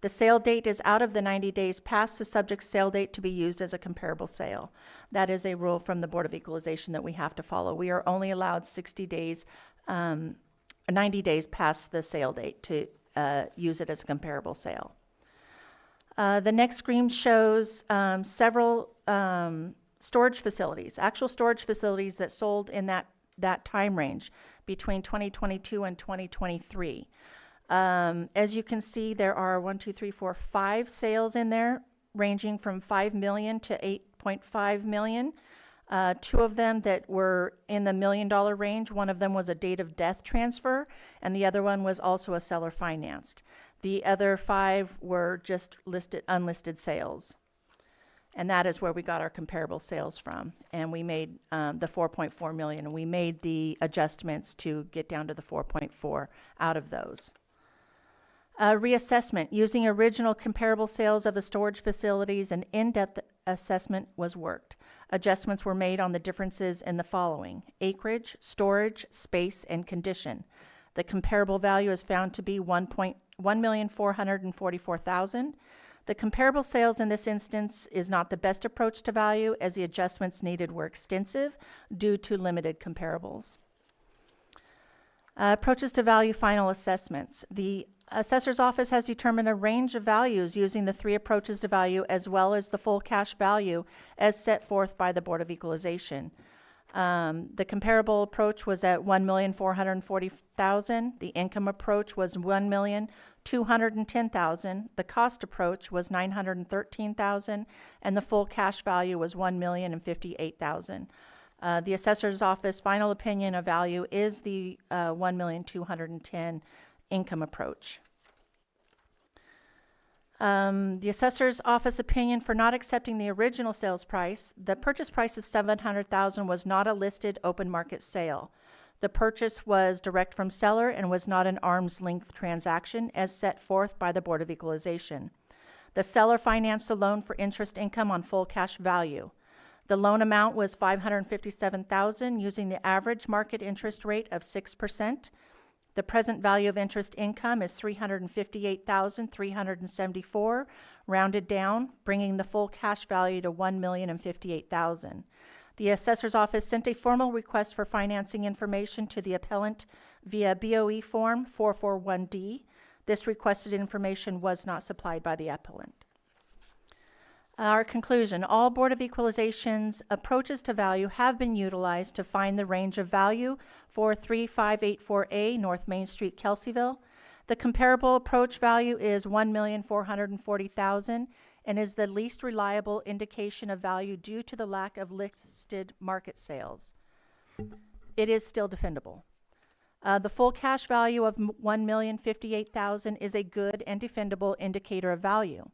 The sale date is out of the 90 days past the subject sale date to be used as a comparable sale. That is a rule from the Board of Equalization that we have to follow. We are only allowed 90 days past the sale date to use it as a comparable sale. The next screen shows several storage facilities, actual storage facilities that sold in that time range between 2022 and 2023. As you can see, there are 5 sales in there, ranging from $5 million to $8.5 million. 2 of them that were in the $1 million range. One of them was a date of death transfer, and the other one was also a seller financed. The other 5 were just unlisted sales. And that is where we got our comparable sales from. And we made the $4.4 million, and we made the adjustments to get down to the $4.4 out of those. Reassessment, using original comparable sales of the storage facilities, an in-depth assessment was worked. Adjustments were made on the differences in the following: acreage, storage, space, and condition. The comparable value is found to be $1,444,000. The comparable sales in this instance is not the best approach to value, as the adjustments needed were extensive due to limited comparables. Approaches to value final assessments. The assessor's office has determined a range of values using the 3 approaches to value, as well as the full cash value as set forth by the Board of Equalization. The comparable approach was at $1,440,000. The income approach was $1,210,000. The cost approach was $913,000, and the full cash value was $1,058,000. The assessor's office final opinion of value is the $1,210,000 income approach. The assessor's office opinion for not accepting the original sales price: the purchase price of $700,000 was not a listed open market sale. The purchase was direct from seller and was not an arm's length transaction as set forth by the Board of Equalization. The seller financed the loan for interest income on full cash value. The loan amount was $557,000 using the average market interest rate of 6%. The present value of interest income is $358,374, rounded down, bringing the full cash value to $1,058,000. The assessor's office sent a formal request for financing information to the appellant via BOE form 441D. This requested information was not supplied by the appellant. Our conclusion: all Board of Equalization's approaches to value have been utilized to find the range of value for 3584A North Main Street, Kelseyville. The comparable approach value is $1,440,000 and is the least reliable indication of value due to the lack of listed market sales. It is still defendable. The full cash value of $1,058,000 is a good and defendable indicator of value.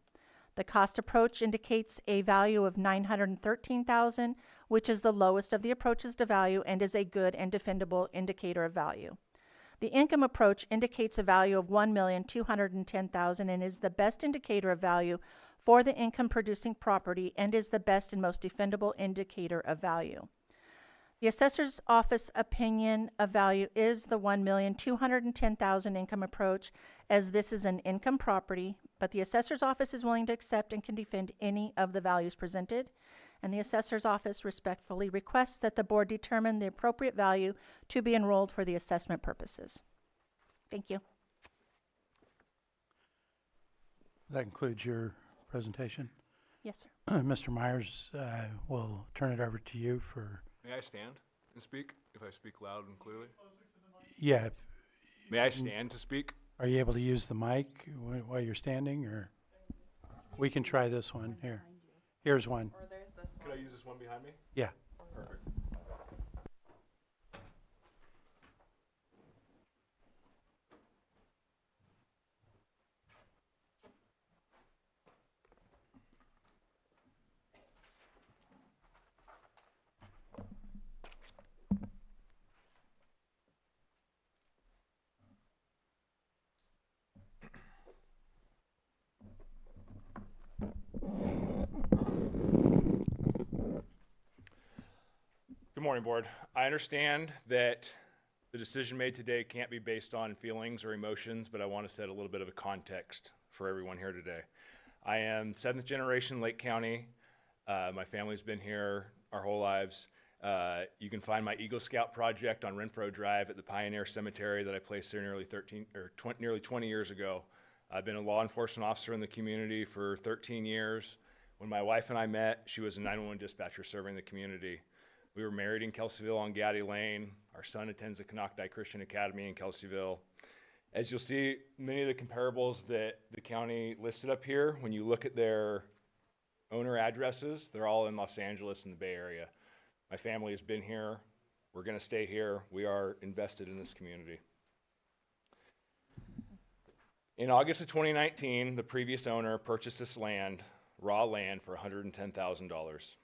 The cost approach indicates a value of $913,000, which is the lowest of the approaches to value and is a good and defendable indicator of value. The income approach indicates a value of $1,210,000 and is the best indicator of value for the income producing property and is the best and most defendable indicator of value. The assessor's office opinion of value is the $1,210,000 income approach, as this is an income property, but the assessor's office is willing to accept and can defend any of the values presented, and the assessor's office respectfully requests that the board determine the appropriate value to be enrolled for the assessment purposes. Thank you. That concludes your presentation. Yes, sir. Mr. Myers, we'll turn it over to you for... May I stand and speak if I speak loud and clearly? Yeah. May I stand to speak? Are you able to use the mic while you're standing, or we can try this one here? Here's one. Or there's this one. Could I use this one behind me? Yeah. Perfect. Good morning, Board. I understand that the decision made today can't be based on feelings or emotions, but I want to set a little bit of a context for everyone here today. I am 7th generation Lake County. My family's been here our whole lives. You can find my Eagle Scout project on Renfro Drive at the Pioneer Cemetery that I placed there nearly 20 years ago. I've been a law enforcement officer in the community for 13 years. When my wife and I met, she was a 911 dispatcher serving the community. We were married in Kelseyville on Gaddy Lane. Our son attends the Canocti Christian Academy in Kelseyville. As you'll see, many of the comparables that the county listed up here, when you look at their owner addresses, they're all in Los Angeles and the Bay Area. My family has been here. We're going to stay here. We are invested in this community. In August of 2019, the previous owner purchased this land, raw land, for $110,000.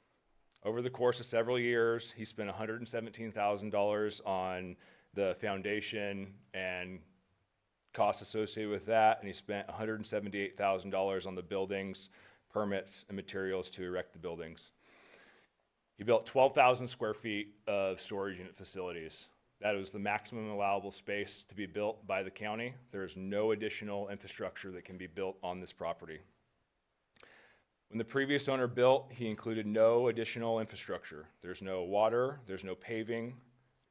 Over the course of several years, he spent $117,000 on the foundation and costs associated with that, and he spent $178,000 on the buildings, permits, and materials to erect the buildings. He built 12,000 square feet of storage unit facilities. That was the maximum allowable space to be built by the county. There is no additional infrastructure that can be built on this property. When the previous owner built, he included no additional infrastructure. There's no water, there's no paving,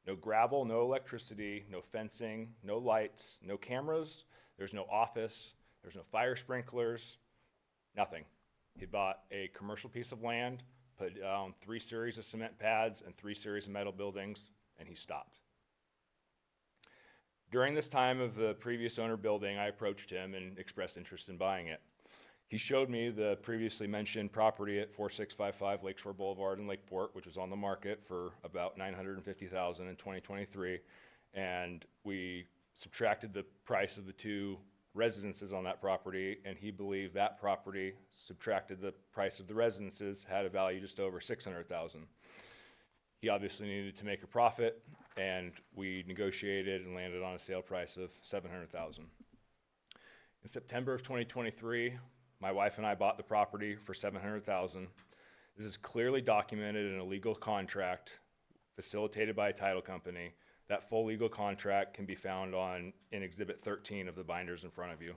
no gravel, no electricity, no fencing, no lights, no cameras, there's no office, there's no fire sprinklers, nothing. He bought a commercial piece of land, put down 3 series of cement pads and 3 series of metal buildings, and he stopped. During this time of the previous owner building, I approached him and expressed interest in buying it. He showed me the previously mentioned property at 4655 Lakeshore Boulevard in Lakeport, which was on the market for about $950,000 in 2023, and we subtracted the price of the 2 residences on that property, and he believed that property, subtracted the price of the residences, had a value just over $600,000. He obviously needed to make a profit, and we negotiated and landed on a sale price of $700,000. In September of 2023, my wife and I bought the property for $700,000. This is clearly documented in a legal contract facilitated by a title company. That full legal contract can be found in Exhibit 13 of the binders in front of you.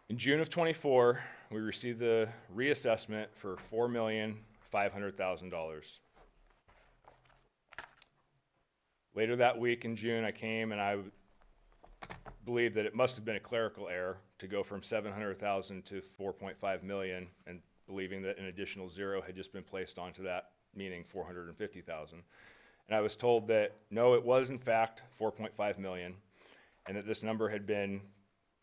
In June of 24, we received the reassessment for $4,500,000. Later that week in June, I came and I believed that it must have been a clerical error to go from $700,000 to $4.5 million, and believing that an additional 0 had just been placed onto that, meaning $450,000. And I was told that no, it was in fact $4.5 million, and that this number had been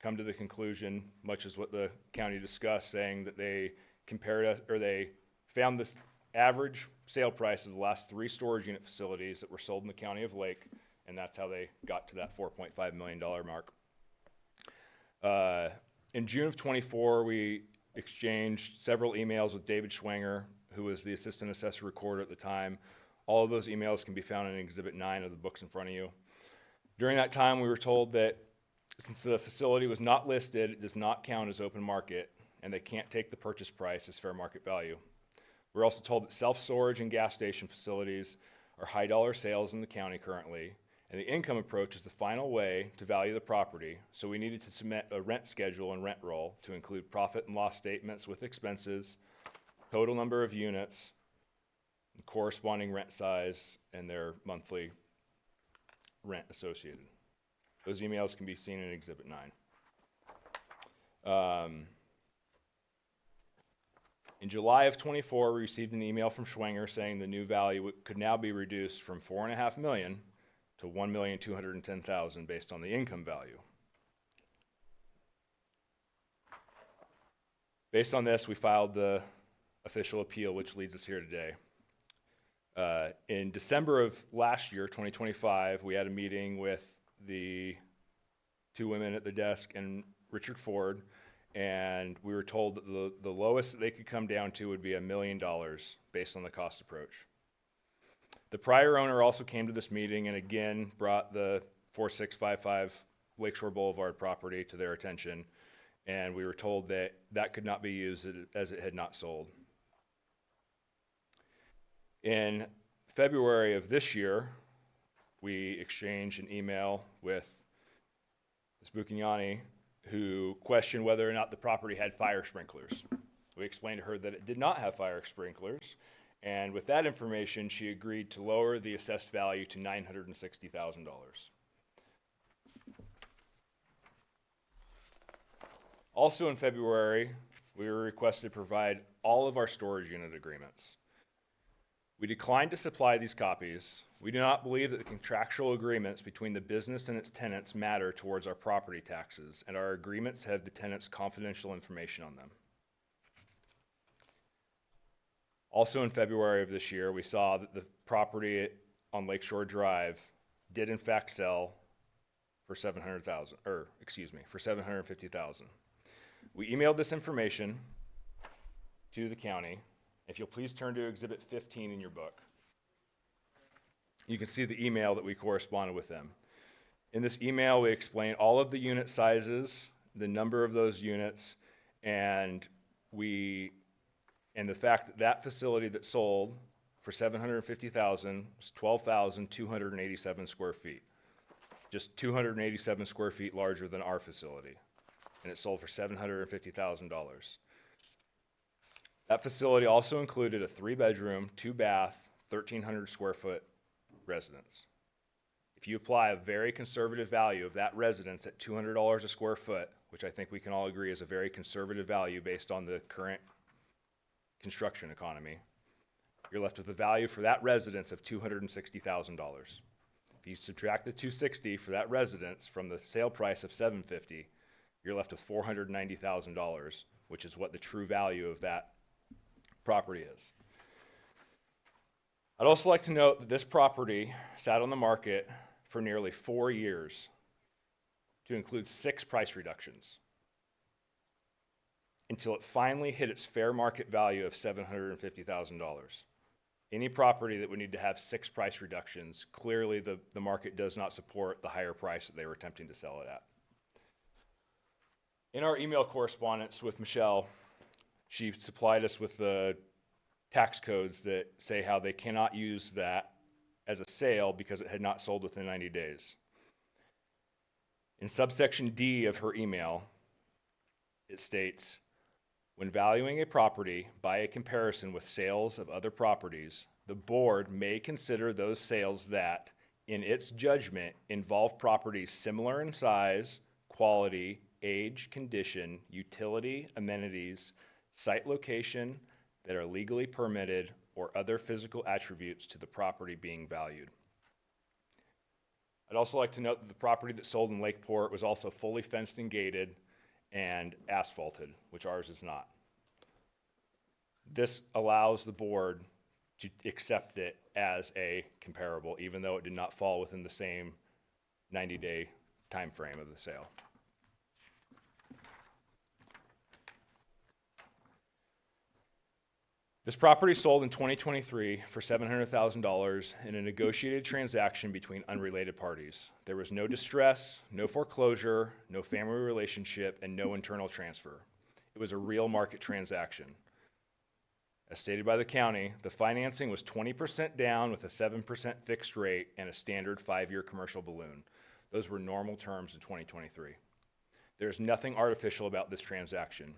come to the conclusion, much as what the county discussed, saying that they compared us, or they found this average sale price of the last 3 storage unit facilities that were sold in the county of Lake, and that's how they got to that $4.5 million mark. In June of 24, we exchanged several emails with David Schwenger, who was the assistant assessor recorder at the time. All of those emails can be found in Exhibit 9 of the books in front of you. During that time, we were told that since the facility was not listed, it does not count as open market, and they can't take the purchase price as fair market value. We're also told that self-storage and gas station facilities are high dollar sales in the county currently, and the income approach is the final way to value the property, so we needed to submit a rent schedule and rent roll to include profit and loss statements with expenses, total number of units, the corresponding rent size, and their monthly rent associated. Those emails can be seen in Exhibit 9. In July of 24, we received an email from Schwenger saying the new value could now be reduced from $4.5 million to $1,210,000 based on the income value. Based on this, we filed the official appeal, which leads us here today. In December of last year, 2025, we had a meeting with the 2 women at the desk and Richard Ford, and we were told that the lowest that they could come down to would be $1 million based on the cost approach. The prior owner also came to this meeting and again brought the 4655 Lakeshore Boulevard property to their attention, and we were told that that could not be used as it had not sold. In February of this year, we exchanged an email with Ms. Buchignani, who questioned whether or not the property had fire sprinklers. We explained to her that it did not have fire sprinklers, and with that information, she agreed to lower the assessed value to $960,000. Also in February, we were requested to provide all of our storage unit agreements. We declined to supply these copies. We do not believe that the contractual agreements between the business and its tenants matter towards our property taxes, and our agreements have the tenants' confidential information on them. Also in February of this year, we saw that the property on Lakeshore Drive did in fact sell for $750,000. We emailed this information to the county. If you'll please turn to Exhibit 15 in your book, you can see the email that we corresponded with them. In this email, we explain all of the unit sizes, the number of those units, and the fact that that facility that sold for $750,000 was 12,287 square feet. Just 287 square feet larger than our facility, and it sold for $750,000. That facility also included a 3-bedroom, 2-bath, 1,300 square foot residence. If you apply a very conservative value of that residence at $200 a square foot, which I think we can all agree is a very conservative value based on the current construction economy, you're left with a value for that residence of $260,000. If you subtract the $260 for that residence from the sale price of $750, you're left with $490,000, which is what the true value of that property is. I'd also like to note that this property sat on the market for nearly 4 years to include 6 price reductions until it finally hit its fair market value of $750,000. Any property that would need to have 6 price reductions, clearly the market does not support the higher price that they were attempting to sell it at. In our email correspondence with Michelle, she supplied us with the tax codes that say how they cannot use that as a sale because it had not sold within 90 days. In subsection D of her email, it states, when valuing a property by a comparison with sales of other properties, the board may consider those sales that, in its judgment, involve properties similar in size, quality, age, condition, utility, amenities, site location, that are legally permitted, or other physical attributes to the property being valued. I'd also like to note that the property that sold in Lakeport was also fully fenced and gated and asphalted, which ours is not. This allows the board to accept it as a comparable, even though it did not fall within the same 90-day time frame of the sale. This property sold in 2023 for $700,000 in a negotiated transaction between unrelated parties. There was no distress, no foreclosure, no family relationship, and no internal transfer. It was a real market transaction. As stated by the county, the financing was 20% down with a 7% fixed rate and a standard 5-year commercial balloon. Those were normal terms in 2023. There's nothing artificial about this transaction.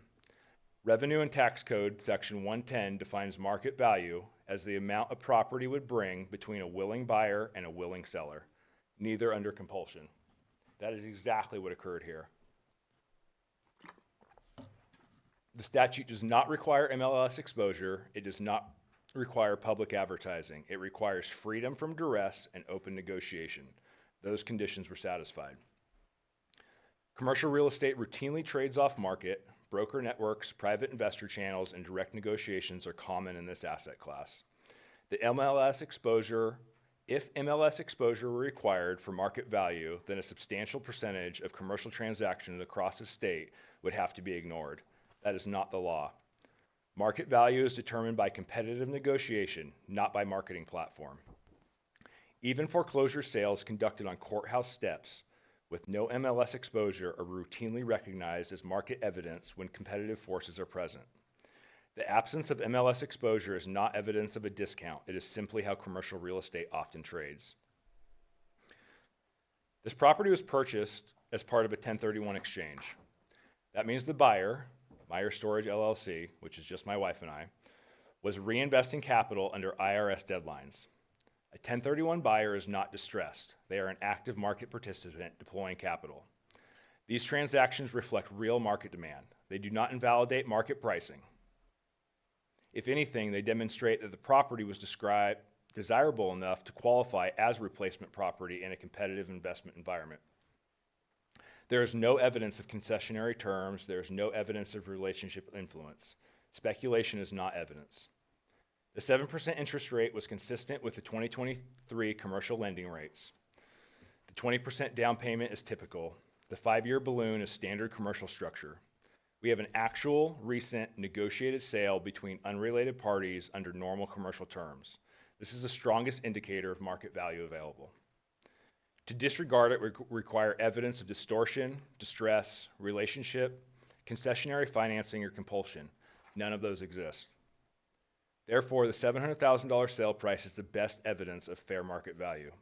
Revenue and Tax Code Section 110 defines market value as the amount a property would bring between a willing buyer and a willing seller, neither under compulsion. That is exactly what occurred here. The statute does not require MLS exposure. It does not require public advertising. It requires freedom from duress and open negotiation. Those conditions were satisfied. Commercial real estate routinely trades off market. Broker networks, private investor channels, and direct negotiations are common in this asset class. The MLS exposure, if MLS exposure were required for market value, then a substantial percentage of commercial transactions across the state would have to be ignored. That is not the law. Market value is determined by competitive negotiation, not by marketing platform. Even foreclosure sales conducted on courthouse steps with no MLS exposure are routinely recognized as market evidence when competitive forces are present. The absence of MLS exposure is not evidence of a discount. It is simply how commercial real estate often trades. This property was purchased as part of a 1031 exchange. That means the buyer, Meyer Storage LLC, which is just my wife and I, was reinvesting capital under IRS deadlines. A 1031 buyer is not distressed. They are an active market participant deploying capital. These transactions reflect real market demand. They do not invalidate market pricing. If anything, they demonstrate that the property was described desirable enough to qualify as replacement property in a competitive investment environment. There is no evidence of concessionary terms. There is no evidence of relationship influence. Speculation is not evidence. The 7% interest rate was consistent with the 2023 commercial lending rates. The 20% down payment is typical. The 5-year balloon is standard commercial structure. We have an actual, recent, negotiated sale between unrelated parties under normal commercial terms. This is the strongest indicator of market value available. To disregard it would require evidence of distortion, distress, relationship, concessionary financing, or compulsion. None of those exist. Therefore, the $700,000 sale price is the best evidence of fair market value.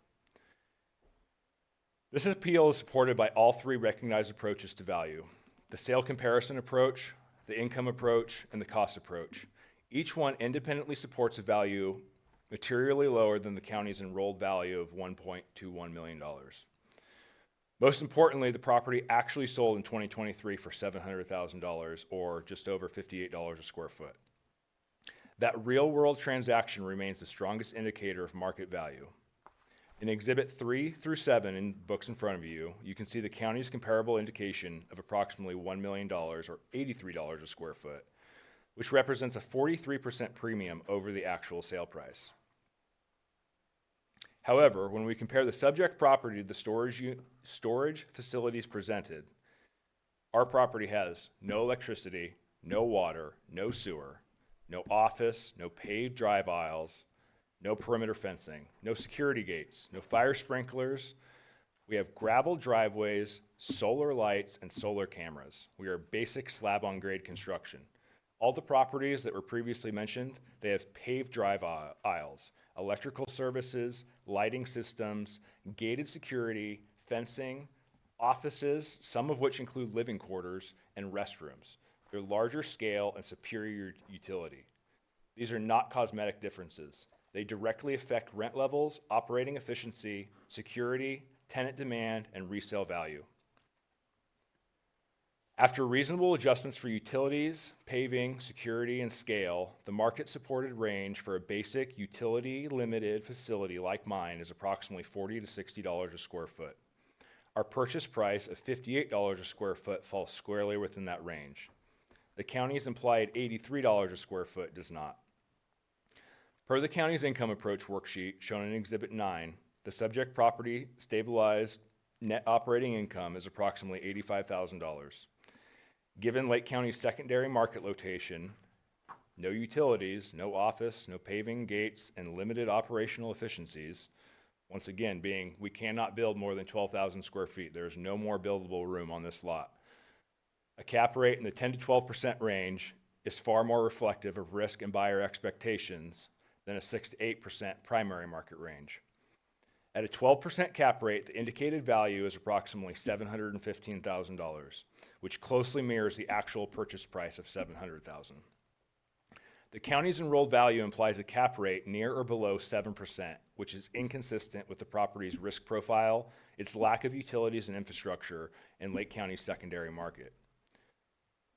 This appeal is supported by all three recognized approaches to value: the sale comparison approach, the income approach, and the cost approach. Each one independently supports a value materially lower than the county's enrolled value of $1.21 million. Most importantly, the property actually sold in 2023 for $700,000, or just over $58 a square foot. That real-world transaction remains the strongest indicator of market value. In Exhibit 3 through 7 in books in front of you, you can see the county's comparable indication of approximately $1 million, or $83 a square foot, which represents a 43% premium over the actual sale price. However, when we compare the subject property to the storage facilities presented, our property has no electricity, no water, no sewer, no office, no paved drive aisles, no perimeter fencing, no security gates, no fire sprinklers. We have gravel driveways, solar lights, and solar cameras. We are basic slab-on-grade construction. All the properties that were previously mentioned, they have paved drive aisles, electrical services, lighting systems, gated security, fencing, offices, some of which include living quarters, and restrooms. They're larger scale and superior utility. These are not cosmetic differences. They directly affect rent levels, operating efficiency, security, tenant demand, and resale value. After reasonable adjustments for utilities, paving, security, and scale, the market-supported range for a basic utility-limited facility like mine is approximately $40 to $60 a square foot. Our purchase price of $58 a square foot falls squarely within that range. The county's implied $83 a square foot does not. Per the county's income approach worksheet shown in Exhibit 9, the subject property stabilized net operating income is approximately $85,000. Given Lake County's secondary market location, no utilities, no office, no paving, gates, and limited operational efficiencies, once again being we cannot build more than 12,000 square feet. There is no more buildable room on this lot. A cap rate in the 10 to 12% range is far more reflective of risk and buyer expectations than a 6 to 8% primary market range. At a 12% cap rate, the indicated value is approximately $715,000, which closely mirrors the actual purchase price of $700,000. The county's enrolled value implies a cap rate near or below 7%, which is inconsistent with the property's risk profile, its lack of utilities and infrastructure, and Lake County's secondary market.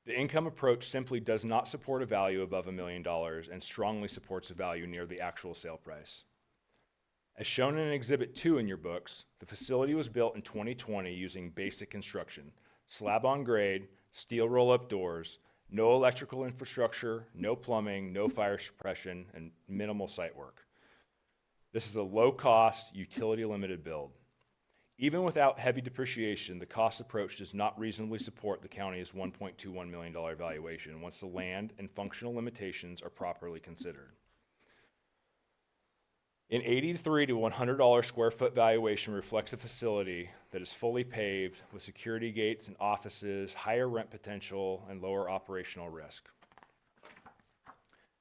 The income approach simply does not support a value above $1 million and strongly supports a value near the actual sale price. As shown in Exhibit 2 in your books, the facility was built in 2020 using basic construction, slab-on-grade, steel roll-up doors, no electrical infrastructure, no plumbing, no fire suppression, and minimal site work. This is a low-cost, utility-limited build. Even without heavy depreciation, the cost approach does not reasonably support the county's $1.21 million valuation once the land and functional limitations are properly considered. An $83 to $100 square foot valuation reflects a facility that is fully paved with security gates and offices, higher rent potential, and lower operational risk.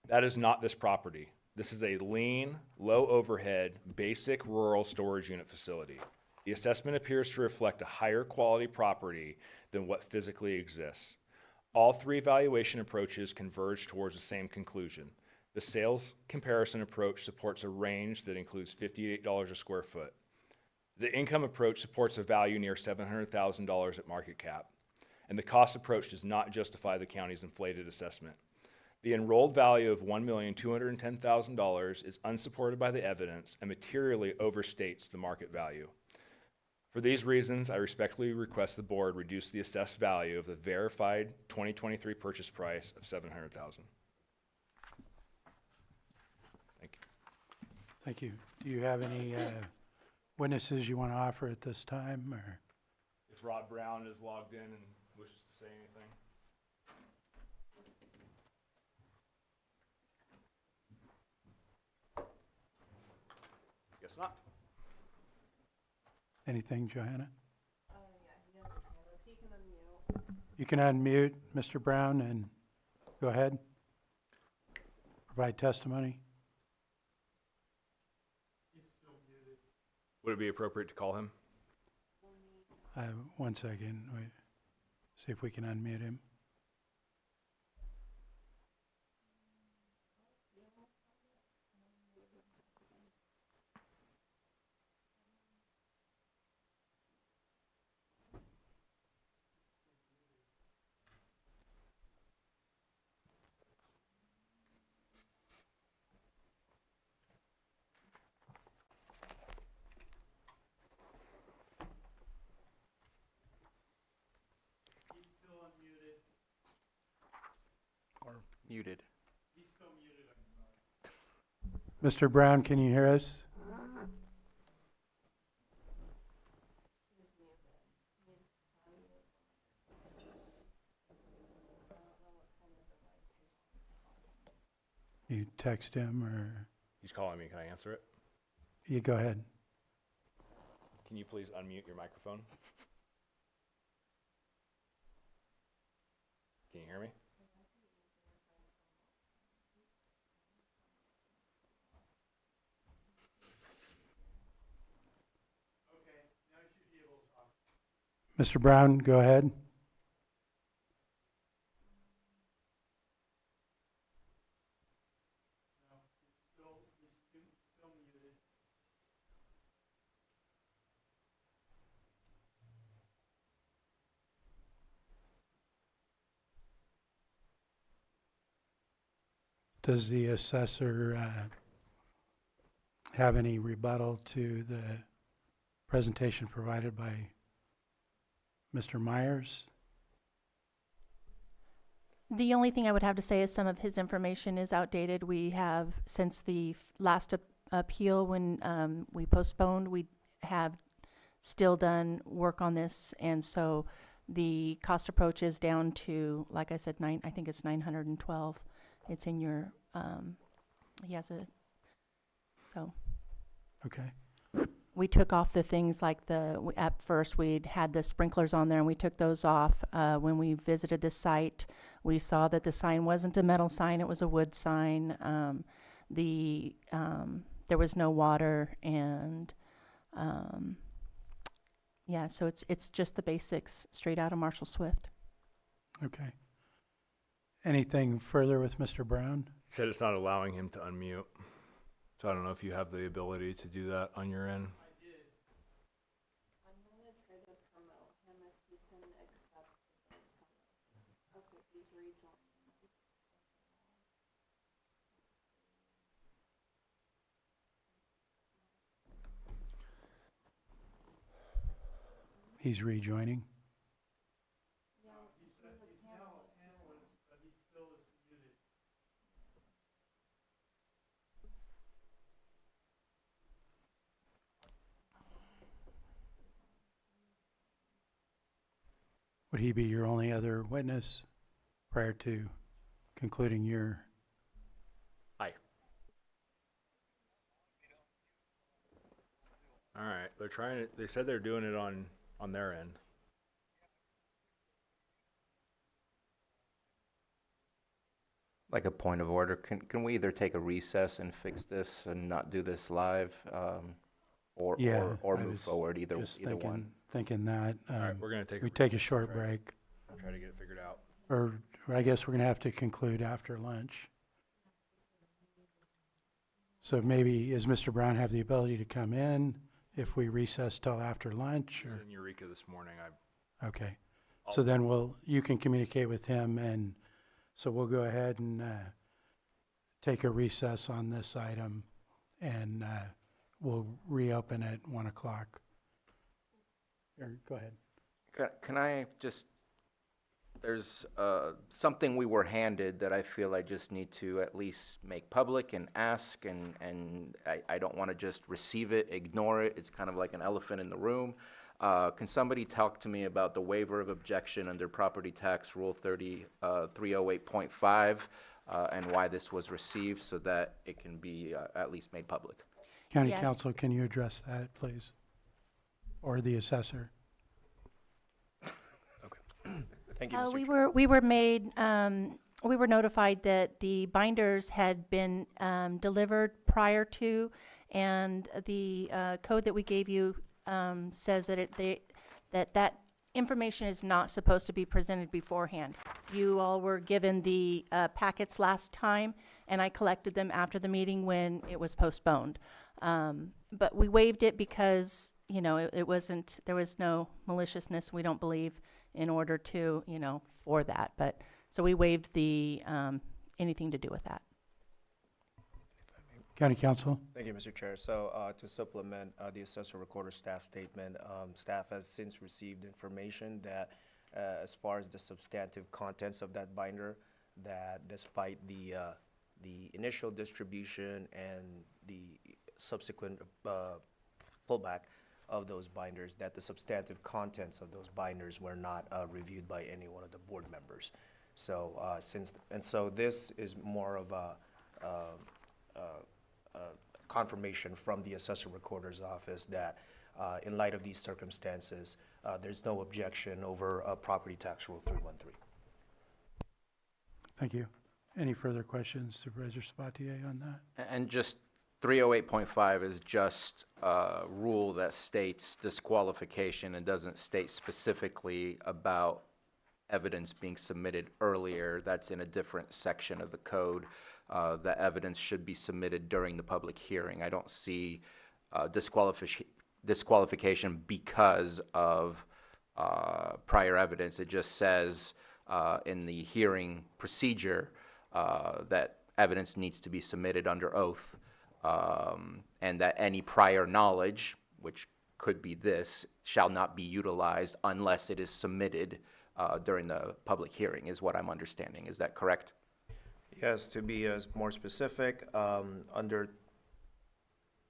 That is not this property. This is a lean, low overhead, basic rural storage unit facility. The assessment appears to reflect a higher quality property than what physically exists. All three valuation approaches converge towards the same conclusion. The sales comparison approach supports a range that includes $58 a square foot. The income approach supports a value near $700,000 at market cap. And the cost approach does not justify the county's inflated assessment. The enrolled value of $1,210,000 is unsupported by the evidence and materially overstates the market value. For these reasons, I respectfully request the board reduce the assessed value of the verified 2023 purchase price of $700,000. Thank you. Thank you. Do you have any witnesses you want to offer at this time, or? If Rod Brown is logged in and wishes to say anything. Guess not. Anything, Johanna? You can unmute Mr. Brown and go ahead. Provide testimony. Would it be appropriate to call him? 1 second. Wait. See if we can unmute him. Or muted. Mr. Brown, can you hear us? You text him or He's calling me. Can I answer it? you go ahead. Can you please unmute your microphone? Can you hear me? Mr. Brown, go ahead. Does the assessor have any rebuttal to the presentation provided by Mr. Myers? The only thing I would have to say is some of his information is outdated. We have, since the last appeal when we postponed, we have still done work on this, and so the cost approach is down to, like I said, I think it's 912. It's in your, he has a, so. Okay. We took off the things like at first we'd had the sprinklers on there and we took those off. When we visited the site, we saw that the sign wasn't a metal sign, it was a wood sign. There was no water and, yeah, so it's just the basics straight out of Marshall Swift. Okay. Anything further with Mr. Brown? Said it's not allowing him to unmute. So I don't know if you have the ability to do that on your end. He's rejoining. Would he be your only other witness prior to concluding your? Hi. All right, they're trying to, they said they're doing it on their end. Like a point of order, can we either take a recess and fix this and not do this live, or Yeah, or I move was forward, either just one? thinking that. All right, we're gonna take. We take a short break, Try to get it figured out. or I guess we're gonna have to conclude after lunch. So maybe, does Mr. Brown have the ability to come in if we recess till after lunch, It was or? in Eureka this morning. Okay, so then you can communicate with him, and so we'll go ahead and take a recess on this item, and we'll reopen at 1 o'clock. Go ahead. Can I just, there's something we were handed that I feel I just need to at least make public and ask, and I don't want to just receive it, ignore it. It's kind of like an elephant in the room. Can somebody talk to me about the waiver of objection under Property Tax Rule 308.5 and why this was received so that it can be at least made public? County Yes. Council, can you address that, please? or the assessor? Thank you, Mr. We Chair. we were notified that the binders had been delivered prior to, and the code that we gave you says that that information is not supposed to be presented beforehand. You all were given the packets last time, and I collected them after the meeting when it was postponed. But we waived it because, you know, it wasn't, there was no maliciousness, we don't believe, in order to, you know, for that. But, so we waived the, anything to do with that. County Council? Thank you, Mr. Chair. So to supplement the assessor recorder staff statement, staff has since received information that as far as the substantive contents of that binder, that despite the initial distribution and the subsequent pullback of those binders, that the substantive contents of those binders were not reviewed by any one of the board members. So so this is more of a confirmation from the assessor recorder's office that in light of these circumstances, there's no objection over property tax rule 313. Thank you. Any further questions, Supervisor Sabatier, on that? And just 308.5 is just a rule that states disqualification and doesn't state specifically about evidence being submitted earlier. That's in a different section of the code. The evidence should be submitted during the public hearing. I don't see disqualification because of prior evidence. It just says in the hearing procedure that evidence needs to be submitted under oath, and that any prior knowledge, which could be this, shall not be utilized unless it is submitted during the public hearing, is what I'm understanding. Is that correct? Yes, to be more specific, under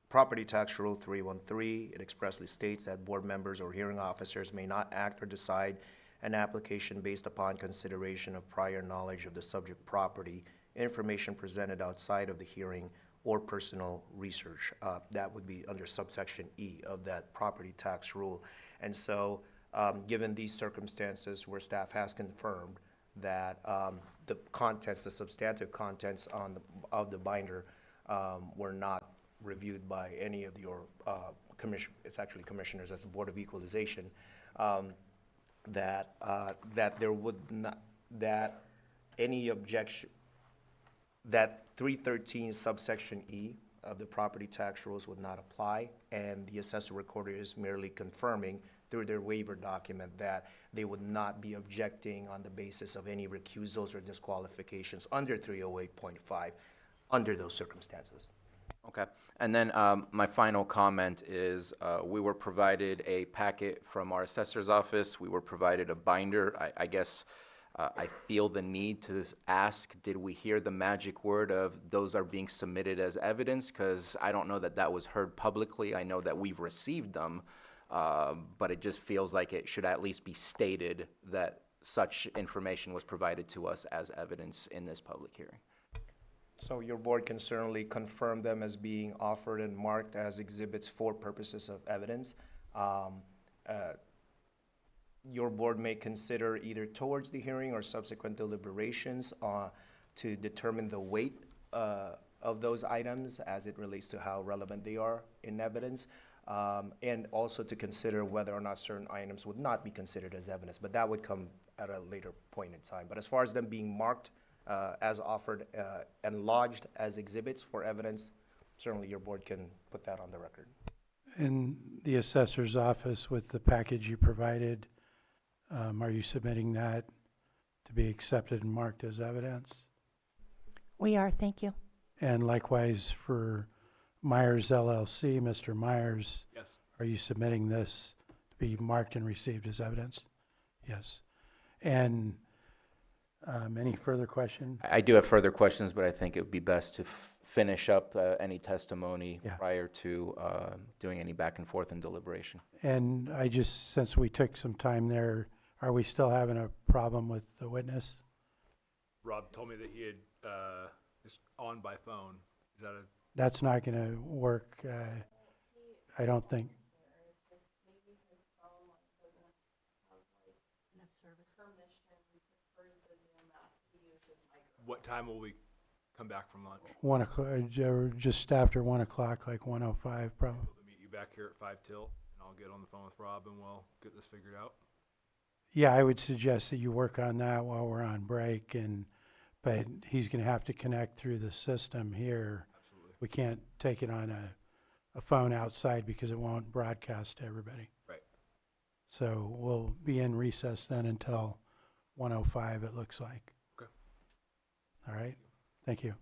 property tax rule 313, it expressly states that board members or hearing officers may not act or decide an application based upon consideration of prior knowledge of the subject property, information presented outside of the hearing, or personal research. That would be under subsection E of that property tax rule. And so, given these circumstances where staff has confirmed that the contents, the substantive contents of the binder were not reviewed by any of your it's actually commissioners as the Board of Equalization, that there would not, that any objection, that 313 subsection E of the property tax rules would not apply, and the assessor recorder is merely confirming through their waiver document that they would not be objecting on the basis of any recusals or disqualifications under 308.5 under those circumstances. Okay. And then my final comment is we were provided a packet from our assessor's office. We were provided a binder. I guess I feel the need to ask, did we hear the magic word of those are being submitted as evidence? Because I don't know that that was heard publicly. I know that we've received them, but it just feels like it should at least be stated that such information was provided to us as evidence in this public hearing. So your board can certainly confirm them as being offered and marked as exhibits for purposes of evidence. Your board may consider either towards the hearing or subsequent deliberations to determine the weight of those items as it relates to how relevant they are in evidence, and also to consider whether or not certain items would not be considered as evidence, but that would come at a later point in time. But as far as them being marked as offered and lodged as exhibits for evidence, certainly your board can put that on the record. In the assessor's office with the package you provided, are you submitting that to be accepted and marked as evidence? We are, thank you. And likewise for Myers LLC, Mr. Myers? Yes. Are you submitting this to be marked and received as evidence? Yes. And any further question? I do have further questions, but I think it would be best to finish up any testimony prior to doing any back and forth and deliberation. And I just, since we took some time there, are we still having a problem with the witness? Rob told me that he had is on by phone. Is that a? That's not going to work, I don't think. What time will we come back from lunch? 1 o'clock, just after 1 o'clock, like 1:05 probably. We'll meet you back here at 5 till, and I'll get on the phone with Rob and we'll get this figured out. Yeah, I would suggest that you work on that while we're on break, but he's gonna have to connect through the system here. Absolutely. We can't take it on a phone outside because it won't broadcast to everybody. Right. So we'll be in recess then until 1:05, it looks like. Okay. All right, thank you.